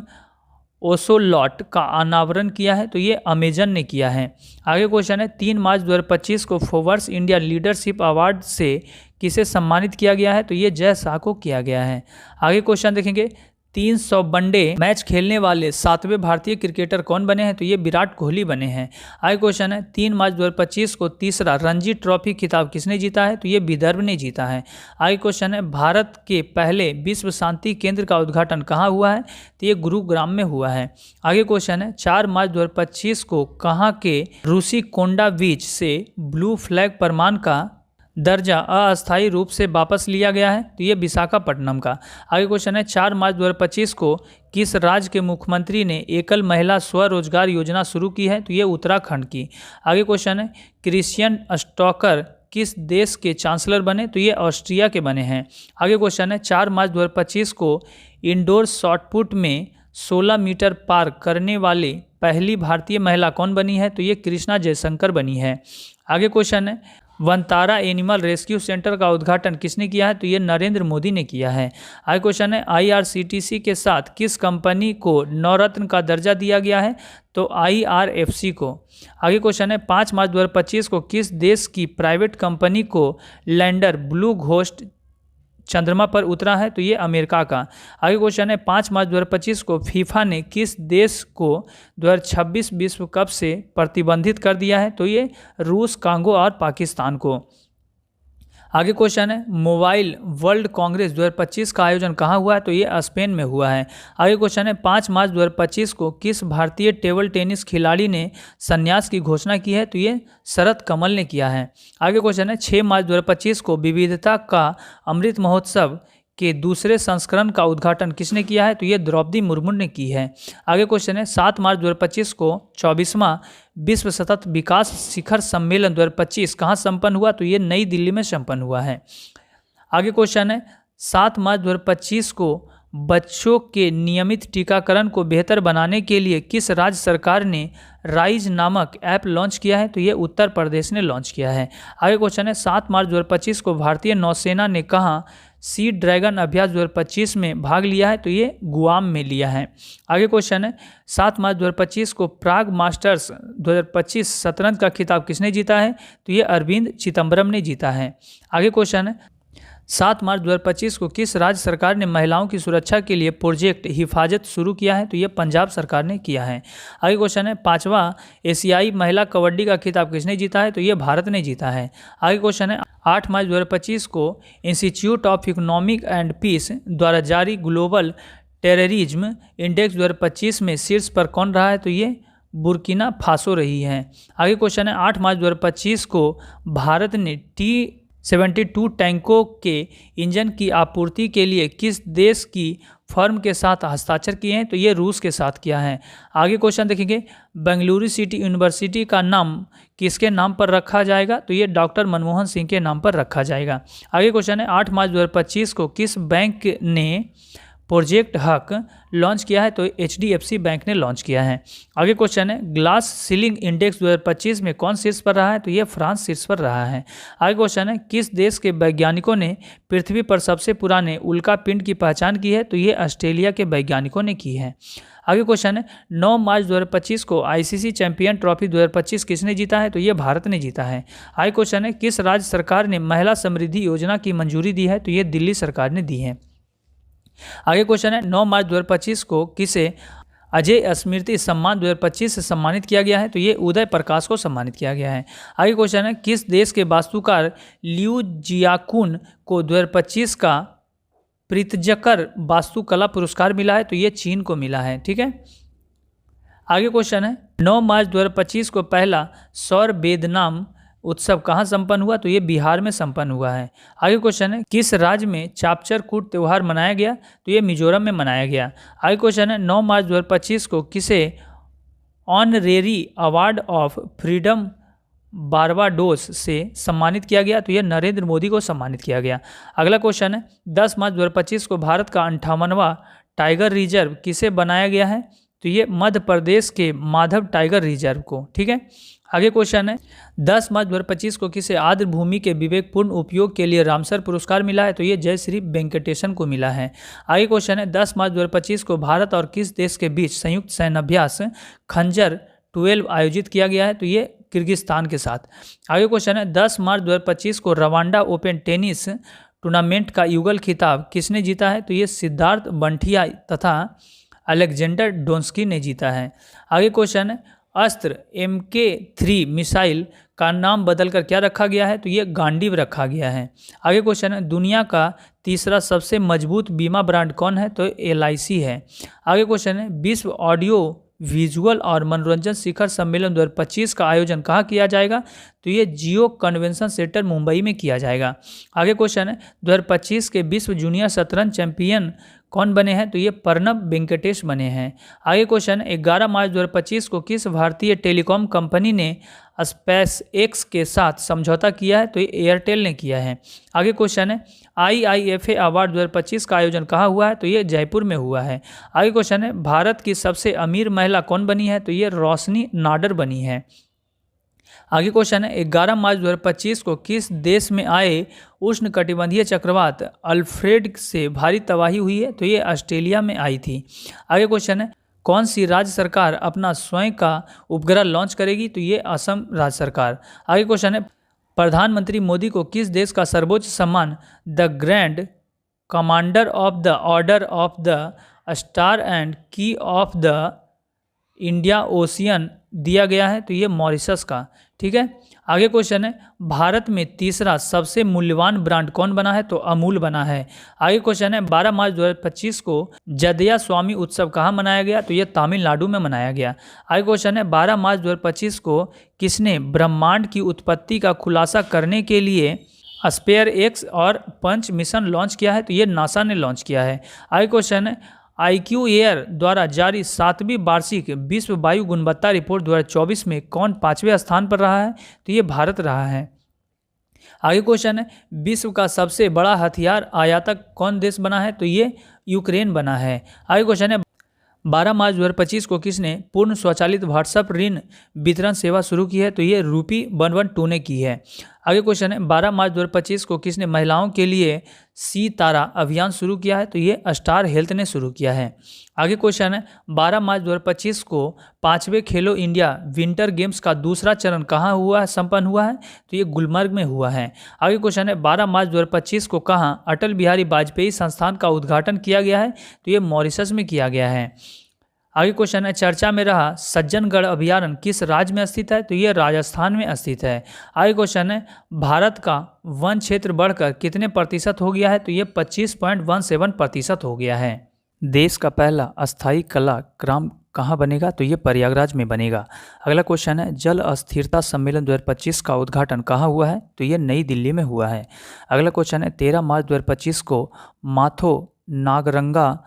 ओसोलॉट का अनावरण किया है? तो ये अमेजन ने किया है। आगे क्वेश्चन है, 3 मार्च 2025 को फोर्ब्स इंडिया लीडरशिप अवार्ड से किसे सम्मानित किया गया है? तो ये जय शाह को किया गया है। आगे क्वेश्चन देखेंगे, 300 वनडे मैच खेलने वाले 7वें भारतीय क्रिकेटर कौन बने हैं? तो ये विराट कोहली बने हैं। आगे क्वेश्चन है, 3 मार्च 2025 को तीसरा रणजी ट्रॉफी खिताब किसने जीता है? तो ये विदर्भ ने जीता है। आगे क्वेश्चन है, भारत के पहले विश्व शांति केंद्र का उद्घाटन कहाँ हुआ है? तो ये गुरुग्राम में हुआ है। आगे क्वेश्चन है, 4 मार्च 2025 को कहाँ के रूसी कोंडा बीच से ब्लू फ्लैग प्रमाण का दर्जा अस्थायी रूप से वापस लिया गया है? तो ये विशाखापट्टनम का। आगे क्वेश्चन है, 4 मार्च 2025 को किस राज्य के मुख्यमंत्री ने एकल महिला स्वरोजगार योजना शुरू की है? तो ये उत्तराखंड की। आगे क्वेश्चन है, क्रिश्चियन स्टॉकर किस देश के चांसलर बने? तो ये ऑस्ट्रिया के बने हैं। आगे क्वेश्चन है, 4 मार्च 2025 को इंडोर शॉटपुट में 16 मीटर पार करने वाली पहली भारतीय महिला कौन बनी है? तो ये कृष्णा जयशंकर बनी है। आगे क्वेश्चन है, वनतारा एनिमल रेस्क्यू सेंटर का उद्घाटन किसने किया है? तो ये नरेंद्र मोदी ने किया है। आगे क्वेश्चन है, IRCTC के साथ किस कंपनी को नवरत्न का दर्जा दिया गया है? तो IRFC को। आगे क्वेश्चन है, 5 मार्च 2025 को किस देश की प्राइवेट कंपनी को लैंडर ब्लू घोस्ट चंद्रमा पर उतरा है? तो ये अमेरिका का। आगे क्वेश्चन है, 5 मार्च 2025 को फीफा ने किस देश को 2026 विश्व कप से प्रतिबंधित कर दिया है? तो ये रूस, कांगो और पाकिस्तान को। आगे क्वेश्चन है, मोबाइल वर्ल्ड कांग्रेस 2025 का आयोजन कहाँ हुआ है? तो ये स्पेन में हुआ है। आगे क्वेश्चन है, 5 मार्च 2025 को किस भारतीय टेबल टेनिस खिलाड़ी ने संन्यास की घोषणा की है? तो ये शरद कमल ने किया है। आगे क्वेश्चन है, 6 मार्च 2025 को विविधता का अमृत महोत्सव के दूसरे संस्करण का उद्घाटन किसने किया है? तो ये द्रौपदी मुर्मू ने की है। आगे क्वेश्चन है, 7 मार्च 2025 को 24वां विश्व सतत विकास शिखर सम्मेलन 2025 कहाँ संपन्न हुआ? तो ये नई दिल्ली में संपन्न हुआ है। आगे क्वेश्चन है, 7 मार्च 2025 को बच्चों के नियमित टीकाकरण को बेहतर बनाने के लिए किस राज्य सरकार ने राइज नामक ऐप लॉन्च किया है? तो ये उत्तर प्रदेश ने लॉन्च किया है। आगे क्वेश्चन है, 7 मार्च 2025 को भारतीय नौसेना ने कहाँ सी ड्रैगन अभ्यास 2025 में भाग लिया है? तो ये गुआम में लिया है। आगे क्वेश्चन है, 7 मार्च 2025 को प्राग मास्टर्स 2025 शतरंज का खिताब किसने जीता है? तो ये अरविंद चिदम्बरम ने जीता है। आगे क्वेश्चन है, 7 मार्च 2025 को किस राज्य सरकार ने महिलाओं की सुरक्षा के लिए प्रोजेक्ट हिफाजत शुरू किया है? तो ये पंजाब सरकार ने किया है। आगे क्वेश्चन है, 5वां एशियाई महिला कबड्डी का खिताब किसने जीता है? तो ये भारत ने जीता है। आगे क्वेश्चन है, 8 मार्च 2025 को Institute of Economic and Peace द्वारा जारी ग्लोबल टेररिज्म इंडेक्स 2025 में शीर्ष पर कौन रहा है? तो ये बुर्किना फासो रही है। आगे क्वेश्चन है, 8 मार्च 2025 को भारत ने T-72 टैंकों के इंजन की आपूर्ति के लिए किस देश की फर्म के साथ हस्ताक्षर किए हैं? तो ये रूस के साथ किया है। आगे क्वेश्चन देखेंगे, बेंगलुरु सिटी यूनिवर्सिटी का नाम किसके नाम पर रखा जाएगा? तो ये डॉक्टर मनमोहन सिंह के नाम पर रखा जाएगा। आगे क्वेश्चन है, 8 मार्च 2025 को किस बैंक ने प्रोजेक्ट हक लॉन्च किया है? तो HDFC बैंक ने लॉन्च किया है। आगे क्वेश्चन है, ग्लास सीलिंग इंडेक्स 2025 में कौन शीर्ष पर रहा है? तो ये फ्रांस शीर्ष पर रहा है। आगे क्वेश्चन है, किस देश के वैज्ञानिकों ने पृथ्वी पर सबसे पुराने उल्का पिंड की पहचान की है? तो ये ऑस्ट्रेलिया के वैज्ञानिकों ने की है। आगे क्वेश्चन है, 9 मार्च 2025 को ICC चैंपियन ट्रॉफी 2025 किसने जीता है? तो ये भारत ने जीता है। आगे क्वेश्चन है, किस राज्य सरकार ने महिला समृद्धि योजना की मंजूरी दी है? तो ये दिल्ली सरकार ने दी है। आगे क्वेश्चन है, 9 मार्च 2025 को किसे अजय स्मृति सम्मान 2025 से सम्मानित किया गया है? तो ये उदय प्रकाश को सम्मानित किया गया है। आगे क्वेश्चन है, किस देश के वास्तुकार लियू जियाकुन को 2025 का प्रीतजकर वास्तुकला पुरस्कार मिला है? तो ये चीन को मिला है। ठीक है। आगे क्वेश्चन है, 9 मार्च 2025 को पहला सौर वेदनाम उत्सव कहाँ संपन्न हुआ? तो ये बिहार में संपन्न हुआ है। आगे क्वेश्चन है, किस राज्य में चापचर कूट त्यौहार मनाया गया? तो ये मिजोरम में मनाया गया। आगे क्वेश्चन है, 9 मार्च 2025 को किसे honorary award of freedom Barbados से सम्मानित किया गया? तो ये नरेंद्र मोदी को सम्मानित किया गया। अगला क्वेश्चन है, 10 मार्च 2025 को भारत का 58वां टाइगर रिजर्व किसे बनाया गया है? तो ये मध्य प्रदेश के माधव टाइगर रिजर्व को। ठीक है। आगे क्वेश्चन है, 10 मार्च 2025 को किसे आर्द्र भूमि के विवेकपूर्ण उपयोग के लिए रामसर पुरस्कार मिला है? तो ये जयश्री वेंकटेशन को मिला है। आगे क्वेश्चन है, 10 मार्च 2025 को भारत और किस देश के बीच संयुक्त सैन्याभ्यास खंजर 12 आयोजित किया गया है? तो ये किर्गिस्तान के साथ। आगे क्वेश्चन है, 10 मार्च 2025 को रवांडा ओपन टेनिस टूर्नामेंट का युगल खिताब किसने जीता है? तो ये सिद्धार्थ बंठिया तथा अलेक्जेंडर डोंस्की ने जीता है। आगे क्वेश्चन है, अस्त्र MK3 मिसाइल का नाम बदलकर क्या रखा गया है? तो ये गांडीव रखा गया है। आगे क्वेश्चन है, दुनिया का तीसरा सबसे मजबूत बीमा ब्रांड कौन है? तो LIC है। आगे क्वेश्चन है, विश्व ऑडियो विजुअल और मनोरंजन शिखर सम्मेलन 2025 का आयोजन कहाँ किया जाएगा? तो ये जियो कन्वेंशन सेंटर मुंबई में किया जाएगा। आगे क्वेश्चन है, 2025 के विश्व जूनियर शतरंज चैंपियन कौन बने हैं? तो ये प्रणब वेंकटेश बने हैं। आगे क्वेश्चन, 11 मार्च 2025 को किस भारतीय टेलीकॉम कंपनी ने स्पेस एक्स के साथ समझौता किया है? तो ये एयरटेल ने किया है। आगे क्वेश्चन है, IIFA अवार्ड 2025 का आयोजन कहाँ हुआ है? तो ये जयपुर में हुआ है। आगे क्वेश्चन है, भारत की सबसे अमीर महिला कौन बनी है? तो ये रोशनी नाडर बनी है। आगे क्वेश्चन है 11 मार्च 2025 को किस देश में आए उष्णकटिबंधीय चक्रवात अल्फ्रेड से भारी तबाही हुई है? तो ये ऑस्ट्रेलिया में आई थी। आगे क्वेश्चन है कौन सी राज्य सरकार अपना स्वयं का उपग्रह लॉन्च करेगी? तो ये असम राज्य सरकार। आगे क्वेश्चन है प्रधानमंत्री मोदी को किस देश का सर्वोच्च सम्मान the grand commander of the order of the star and की ऑफ द इंडिया ओशियन दिया गया है? तो ये मॉरिशस का। ठीक है। आगे क्वेश्चन है भारत में तीसरा सबसे मूल्यवान ब्रांड कौन बना है? तो अमूल बना है। आगे क्वेश्चन है 12 मार्च 2025 को जदया स्वामी उत्सव कहाँ मनाया गया? तो ये तमिलनाडु में मनाया गया। आगे क्वेश्चन है 12 मार्च 2025 को किसने ब्रह्मांड की उत्पत्ति का खुलासा करने के लिए स्पेयर एक्स और पंच मिशन लॉन्च किया है? तो ये नासा ने लॉन्च किया है। आगे क्वेश्चन है IQ एयर द्वारा जारी 7वीं वार्षिक विश्व वायु गुणवत्ता रिपोर्ट 2024 में कौन 5वें स्थान पर रहा है? तो ये भारत रहा है। आगे क्वेश्चन है विश्व का सबसे बड़ा हथियार आयातक कौन देश बना है? तो ये यूक्रेन बना है। आगे क्वेश्चन है 12 मार्च 2025 को किसने पूर्ण स्वचालित व्हाट्सएप ऋण वितरण सेवा शुरू की है? तो ये रूपी 112 ने की है। आगे क्वेश्चन है 12 मार्च 2025 को किसने महिलाओं के लिए सी तारा अभियान शुरू किया है? तो ये स्टार हेल्थ ने शुरू किया है। आगे क्वेश्चन है 12 मार्च 2025 को 5वें खेलो इंडिया विंटर गेम्स का दूसरा चरण कहाँ हुआ है, संपन्न हुआ है? तो ये गुलमर्ग में हुआ है। आगे क्वेश्चन है 12 मार्च 2025 को कहाँ अटल बिहारी वाजपेयी संस्थान का उद्घाटन किया गया है? तो ये मॉरिशस में किया गया है। आगे क्वेश्चन है चर्चा में रहा सज्जनगढ़ अभयारण्य किस राज्य में स्थित है? तो ये राजस्थान में स्थित है। आगे क्वेश्चन है भारत का वन क्षेत्र बढ़कर कितने प्रतिशत हो गया है? तो ये 25.17% हो गया है। देश का पहला अस्थायी कला ग्राम कहाँ बनेगा? तो ये प्रयागराज में बनेगा। अगला क्वेश्चन है जल अस्थिरता सम्मेलन 2025 का उद्घाटन कहाँ हुआ है? तो ये नई दिल्ली में हुआ है। अगला क्वेश्चन है 13 मार्च 2025 को माथो नागरंगा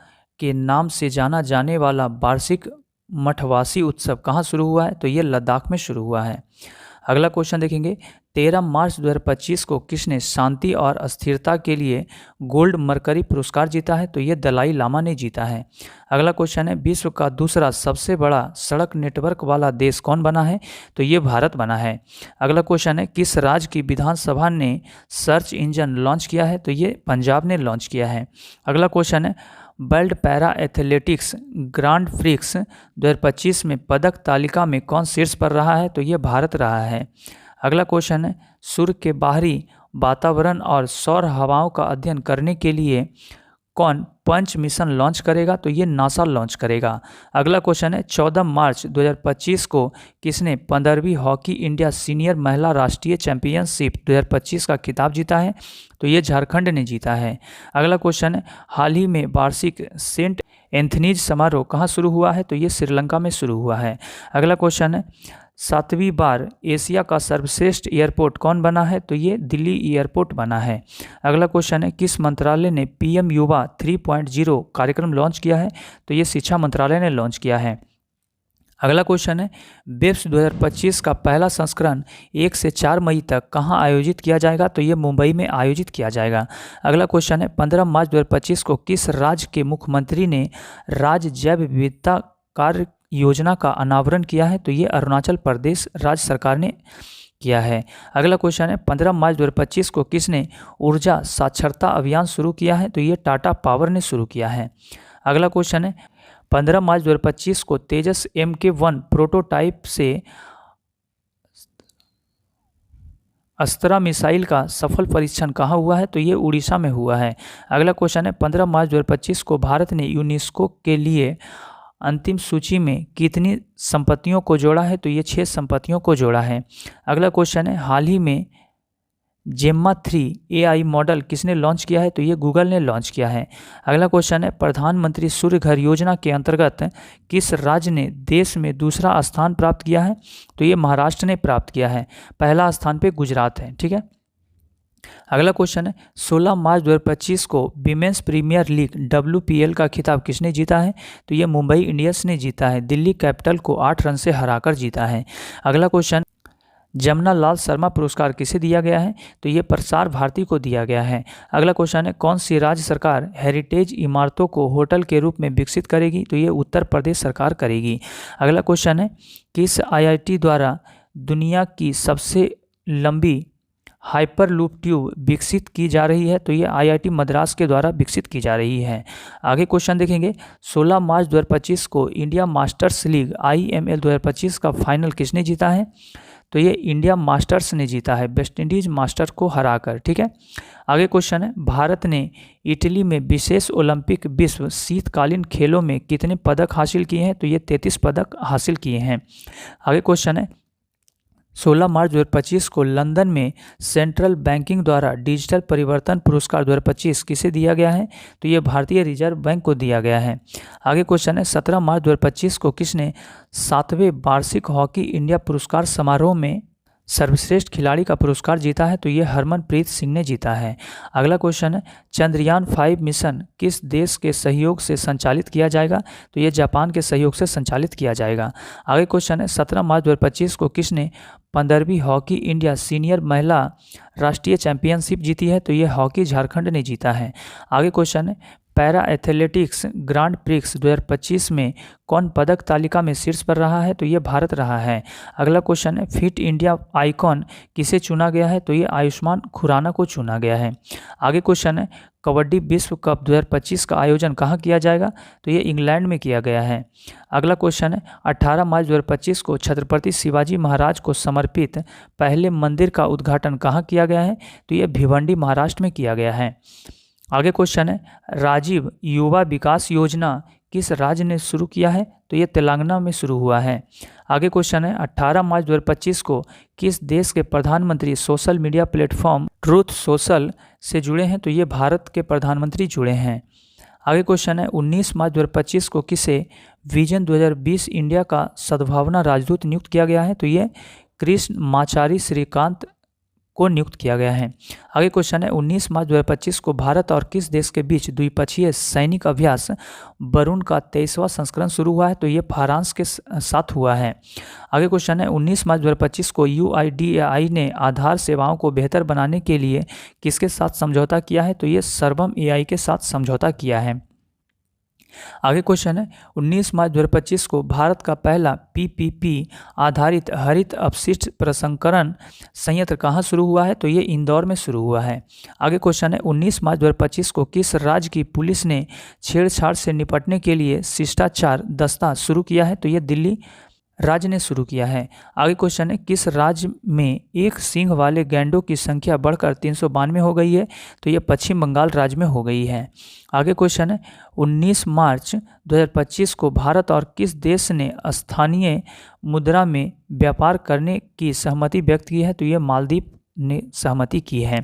के नाम से जाना जाने वाला वार्षिक मठवासी उत्सव कहाँ शुरू हुआ है? तो ये लद्दाख में शुरू हुआ है। अगला क्वेश्चन देखेंगे 13 मार्च 2025 को किसने शांति और स्थिरता के लिए गोल्ड मरकरी पुरस्कार जीता है? तो ये दलाई लामा ने जीता है। अगला क्वेश्चन है विश्व का दूसरा सबसे बड़ा सड़क नेटवर्क वाला देश कौन बना है? तो ये भारत बना है। अगला क्वेश्चन है किस राज्य की विधानसभा ने सर्च इंजन लॉन्च किया है? तो ये पंजाब ने लॉन्च किया है। अगला क्वेश्चन है world para athletics grand prix 2025 में पदक तालिका में कौन शीर्ष पर रहा है? तो ये भारत रहा है। अगला क्वेश्चन है सूर्य के बाहरी वातावरण और सौर हवाओं का अध्ययन करने के लिए कौन पंच मिशन लॉन्च करेगा? तो ये नासा लॉन्च करेगा। अगला क्वेश्चन है 14 मार्च 2025 को किसने 15वीं हॉकी इंडिया सीनियर महिला राष्ट्रीय चैंपियनशिप 2025 का खिताब जीता है? तो ये झारखंड ने जीता है। अगला क्वेश्चन है हाल ही में वार्षिक सेंट एंथनीज समारोह कहाँ शुरू हुआ है? तो ये श्रीलंका में शुरू हुआ है। अगला क्वेश्चन है 7वीं बार एशिया का सर्वश्रेष्ठ एयरपोर्ट कौन बना है? तो ये दिल्ली एयरपोर्ट बना है। अगला क्वेश्चन है किस मंत्रालय ने PM युवा 3.0 कार्यक्रम लॉन्च किया है? तो ये शिक्षा मंत्रालय ने लॉन्च किया है। अगला क्वेश्चन है बेप्स 2025 का पहला संस्करण 1 से 4 मई तक कहाँ आयोजित किया जाएगा? तो ये मुंबई में आयोजित किया जाएगा। अगला क्वेश्चन है 15 मार्च 2025 को किस राज्य के मुख्यमंत्री ने राज्य जैव विविधता कार्य योजना का अनावरण किया है? तो ये अरुणाचल प्रदेश राज्य सरकार ने किया है। अगला क्वेश्चन है 15 मार्च 2025 को किसने ऊर्जा साक्षरता अभियान शुरू किया है? तो ये टाटा पावर ने शुरू किया है। अगला क्वेश्चन है 15 मार्च 2025 को तेजस MK1 प्रोटोटाइप से अस्त्रा मिसाइल का सफल परीक्षण कहाँ हुआ है? तो ये उड़ीसा में हुआ है। अगला क्वेश्चन है 15 मार्च 2025 को भारत ने यूनेस्को के लिए अंतिम सूची में कितनी संपत्तियों को जोड़ा है? तो ये 6 संपत्तियों को जोड़ा है। अगला क्वेश्चन है हाल ही में जेम्मा 3 AI मॉडल किसने लॉन्च किया है? तो ये गूगल ने लॉन्च किया है। अगला क्वेश्चन है प्रधानमंत्री सूर्य घर योजना के अंतर्गत किस राज्य ने देश में दूसरा स्थान प्राप्त किया है? तो ये महाराष्ट्र ने प्राप्त किया है। पहला स्थान पे गुजरात है। ठीक है। अगला क्वेश्चन है 16 मार्च 2025 को विमेंस प्रीमियर लीग WPL का खिताब किसने जीता है? तो ये मुंबई इंडियंस ने जीता है। दिल्ली कैपिटल को 8 रन से हराकर जीता है। अगला क्वेश्चन जमुना लाल शर्मा पुरस्कार किसे दिया गया है? तो ये प्रसार भारती को दिया गया है। अगला क्वेश्चन है कौन सी राज्य सरकार हेरिटेज इमारतों को होटल के रूप में विकसित करेगी? तो ये उत्तर प्रदेश सरकार करेगी। अगला क्वेश्चन है किस IIT द्वारा दुनिया की सबसे लंबी हाइपरलूप ट्यूब विकसित की जा रही है? तो ये आईआईटी मद्रास के द्वारा विकसित की जा रही है। आगे क्वेश्चन देखेंगे, 16 मार्च 2025 को इंडिया मास्टर्स लीग IML 2025 का फाइनल किसने जीता है? तो ये इंडिया मास्टर्स ने जीता है, वेस्ट इंडीज मास्टर को हराकर। ठीक है, आगे क्वेश्चन है, भारत ने इटली में विशेष ओलंपिक विश्व शीतकालीन खेलों में कितने पदक हासिल किए हैं? तो ये 33 पदक हासिल किए हैं। आगे क्वेश्चन है, 16 मार्च 2025 को लंदन में सेंट्रल बैंकिंग द्वारा डिजिटल परिवर्तन पुरस्कार 2025 किसे दिया गया है? तो ये भारतीय रिजर्व बैंक को दिया गया है। आगे क्वेश्चन है, 17 मार्च 2025 को किसने 7वें वार्षिक हॉकी इंडिया पुरस्कार समारोह में सर्वश्रेष्ठ खिलाड़ी का पुरस्कार जीता है? तो ये हरमनप्रीत सिंह ने जीता है। अगला क्वेश्चन है, चंद्रयान 5 मिशन किस देश के सहयोग से संचालित किया जाएगा? तो ये जापान के सहयोग से संचालित किया जाएगा। आगे क्वेश्चन है, 17 मार्च 2025 को किसने 15वीं हॉकी इंडिया सीनियर महिला राष्ट्रीय चैंपियनशिप जीती है? तो ये हॉकी झारखंड ने जीता है। आगे क्वेश्चन है, पैरा एथलेटिक्स ग्रांड प्रिक्स 2025 में कौन पदक तालिका में शीर्ष पर रहा है? तो ये भारत रहा है। अगला क्वेश्चन है, फिट इंडिया आइकॉन किसे चुना गया है? तो ये आयुष्मान खुराना को चुना गया है। आगे क्वेश्चन है, कबड्डी विश्व कप 2025 का आयोजन कहाँ किया जाएगा? तो ये इंग्लैंड में किया गया है। अगला क्वेश्चन है, 18 मार्च 2025 को छत्रपति शिवाजी महाराज को समर्पित पहले मंदिर का उद्घाटन कहाँ किया गया है? तो ये भिवंडी महाराष्ट्र में किया गया है। आगे क्वेश्चन है, राजीव युवा विकास योजना किस राज्य ने शुरू किया है? तो ये तेलंगाना में शुरू हुआ है। आगे क्वेश्चन है, 18 मार्च 2025 को किस देश के प्रधानमंत्री social media platform truth social से जुड़े हैं? तो ये भारत के प्रधानमंत्री जुड़े हैं। आगे क्वेश्चन है, 19 मार्च 2025 को किसे विजन 2020 इंडिया का सद्भावना राजदूत नियुक्त किया गया है? तो ये कृष्ण माचारी श्रीकांत को नियुक्त किया गया है। आगे क्वेश्चन है, 19 मार्च 2025 को भारत और किस देश के बीच द्विपक्षीय सैनिक अभ्यास वरुण का 23वां संस्करण शुरू हुआ है? तो ये फ्रांस के साथ हुआ है। आगे क्वेश्चन है, 19 मार्च 2025 को UIDAI ने आधार सेवाओं को बेहतर बनाने के लिए किसके साथ समझौता किया है? तो ये सर्वम AI के साथ समझौता किया है। आगे क्वेश्चन है, 19 मार्च 2025 को भारत का पहला PPP आधारित हरित अपशिष्ट प्रसंस्करण संयंत्र कहाँ शुरू हुआ है? तो ये इंदौर में शुरू हुआ है। आगे क्वेश्चन है, 19 मार्च 2025 को किस राज्य की पुलिस ने छेड़छाड़ से निपटने के लिए शिष्टाचार दस्ता शुरू किया है? तो ये दिल्ली राज्य ने शुरू किया है। आगे क्वेश्चन है, किस राज्य में एक सींग वाले गैंडों की संख्या बढ़कर 392 हो गई है? तो ये पश्चिम बंगाल राज्य में हो गई है। आगे क्वेश्चन है, 19 मार्च 2025 को भारत और किस देश ने स्थानीय मुद्रा में व्यापार करने की सहमति व्यक्त की है? तो ये मालदीव ने सहमति की है।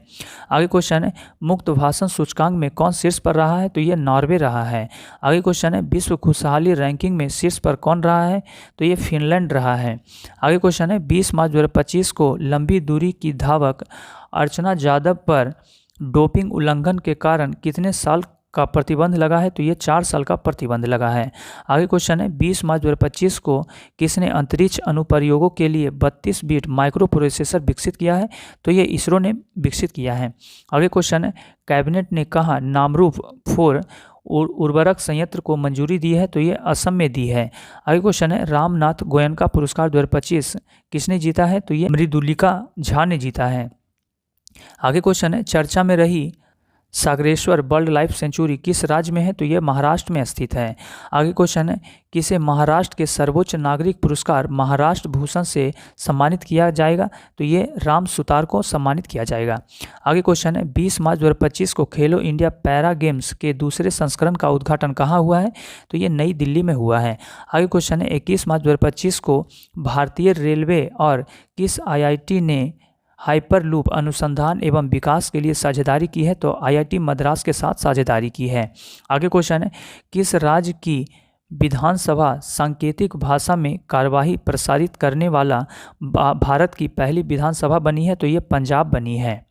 आगे क्वेश्चन है, मुक्त भाषण सूचकांक में कौन शीर्ष पर रहा है? तो ये नॉर्वे रहा है। आगे क्वेश्चन है, विश्व खुशहाली रैंकिंग में शीर्ष पर कौन रहा है? तो ये फिनलैंड रहा है। आगे क्वेश्चन है, 20 मार्च 2025 को लंबी दूरी की धावक अर्चना जादव पर डोपिंग उल्लंघन के कारण कितने साल का प्रतिबंध लगा है? तो ये 4 साल का प्रतिबंध लगा है। आगे क्वेश्चन है, 20 मार्च 2025 को किसने अंतरिक्ष अनुप्रयोगों के लिए 32 बिट माइक्रो प्रोसेसर विकसित किया है? तो ये इसरो ने विकसित किया है। आगे क्वेश्चन है, कैबिनेट ने कहा नामरूप 4 उर्वरक संयंत्र को मंजूरी दी है? तो ये असम में दी है। आगे क्वेश्चन है, रामनाथ गोयनका पुरस्कार 2025 किसने जीता है? तो ये मृदुलिका झा ने जीता है। आगे क्वेश्चन है, चर्चा में रही सागरेश्वर वाइल्ड लाइफ सेंचुरी किस राज्य में है? तो ये महाराष्ट्र में स्थित है। आगे क्वेश्चन है, किसे महाराष्ट्र के सर्वोच्च नागरिक पुरस्कार महाराष्ट्र भूषण से सम्मानित किया जाएगा? तो ये राम सुतार को सम्मानित किया जाएगा। आगे क्वेश्चन है, 20 मार्च 2025 को खेलो इंडिया पैरा गेम्स के दूसरे संस्करण का उद्घाटन कहाँ हुआ है? तो ये नई दिल्ली में हुआ है। आगे क्वेश्चन है, 21 मार्च 2025 को भारतीय रेलवे और किस IIT ने हाइपरलूप अनुसंधान एवं विकास के लिए साझेदारी की है? तो IIT मद्रास के साथ साझेदारी की है। आगे क्वेश्चन है, किस राज्य की विधानसभा सांकेतिक भाषा में कार्यवाही प्रसारित करने वाला भारत की पहली विधानसभा बनी है? तो ये पंजाब बनी है।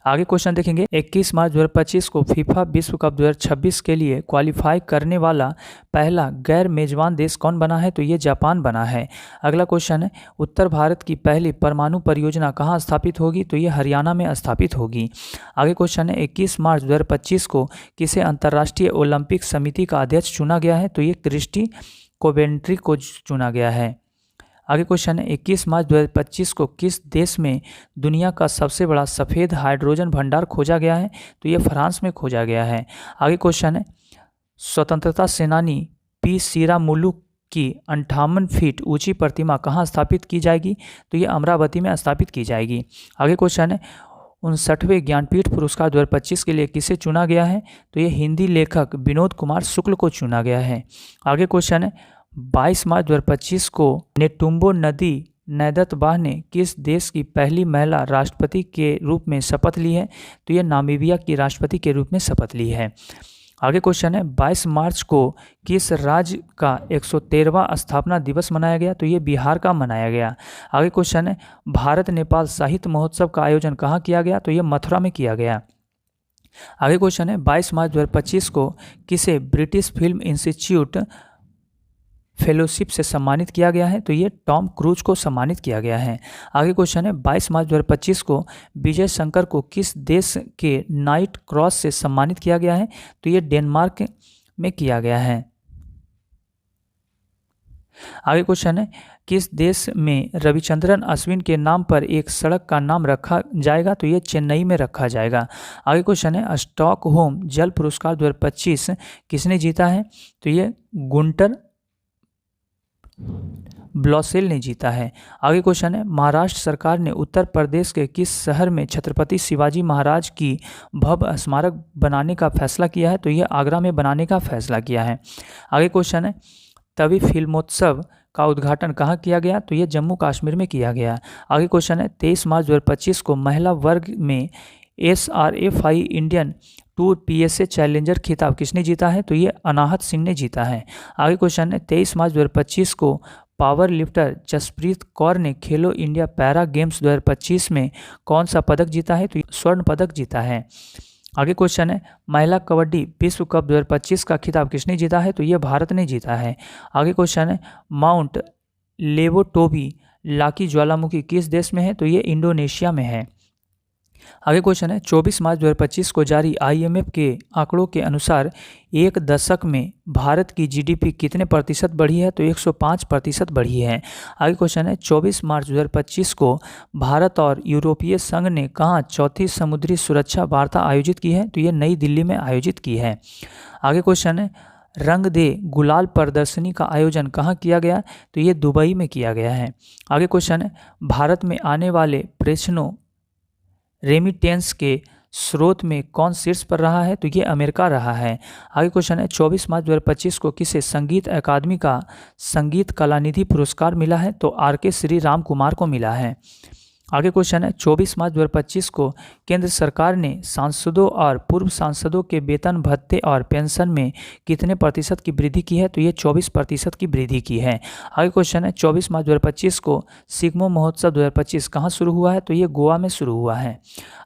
आगे क्वेश्चन देखेंगे, 21 मार्च 2025 को फीफा विश्व कप 2026 के लिए क्वालिफाई करने वाला पहला गैर मेजबान देश कौन बना है? तो ये जापान बना है। अगला क्वेश्चन है, उत्तर भारत की पहली परमाणु परियोजना कहाँ स्थापित होगी? तो ये हरियाणा में स्थापित होगी। आगे क्वेश्चन है, 21 मार्च 2025 को किसे अंतर्राष्ट्रीय ओलंपिक समिति का अध्यक्ष चुना गया है? तो ये क्रिस्टी कोवेंट्री को चुना गया है। आगे क्वेश्चन है 21 मार्च 2025 को किस देश में दुनिया का सबसे बड़ा सफ़ेद हाइड्रोजन भंडार खोजा गया है? तो ये फ्रांस में खोजा गया है। आगे क्वेश्चन है स्वतंत्रता सेनानी पी सीरामुलु की 58 फीट ऊंची प्रतिमा कहाँ स्थापित की जाएगी? तो ये अमरावती में स्थापित की जाएगी। आगे क्वेश्चन है 59वें ज्ञानपीठ पुरस्कार 2025 के लिए किसे चुना गया है? तो ये हिंदी लेखक विनोद कुमार शुक्ल को चुना गया है। आगे क्वेश्चन है 22 मार्च 2025 को नेटुम्बो नदी नैदतबाह ने किस देश की पहली महिला राष्ट्रपति के रूप में शपथ ली है? तो ये नामीबिया की राष्ट्रपति के रूप में शपथ ली है। आगे क्वेश्चन है 22 मार्च को किस राज्य का 113वां स्थापना दिवस मनाया गया? तो ये बिहार का मनाया गया। आगे क्वेश्चन है भारत नेपाल साहित्य महोत्सव का आयोजन कहाँ किया गया? तो ये मथुरा में किया गया। आगे क्वेश्चन है 22 मार्च 2025 को किसे ब्रिटिश फिल्म इंस्टीट्यूट फेलोशिप से सम्मानित किया गया है? तो ये टॉम क्रूज को सम्मानित किया गया है। आगे क्वेश्चन है 22 मार्च 2025 को विजय शंकर को किस देश के नाइट क्रॉस से सम्मानित किया गया है? तो ये डेनमार्क में किया गया है। आगे क्वेश्चन है किस देश में रविचंद्रन अश्विन के नाम पर एक सड़क का नाम रखा जाएगा? तो ये चेन्नई में रखा जाएगा। आगे क्वेश्चन है स्टॉकहोम जल पुरस्कार 2025 किसने जीता है? तो ये गुंटर ब्लॉसेल ने जीता है। आगे क्वेश्चन है महाराष्ट्र सरकार ने उत्तर प्रदेश के किस शहर में छत्रपति शिवाजी महाराज की भव्य स्मारक बनाने का फैसला किया है? तो यह आगरा में बनाने का फैसला किया है। आगे क्वेश्चन है तभी फिल्मोत्सव का उद्घाटन कहाँ किया गया? तो यह जम्मू कश्मीर में किया गया। आगे क्वेश्चन है 23 मार्च 2025 को महिला वर्ग में SRFI Indian tour PSA challenger खिताब किसने जीता है? तो ये अनाहत सिंह ने जीता है। आगे क्वेश्चन है 23 मार्च 2025 को पावर लिफ्टर जसप्रीत कौर ने खेलो इंडिया पैरा गेम्स 2025 में कौन सा पदक जीता है? तो स्वर्ण पदक जीता है। आगे क्वेश्चन है महिला कबड्डी विश्व कप 2025 का खिताब किसने जीता है? तो ये भारत ने जीता है। आगे क्वेश्चन है माउंट लेवोटोबी लाकी ज्वालामुखी किस देश में है? तो ये इंडोनेशिया में है। आगे क्वेश्चन है 24 मार्च 2025 को जारी IMF के आंकड़ों के अनुसार एक दशक में भारत की GDP कितने प्रतिशत बढ़ी है? तो 105% बढ़ी है। आगे क्वेश्चन है 24 मार्च 2025 को भारत और यूरोपीय संघ ने कहाँ चौथी समुद्री सुरक्षा वार्ता आयोजित की है? तो ये नई दिल्ली में आयोजित की है। आगे क्वेश्चन है रंग दे गुलाल प्रदर्शनी का आयोजन कहाँ किया गया? तो ये दुबई में किया गया है। आगे क्वेश्चन है भारत में आने वाले प्रेषणों रेमिटेंस के स्रोत में कौन शीर्ष पर रहा है? तो ये अमेरिका रहा है। आगे क्वेश्चन है 24 मार्च 2025 को किसे संगीत अकादमी का संगीत कलानिधि पुरस्कार मिला है? तो RK श्री राम कुमार को मिला है। आगे क्वेश्चन है 24 मार्च 2025 को केंद्र सरकार ने सांसदों और पूर्व सांसदों के वेतन भत्ते और पेंशन में कितने प्रतिशत की वृद्धि की है? तो ये 24% की वृद्धि की है। आगे क्वेश्चन है 24 मार्च 2025 को सिग्मो महोत्सव 2025 कहाँ शुरू हुआ है? तो ये गोवा में शुरू हुआ है।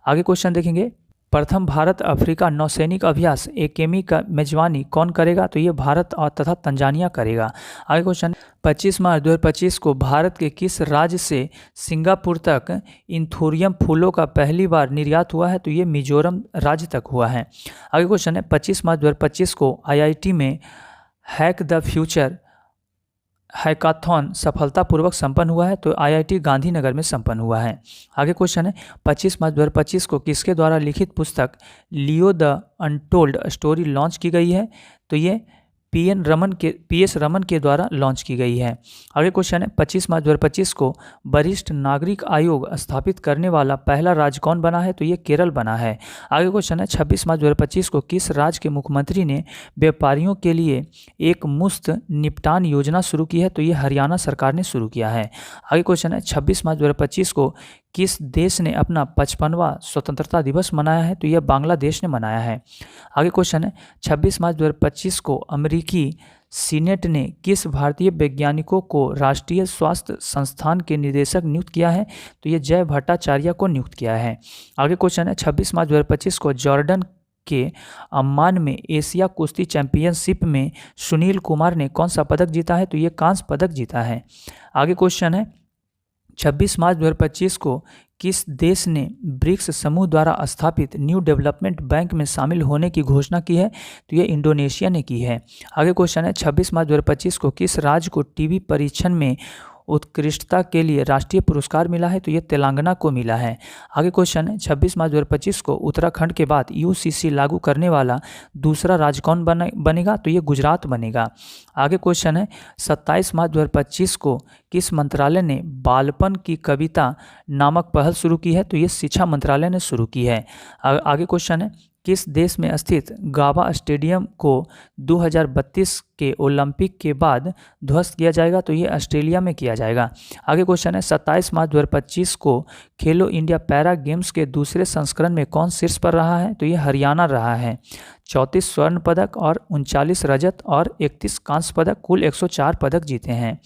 आगे क्वेश्चन देखेंगे प्रथम भारत अफ्रीका नौसैनिक अभ्यास एकेमी का मेजबानी कौन करेगा? तो ये भारत और तथा तंजानिया करेगा। आगे क्वेश्चन 25 मार्च 2025 को भारत के किस राज्य से सिंगापुर तक इंथोरियम फूलों का पहली बार निर्यात हुआ है? तो ये मिजोरम राज्य तक हुआ है। आगे क्वेश्चन है 25 मार्च 2025 को IIT में हैक द फ्यूचर हैकाथॉन सफलतापूर्वक संपन्न हुआ है? तो IIT गांधीनगर में संपन्न हुआ है। आगे क्वेश्चन है 25 मार्च 2025 को किसके द्वारा लिखित पुस्तक Leo the untold story launch की गई है? तो ये PS रमन के द्वारा लॉन्च की गई है। आगे क्वेश्चन है 25 मार्च 2025 को वरिष्ठ नागरिक आयोग स्थापित करने वाला पहला राज्य कौन बना है? तो ये केरल बना है। आगे क्वेश्चन है 26 मार्च 2025 को किस राज्य के मुख्यमंत्री ने व्यापारियों के लिए एक मुफ्त निपटान योजना शुरू की है? तो ये हरियाणा सरकार ने शुरू किया है। आगे क्वेश्चन है 26 मार्च 2025 को किस देश ने अपना 55वां स्वतंत्रता दिवस मनाया है? तो यह बांग्लादेश ने मनाया है। आगे क्वेश्चन है 26 मार्च 2025 को अमेरिकी सीनेट ने किस भारतीय वैज्ञानिकों को राष्ट्रीय स्वास्थ्य संस्थान के निदेशक नियुक्त किया है? तो ये जय भट्टाचार्य को नियुक्त किया है। आगे क्वेश्चन है 26 मार्च 2025 को जॉर्डन के अम्मान में एशिया कुश्ती चैंपियनशिप में सुनील कुमार ने कौन सा पदक जीता है? तो ये कांस्य पदक जीता है। आगे क्वेश्चन है 26 मार्च 2025 को किस देश ने ब्रिक्स समूह द्वारा स्थापित न्यू डेवलपमेंट बैंक में शामिल होने की घोषणा की है? तो ये इंडोनेशिया ने की है। आगे क्वेश्चन है 26 मार्च 2025 को किस राज्य को टीबी परीक्षण में उत्कृष्टता के लिए राष्ट्रीय पुरस्कार मिला है? तो ये तेलंगाना को मिला है। आगे क्वेश्चन है 26 मार्च 2025 को उत्तराखंड के बाद यूसीसी लागू करने वाला दूसरा राज्य कौन बनेगा? तो ये गुजरात बनेगा। आगे क्वेश्चन है 27 मार्च 2025 को किस मंत्रालय ने बालपन की कविता नामक पहल शुरू की है? तो ये शिक्षा मंत्रालय ने शुरू की है। आगे क्वेश्चन है किस देश में स्थित गाबा स्टेडियम को 2032 के ओलंपिक के बाद ध्वस्त किया जाएगा? तो ये ऑस्ट्रेलिया में किया जाएगा। आगे क्वेश्चन है 27 मार्च 2025 को खेलो इंडिया पैरा गेम्स के दूसरे संस्करण में कौन शीर्ष पर रहा है? तो ये हरियाणा रहा है। 34 स्वर्ण पदक और 39 रजत और 31 कांस्य पदक, कुल 104 पदक जीते हैं।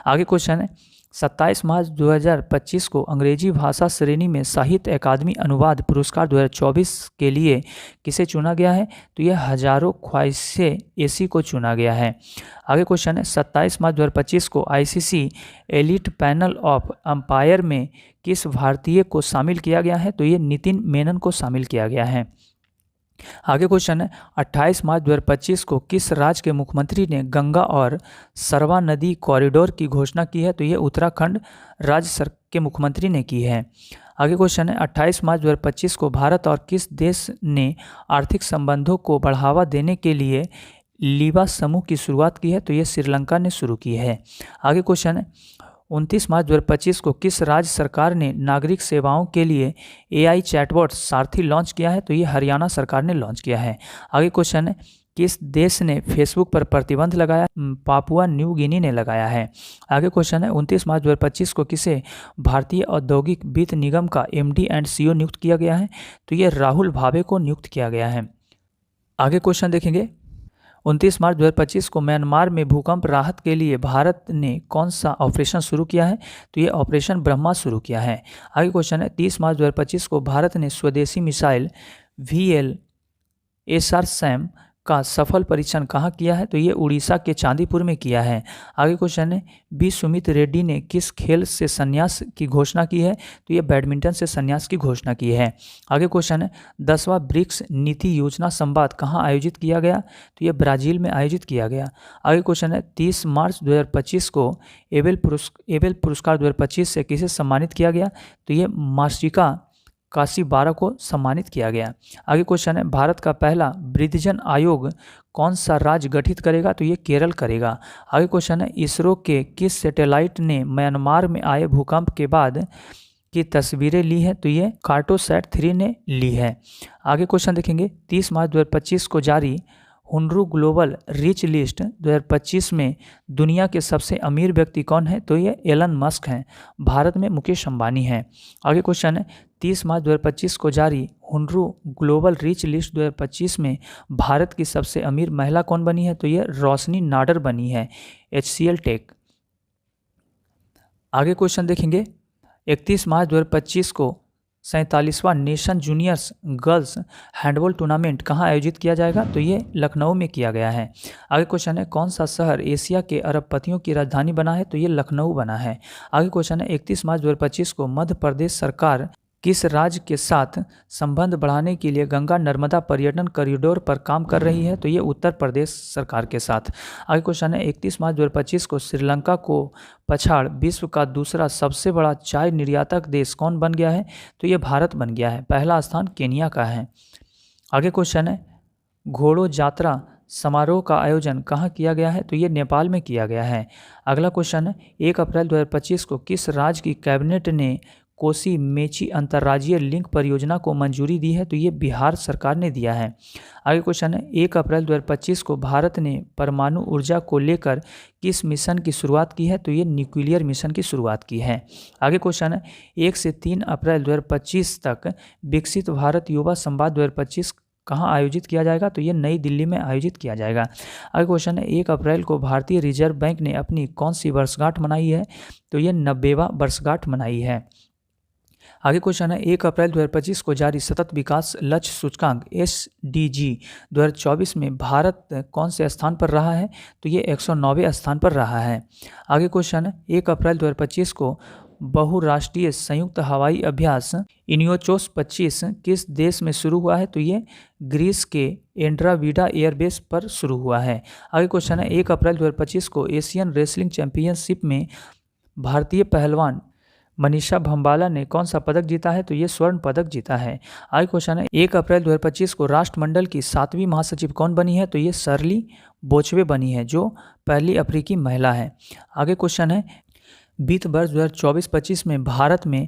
आगे क्वेश्चन है 27 मार्च 2025 को अंग्रेजी भाषा श्रेणी में साहित्य अकादमी अनुवाद पुरस्कार 2024 के लिए किसे चुना गया है? तो यह हजारों ख्वाहिशें एसी को चुना गया है। आगे क्वेश्चन है 27 मार्च 2025 को ICC elite panel of umpire में किस भारतीय को शामिल किया गया है? तो ये नितिन मेनन को शामिल किया गया है। आगे क्वेश्चन है 28 मार्च 2025 को किस राज्य के मुख्यमंत्री ने गंगा और सरवा नदी कॉरिडोर की घोषणा की है? तो ये उत्तराखंड राज्य के मुख्यमंत्री ने की है। आगे क्वेश्चन है 28 मार्च 2025 को भारत और किस देश ने आर्थिक संबंधों को बढ़ावा देने के लिए लीबा समूह की शुरुआत की है? तो ये श्रीलंका ने शुरू की है। आगे क्वेश्चन है 29 मार्च 2025 को किस राज्य सरकार ने नागरिक सेवाओं के लिए एआई चैटबॉट सारथी लॉन्च किया है? तो ये हरियाणा सरकार ने लॉन्च किया है। आगे क्वेश्चन है किस देश ने फेसबुक पर प्रतिबंध लगाया? पापुआ न्यू गिनी ने लगाया है। आगे क्वेश्चन है 29 मार्च 2025 को किसे भारतीय औद्योगिक वित्त निगम का एमडी एंड सीईओ नियुक्त किया गया है? तो ये राहुल भावे को नियुक्त किया गया है। आगे क्वेश्चन देखेंगे 29 मार्च 2025 को म्यांमार में भूकंप राहत के लिए भारत ने कौन सा ऑपरेशन शुरू किया है? तो ये ऑपरेशन ब्रह्मा शुरू किया है। आगे क्वेश्चन है 30 मार्च 2025 को भारत ने स्वदेशी मिसाइल VLSR सैम का सफल परीक्षण कहाँ किया है? तो ये उड़ीसा के चांदीपुर में किया है। आगे क्वेश्चन है बी सुमित रेड्डी ने किस खेल से संन्यास की घोषणा की है? तो ये बैडमिंटन से संन्यास की घोषणा की है। आगे क्वेश्चन है 10वां ब्रिक्स नीति योजना संवाद कहाँ आयोजित किया गया? तो ये ब्राजील में आयोजित किया गया। आगे क्वेश्चन है 30 मार्च 2025 को एबेल पुरस्कार 2025 से किसे सम्मानित किया गया? तो ये मार्सिका काशी 12 को सम्मानित किया गया। आगे क्वेश्चन है भारत का पहला वृद्धजन आयोग कौन सा राज्य गठित करेगा? तो ये केरल करेगा। आगे क्वेश्चन है इसरो के किस सैटेलाइट ने म्यांमार में आए भूकंप के बाद की तस्वीरें ली है? तो ये कार्टोसैट 3 ने ली है। आगे क्वेश्चन देखेंगे 30 मार्च 2025 को जारी हुनरू ग्लोबल रिच लिस्ट 2025 में दुनिया के सबसे अमीर व्यक्ति कौन है? तो ये एलन मस्क हैं। भारत में मुकेश अंबानी हैं। आगे क्वेश्चन है 30 मार्च 2025 को जारी हुनरू ग्लोबल रिच लिस्ट 2025 में भारत की सबसे अमीर महिला कौन बनी है? तो ये रोशनी नाडर बनी है, HCL टेक। आगे क्वेश्चन देखेंगे 31 मार्च 2025 को 47वां nation juniors girls handball tournament कहाँ आयोजित किया जाएगा? तो ये लखनऊ में किया गया है। आगे क्वेश्चन है कौन सा शहर एशिया के अरबपतियों की राजधानी बना है? तो ये लखनऊ बना है। आगे क्वेश्चन है 31 मार्च 2025 को मध्य प्रदेश सरकार किस राज्य के साथ संबंध बढ़ाने के लिए गंगा नर्मदा पर्यटन कॉरिडोर पर काम कर रही है? तो ये उत्तर प्रदेश सरकार के साथ। आगे क्वेश्चन है 31 मार्च 2025 को श्रीलंका को पछाड़ विश्व का दूसरा सबसे बड़ा चाय निर्यातक देश कौन बन गया है? तो ये भारत बन गया है। पहला स्थान केनिया का है। आगे क्वेश्चन है घोड़ो जात्रा समारोह का आयोजन कहाँ किया गया है? तो ये नेपाल में किया गया है। अगला क्वेश्चन है 1 अप्रैल 2025 को किस राज्य की कैबिनेट ने कोसी मेची अंतर्राज्यीय लिंक परियोजना को मंजूरी दी है? तो ये बिहार सरकार ने दिया है। आगे क्वेश्चन है 1 अप्रैल 2025 को भारत ने परमाणु ऊर्जा को लेकर किस मिशन की शुरुआत की है? तो ये न्यूक्लियर मिशन की शुरुआत की है। आगे क्वेश्चन है 1 से 3 अप्रैल 2025 तक विकसित भारत युवा संवाद 2025 कहाँ आयोजित किया जाएगा? तो ये नई दिल्ली में आयोजित किया जाएगा। आगे क्वेश्चन है 1 अप्रैल को भारतीय रिजर्व बैंक ने अपनी कौन सी वर्षगांठ मनाई है? तो ये 90वां वर्षगांठ मनाई है। आगे क्वेश्चन है 1 अप्रैल 2025 को जारी सतत विकास लक्ष्य सूचकांक SDG 2024 में भारत कौन से स्थान पर रहा है? तो ये 109वें स्थान पर रहा है। आगे क्वेश्चन है 1 अप्रैल 2025 को बहुराष्ट्रीय संयुक्त हवाई अभ्यास इनियोचोस 25 किस देश में शुरू हुआ है? तो ये ग्रीस के एंड्राविडा एयरबेस पर शुरू हुआ है। आगे क्वेश्चन है 1 अप्रैल 2025 को एशियन रेसलिंग चैंपियनशिप में भारतीय पहलवान मनीषा भंबाला ने कौन सा पदक जीता है? तो ये स्वर्ण पदक जीता है। आगे क्वेश्चन है, 1 अप्रैल 2025 को राष्ट्रमंडल की 7वीं महासचिव कौन बनी है? तो ये शर्ली बोचवे बनी है, जो पहली अफ्रीकी महिला है। आगे क्वेश्चन है, वित्त वर्ष 2024-25 में भारत में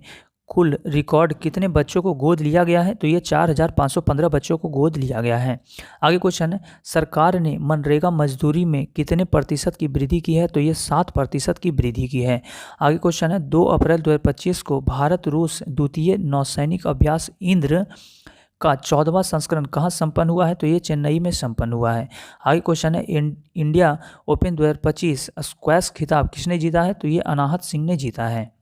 कुल रिकॉर्ड कितने बच्चों को गोद लिया गया है? तो ये 4,515 बच्चों को गोद लिया गया है। आगे क्वेश्चन है, सरकार ने मनरेगा मजदूरी में कितने प्रतिशत की वृद्धि की है? तो ये 7% की वृद्धि की है। आगे क्वेश्चन है, 2 अप्रैल 2025 को भारत रूस द्वितीय नौसैनिक अभ्यास इंद्र का 14वां संस्करण कहाँ संपन्न हुआ है? तो ये चेन्नई में संपन्न हुआ है। आगे क्वेश्चन है, इंडिया ओपन 2025 स्क्वैश खिताब किसने जीता है? तो ये अनाहत सिंह ने जीता है।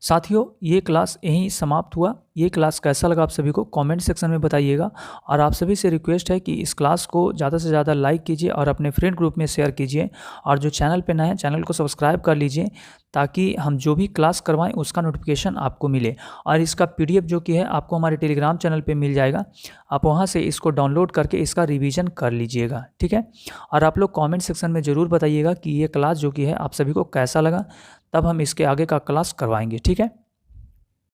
साथियों, ये क्लास यहीं समाप्त हुआ। ये क्लास कैसा लगा आप सभी को कमेंट सेक्शन में बताइएगा, और आप सभी से रिक्वेस्ट है कि इस क्लास को ज़्यादा से ज़्यादा लाइक कीजिए और अपने फ्रेंड ग्रुप में शेयर कीजिए, और जो चैनल पे नए हैं चैनल को सब्सक्राइब कर लीजिए, ताकि हम जो भी क्लास करवाएं उसका नोटिफिकेशन आपको मिले। और इसका PDF जो कि है आपको हमारे टेलीग्राम चैनल पे मिल जाएगा, आप वहाँ से इसको डाउनलोड करके इसका रिवीजन कर लीजिएगा, ठीक है। और आप लोग कमेंट सेक्शन में ज़रूर बताइएगा कि ये क्लास जो कि है आप सभी को कैसा लगा, तब हम इसके आगे का क्लास करवाएंगे, ठीक है।